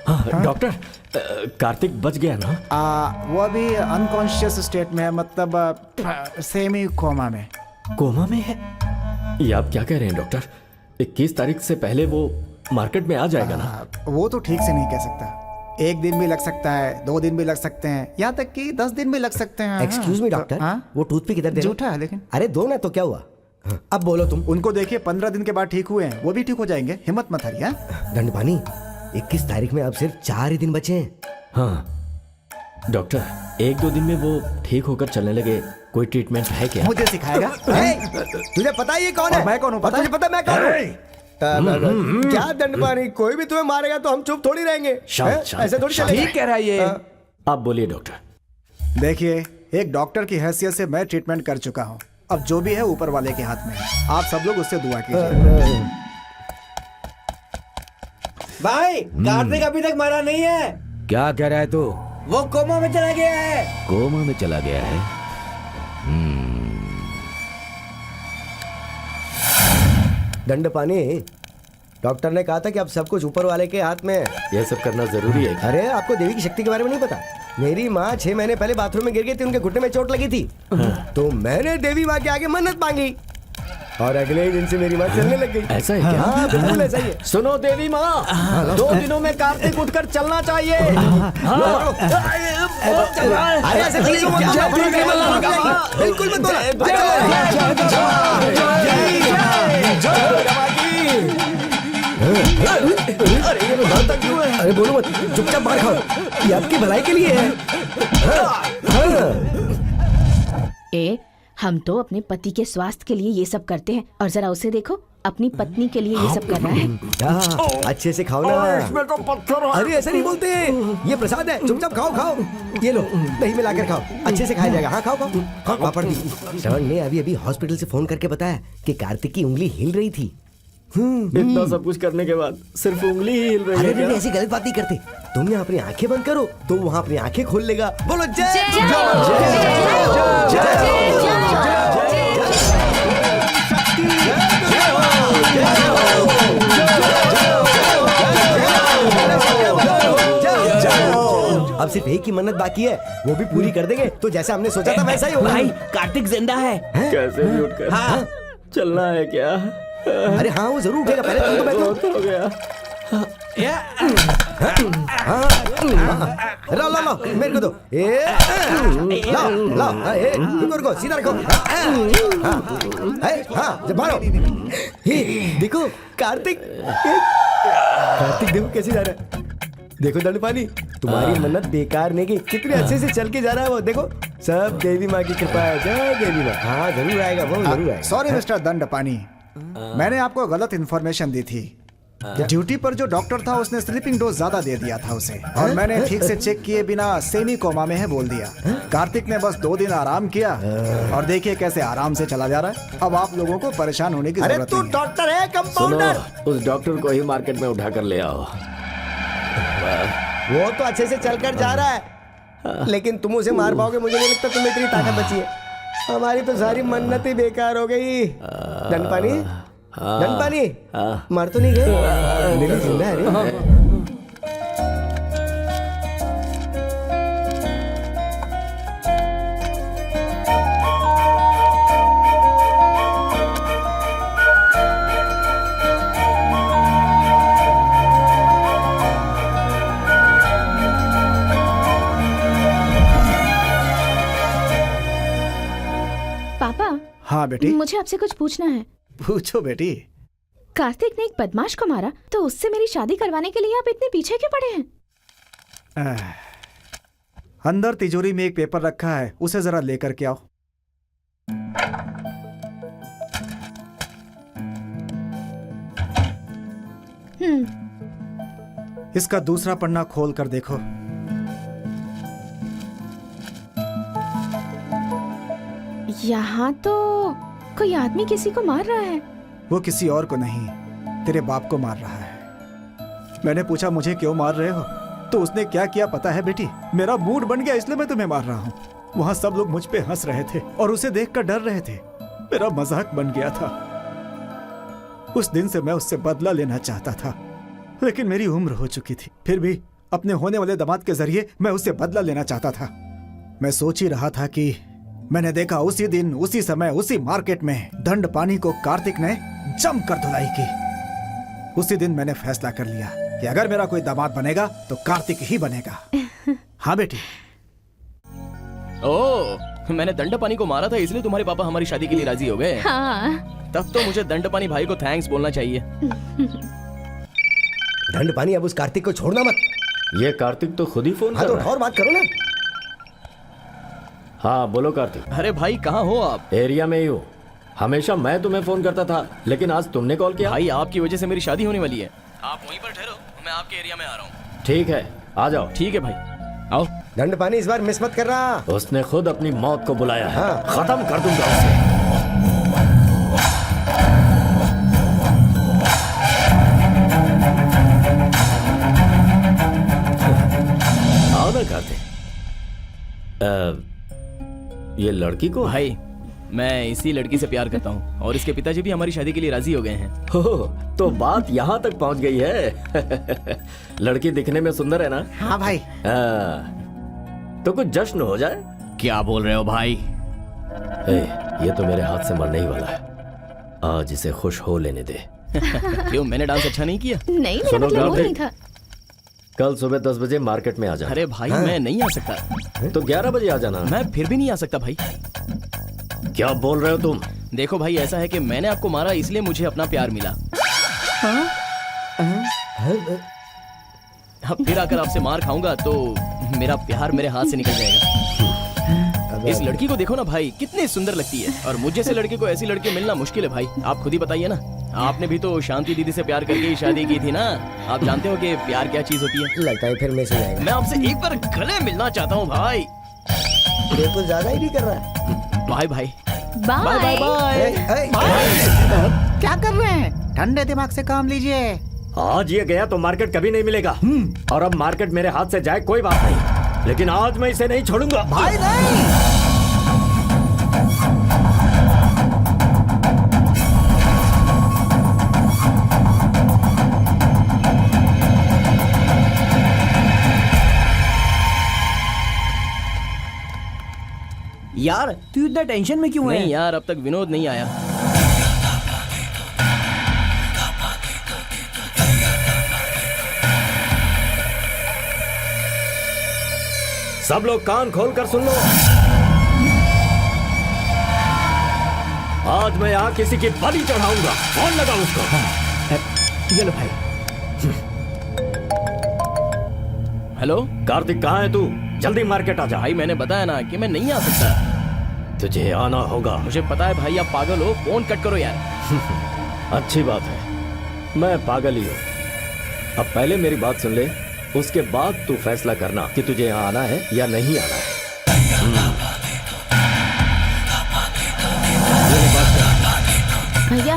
हाँ, डॉक्टर कार्तिक बच गया ना? वो अभी अनकॉन्शियस स्टेट में है, मतलब सेमी कोमा में। कोमा में है? ये आप क्या कह रहे हैं डॉक्टर? 21 तारीख से पहले वो मार्केट में आ जाएगा ना? वो तो ठीक से नहीं कह सकता। 1 दिन भी लग सकता है, 2 दिन भी लग सकते हैं, यहाँ तक कि 10 दिन भी लग सकते हैं। एक्सक्यूज मी डॉक्टर, वो टूथपिक इधर दे। झूठा है लेकिन। अरे दो ना, तो क्या हुआ? अब बोलो तुम। उनको देखिए 15 दिन के बाद ठीक हुए हैं, वो भी ठीक हो जाएंगे, हिम्मत मत हारिए। दंडपानी, 21 तारीख में अब सिर्फ 4 ही दिन बचे हैं। हाँ डॉक्टर, 1-2 दिन में वो ठीक होकर चलने लगे। कोई ट्रीटमेंट है क्या? मुझे सिखाएगा? तुझे पता है ये कौन है? मैं कौन हूँ? तुझे पता मैं कौन हूँ? क्या दंडपानी, कोई भी तुम्हें मारेगा तो हम चुप थोड़ी रहेंगे। ऐसे थोड़ी चलेगा। ठीक कह रहा है ये। आप बोलिए डॉक्टर। देखिए, एक डॉक्टर की हैसियत से मैं ट्रीटमेंट कर चुका हूँ। अब जो भी है ऊपर वाले के हाथ में है। आप सब लोग उससे दुआ कीजिए। भाई कार्तिक अभी तक मरा नहीं है। क्या कह रहा है तू? वो कोमा में चला गया है। कोमा में चला गया है? दंडपानी, डॉक्टर ने कहा था कि अब सब कुछ ऊपर वाले के हाथ में है। यह सब करना जरूरी है? अरे आपको देवी की शक्ति के बारे में नहीं पता? मेरी माँ 6 महीने पहले बाथरूम में गिर गई थी, उनके घुटने में चोट लगी थी। तो मैंने देवी माँ के आगे मन्नत मांगी और अगले ही दिन से मेरी माँ चलने लग गई। ऐसा है क्या? हाँ, बिल्कुल ऐसा ही है। सुनो देवी माँ, 2 दिनों में कार्तिक उठकर चलना चाहिए। अरे ऐसे चलिए, बिल्कुल मत अरे बोलो मत, चुपचाप मार खाओ, ये आपकी भलाई के लिए है। ए, हम तो अपने पति के स्वास्थ्य के लिए ये सब करते हैं, और जरा उसे देखो, अपनी पत्नी के लिए ये सब कर रहा है। अच्छे से खाओ ना। इसमें तो पत्थर। अरे ऐसा नहीं बोलते, ये प्रसाद है, चुपचाप खाओ खाओ। ये लो, दही मिलाकर खाओ, अच्छे से खाया जाएगा। हाँ खाओ खाओ खाओ। पापड़ भी। श्रवण ने अभी अभी हॉस्पिटल से फोन करके बताया कि कार्तिक की उंगली हिल रही थी। इतना सब कुछ करने के बाद सिर्फ उंगली ही हिल रही है। अरे ऐसी गलत बात नहीं करते। तुम यहाँ अपनी आंखें बंद करो तो वहाँ अपनी आंखें खोल लेगा। बोलो जय अब सिर्फ एक ही मन्नत बाकी है, वो भी पूरी कर देंगे तो जैसा हमने सोचा था वैसा ही होगा। भाई कार्तिक जिंदा है। कैसे भी उठकर चलना है क्या? अरे हाँ, वो जरूर उठेगा। पहले तुम तो बैठो। हो गया। लो लो लो, मेरे को दो। लाओ लाओ, रुको सीधा रखो। हाँ जब मारो। देखो कार्तिक, कार्तिक देखो कैसे जा रहा है। देखो दंडपानी, तुम्हारी मन्नत बेकार नहीं गई, कितने अच्छे से चल के जा रहा है वो। देखो, सब देवी माँ की कृपा है। जय देवी माँ। हाँ जरूर आएगा, वो जरूर आएगा। सॉरी मिस्टर दंडपानी, मैंने आपको गलत इन्फॉर्मेशन दी थी। ड्यूटी पर जो डॉक्टर था उसने स्लीपिंग डोज ज्यादा दे दिया था उसे, और मैंने ठीक से चेक किए बिना सेमी कोमा में है बोल दिया। कार्तिक ने बस 2 दिन आराम किया और देखिए कैसे आराम से चला जा रहा है। अब आप लोगों को परेशान होने की जरूरत नहीं है। डॉक्टर है, कंपाउंडर। उस डॉक्टर को ही मार्केट में उठा कर ले आओ। वो तो अच्छे से चलकर जा रहा है, लेकिन तुम उसे मार पाओगे मुझे नहीं लगता। तुम्हें इतनी ताकत बची है। हमारी तो सारी मन्नत ही बेकार हो गई। दंडपानी, दंडपानी, मार तो नहीं गए? मेरी जिंदा है रे। पापा। हाँ बेटी। मुझे आपसे कुछ पूछना है। पूछो बेटी। कार्तिक ने एक बदमाश को मारा, तो उससे मेरी शादी करवाने के लिए आप इतने पीछे क्यों पड़े हैं? अंदर तिजोरी में एक पेपर रखा है, उसे जरा लेकर के आओ। इसका दूसरा पन्ना खोल कर देखो। यहाँ तो कोई आदमी किसी को मार रहा है। वो किसी और को नहीं, तेरे बाप को मार रहा है। मैंने पूछा मुझे क्यों मार रहे हो, तो उसने क्या किया पता है बेटी? मेरा मूड बन गया इसलिए मैं तुम्हें मार रहा हूँ। वहाँ सब लोग मुझ पे हंस रहे थे और उसे देखकर डर रहे थे। मेरा मजाक बन गया था। उस दिन से मैं उससे बदला लेना चाहता था, लेकिन मेरी उम्र हो चुकी थी। फिर भी अपने होने वाले दामाद के जरिए मैं उससे बदला लेना चाहता था। मैं सोच ही रहा था कि मैंने देखा उसी दिन, उसी समय, उसी मार्केट में दंड पानी को कार्तिक ने जमकर धुलाई की। उसी दिन मैंने फैसला कर लिया कि अगर मेरा कोई दामाद बनेगा तो कार्तिक ही बनेगा। हाँ बेटी। ओ, मैंने दंडपानी को मारा था इसलिए तुम्हारे पापा हमारी शादी के लिए राजी हो गए। हाँ। तब तो मुझे दंडपानी भाई को थैंक्स बोलना चाहिए। दंडपानी, अब उस कार्तिक को छोड़ना मत। ये कार्तिक तो खुद ही फोन हाँ कर तो रहा है। और बात करो ना। हाँ बोलो कार्तिक। अरे भाई कहाँ हो आप? एरिया में ही हूँ। हमेशा मैं तुम्हें फोन करता था, लेकिन आज तुमने कॉल किया। भाई आपकी वजह से मेरी शादी होने वाली है। आप वहीं पर ठहरो, मैं आपके एरिया में आ रहा हूँ। ठीक है, आ जाओ। ठीक है भाई, आओ। दंडपानी इस बार मिस मत कर रहा। उसने खुद अपनी मौत को बुलाया है। हाँ। खत्म कर दूंगा उसे। आओ ना कार्तिक। ये लड़की को भाई मैं इसी लड़की से प्यार करता हूँ और इसके पिताजी भी हमारी शादी के लिए राजी हो गए हैं। हो, तो बात यहाँ तक पहुँच गई है। लड़की दिखने में सुंदर है ना? हाँ भाई। तो कुछ जश्न हो जाए। क्या बोल रहे हो भाई? ये तो मेरे हाथ से मरने ही वाला है। आज इसे खुश हो लेने दे। क्यों, मैंने डांस अच्छा नहीं किया? नहीं, मेरा सुनो मतलब वो कार्तिक, नहीं था। कल सुबह 10 बजे मार्केट में आ जाना। अरे भाई मैं नहीं आ सकता। तो 11 बजे आ जाना। मैं फिर भी नहीं आ सकता भाई। क्या बोल रहे हो तुम? देखो भाई, ऐसा है कि मैंने आपको मारा इसलिए मुझे अपना प्यार मिला। अब फिर आकर आपसे मार खाऊंगा तो मेरा प्यार मेरे हाथ से निकल जाएगा। इस लड़की को देखो ना भाई, कितनी सुंदर लगती है और मुझे से लड़के को ऐसी लड़की मिलना मुश्किल है भाई। आप खुद ही बताइए ना, आपने भी तो शांति दीदी से प्यार करके ही शादी की थी ना। आप जानते हो कि प्यार क्या चीज होती है। लगता है फिर मिस हो जाएगा। मैं आपसे एक बार गले मिलना चाहता हूँ भाई। ये कुछ ज्यादा ही नहीं कर रहा है। Bye bye bye bye bye. क्या कर रहे हैं? ठंडे दिमाग से काम लीजिए। आज ये गया तो मार्केट कभी नहीं मिलेगा। और अब मार्केट मेरे हाथ से जाए कोई बात नहीं, लेकिन आज मैं इसे नहीं छोड़ूंगा। भाई नहीं। यार तू इतना टेंशन में क्यों है? नहीं यार, अब तक विनोद नहीं आया। सब लोग कान खोल कर सुन लो। आज मैं यहाँ किसी की बलि चढ़ाऊंगा। कौन लगा उसको? ये लो भाई। हेलो कार्तिक, कहाँ है तू? जल्दी मार्केट आ जा। भाई मैंने बताया ना कि मैं नहीं आ सकता। तुझे आना होगा। मुझे पता है भाई, आप पागल हो। फोन कट करो यार। अच्छी बात है, मैं पागल ही हूँ। अब पहले मेरी बात सुन ले, उसके बाद तू फैसला करना कि तुझे यहाँ आना है या नहीं आना है। भैया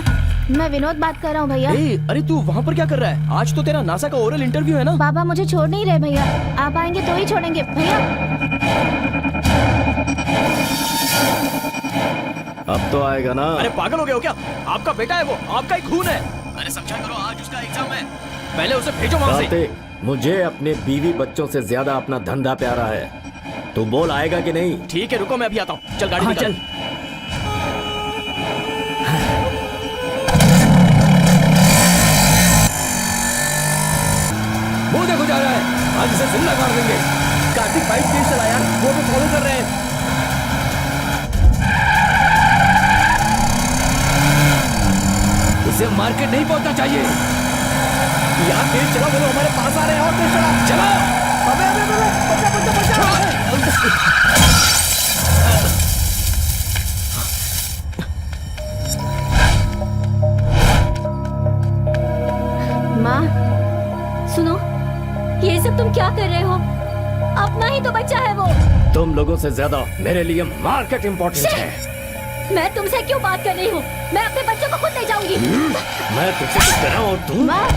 मैं विनोद बात कर रहा हूँ भैया। अरे तू वहाँ पर क्या कर रहा है? आज तो तेरा नासा का ओरल इंटरव्यू है ना। पापा मुझे छोड़ नहीं रहे भैया, आप आएंगे तो ही छोड़ेंगे भैया। अब तो आएगा ना। अरे पागल हो गए हो क्या? आपका बेटा है वो, आपका ही खून है। अरे समझा करो, आज उसका एग्जाम है। पहले उसे भेजो वहाँ से। कार्तिक, मुझे अपने बीवी बच्चों से ज्यादा अपना धंधा प्यारा है। तू बोल आएगा कि नहीं? ठीक है रुको, मैं अभी आता हूँ। चल गाड़ी निकाल। चल। वो देखो जा रहा है, आज इसे जिंदा मार देंगे। कार्तिक बाइक तेज चला यार, वो तो फॉलो कर रहे हैं। इसे मार्केट नहीं पहुंचना चाहिए। यार तेज चला, वो लोग हमारे पास आ रहे हैं। और तेज चला। चलो। अबे अबे अबे, बचा बचा बचा। माँ सुनो, ये सब तुम क्या कर रहे हो? अपना ही तो बच्चा है वो। तुम लोगों से ज्यादा मेरे लिए मार्केट इम्पोर्टेंट है। मैं तुमसे क्यों बात कर रही हूँ? मैं अपने बच्चों को खुद ले जाऊंगी। मैं तुझसे कुछ कर रहा हूँ और तू? माँ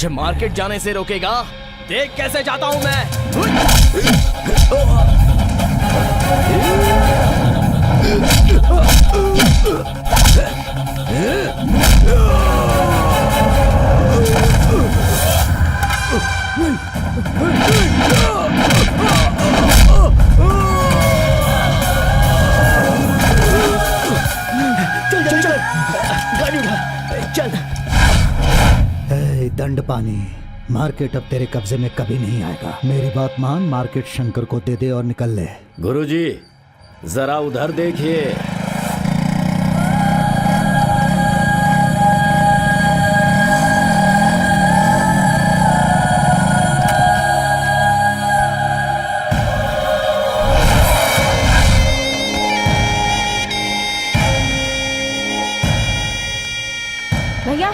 मुझे मार्केट जाने से रोकेगा? देख कैसे जाता हूं मैं। चल चल चल, गाड़ी उठा, चल। दंड पानी, मार्केट अब तेरे कब्जे में कभी नहीं आएगा। मेरी बात मान, मार्केट शंकर को दे दे और निकल ले। गुरुजी, जरा उधर देखिए। भैया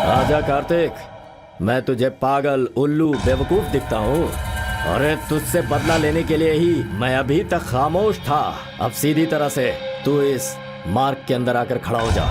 आजा कार्तिक, मैं तुझे पागल, उल्लू, बेवकूफ दिखता हूँ। अरे तुझसे बदला लेने के लिए ही मैं अभी तक खामोश था। अब सीधी तरह से तू इस मार्ग के अंदर आकर खड़ा हो जा।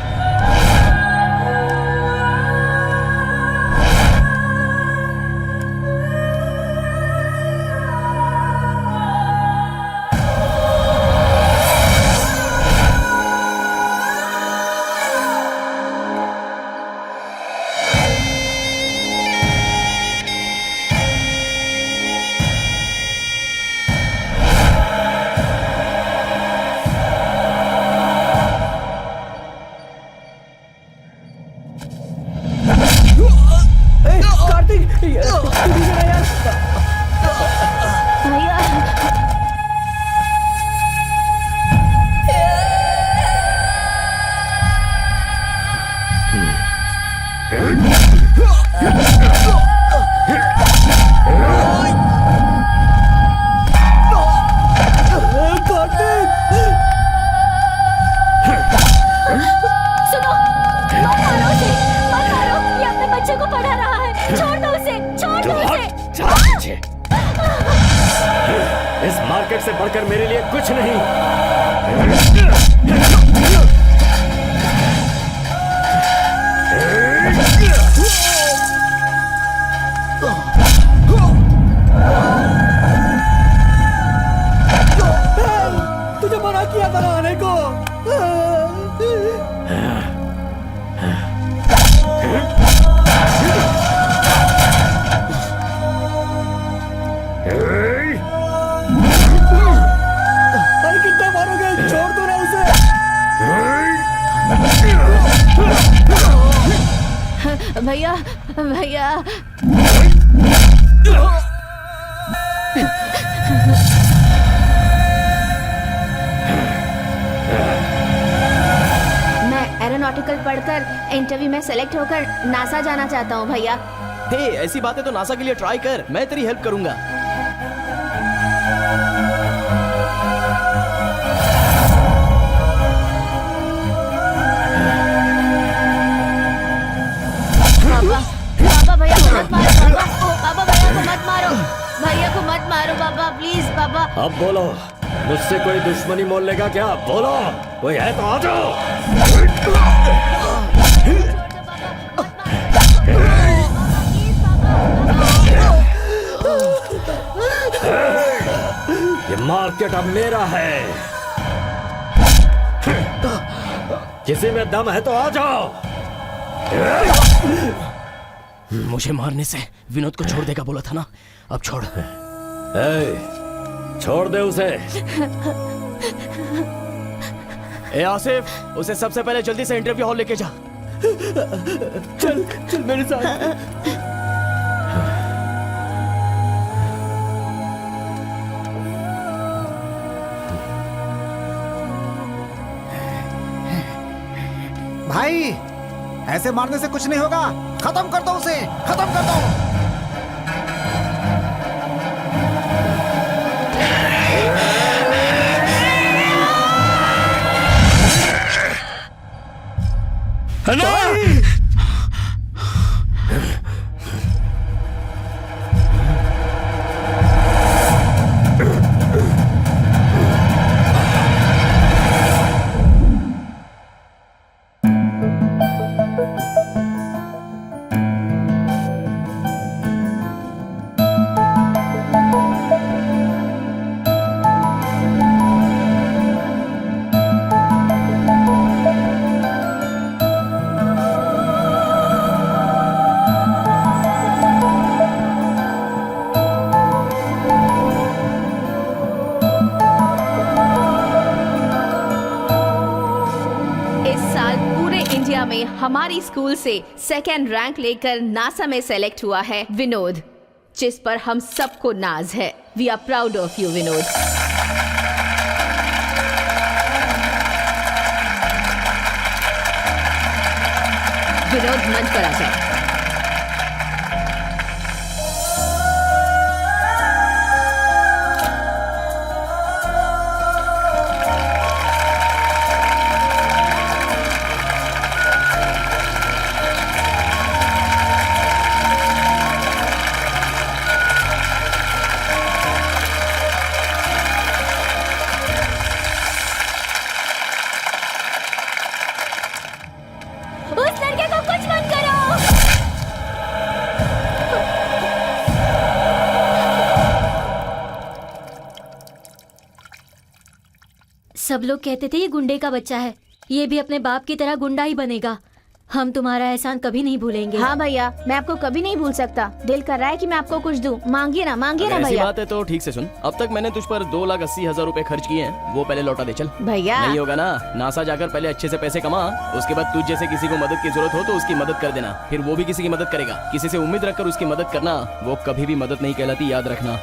इस मार्केट से बढ़कर मेरे लिए कुछ नहीं। तुझे मना किया था आने को। अरे कितना मारोगे? छोड़ दो ना उसे। भैया भैया मैं एरोनॉटिकल पढ़कर इंटरव्यू में सेलेक्ट होकर नासा जाना चाहता हूँ भैया। हे, ऐसी बात है तो नासा के लिए ट्राई कर, मैं तेरी हेल्प करूंगा। पापा भैया को मत मारो। पापा भैया को मत मारो। भैया को मत मारो पापा, प्लीज पापा। अब बोलो, मुझसे कोई दुश्मनी मोल लेगा क्या? बोलो, कोई है तो आ जाओ। ये मार्केट अब मेरा है। किसी में दम है तो आ जाओ। मुझे मारने से विनोद को छोड़ देगा बोला था ना, अब छोड़। छोड़ दे उसे। ए आसिफ, उसे सबसे पहले जल्दी से इंटरव्यू हॉल लेके जा। चल चल मेरे साथ। भाई, ऐसे मारने से कुछ नहीं होगा। खत्म कर दो उसे, खत्म कर दो। हमारी स्कूल से सेकेंड रैंक लेकर नासा में सेलेक्ट हुआ है विनोद, जिस पर हम सबको नाज है। We are proud of you Vinod. Vinod मंच पर आ जाओ। उस लड़के को कुछ मत करो। सब लोग कहते थे ये गुंडे का बच्चा है, ये भी अपने बाप की तरह गुंडा ही बनेगा। हम तुम्हारा एहसान कभी नहीं भूलेंगे। हाँ भैया, मैं आपको कभी नहीं भूल सकता। दिल कर रहा है कि मैं आपको कुछ दूं। मांगिए ना अगर ऐसी भैया। बात है तो ठीक से सुन, अब तक मैंने तुझ पर 2,80,000 रुपए खर्च किए हैं, वो पहले लौटा दे चल। भैया नहीं होगा ना, नासा जाकर पहले अच्छे से पैसे कमा, उसके बाद तुझ जैसे किसी को मदद की जरूरत हो तो उसकी मदद कर देना, फिर वो भी किसी की मदद करेगा। किसी से उम्मीद रखकर उसकी मदद करना वो कभी भी मदद नहीं कहलाती, याद रखना।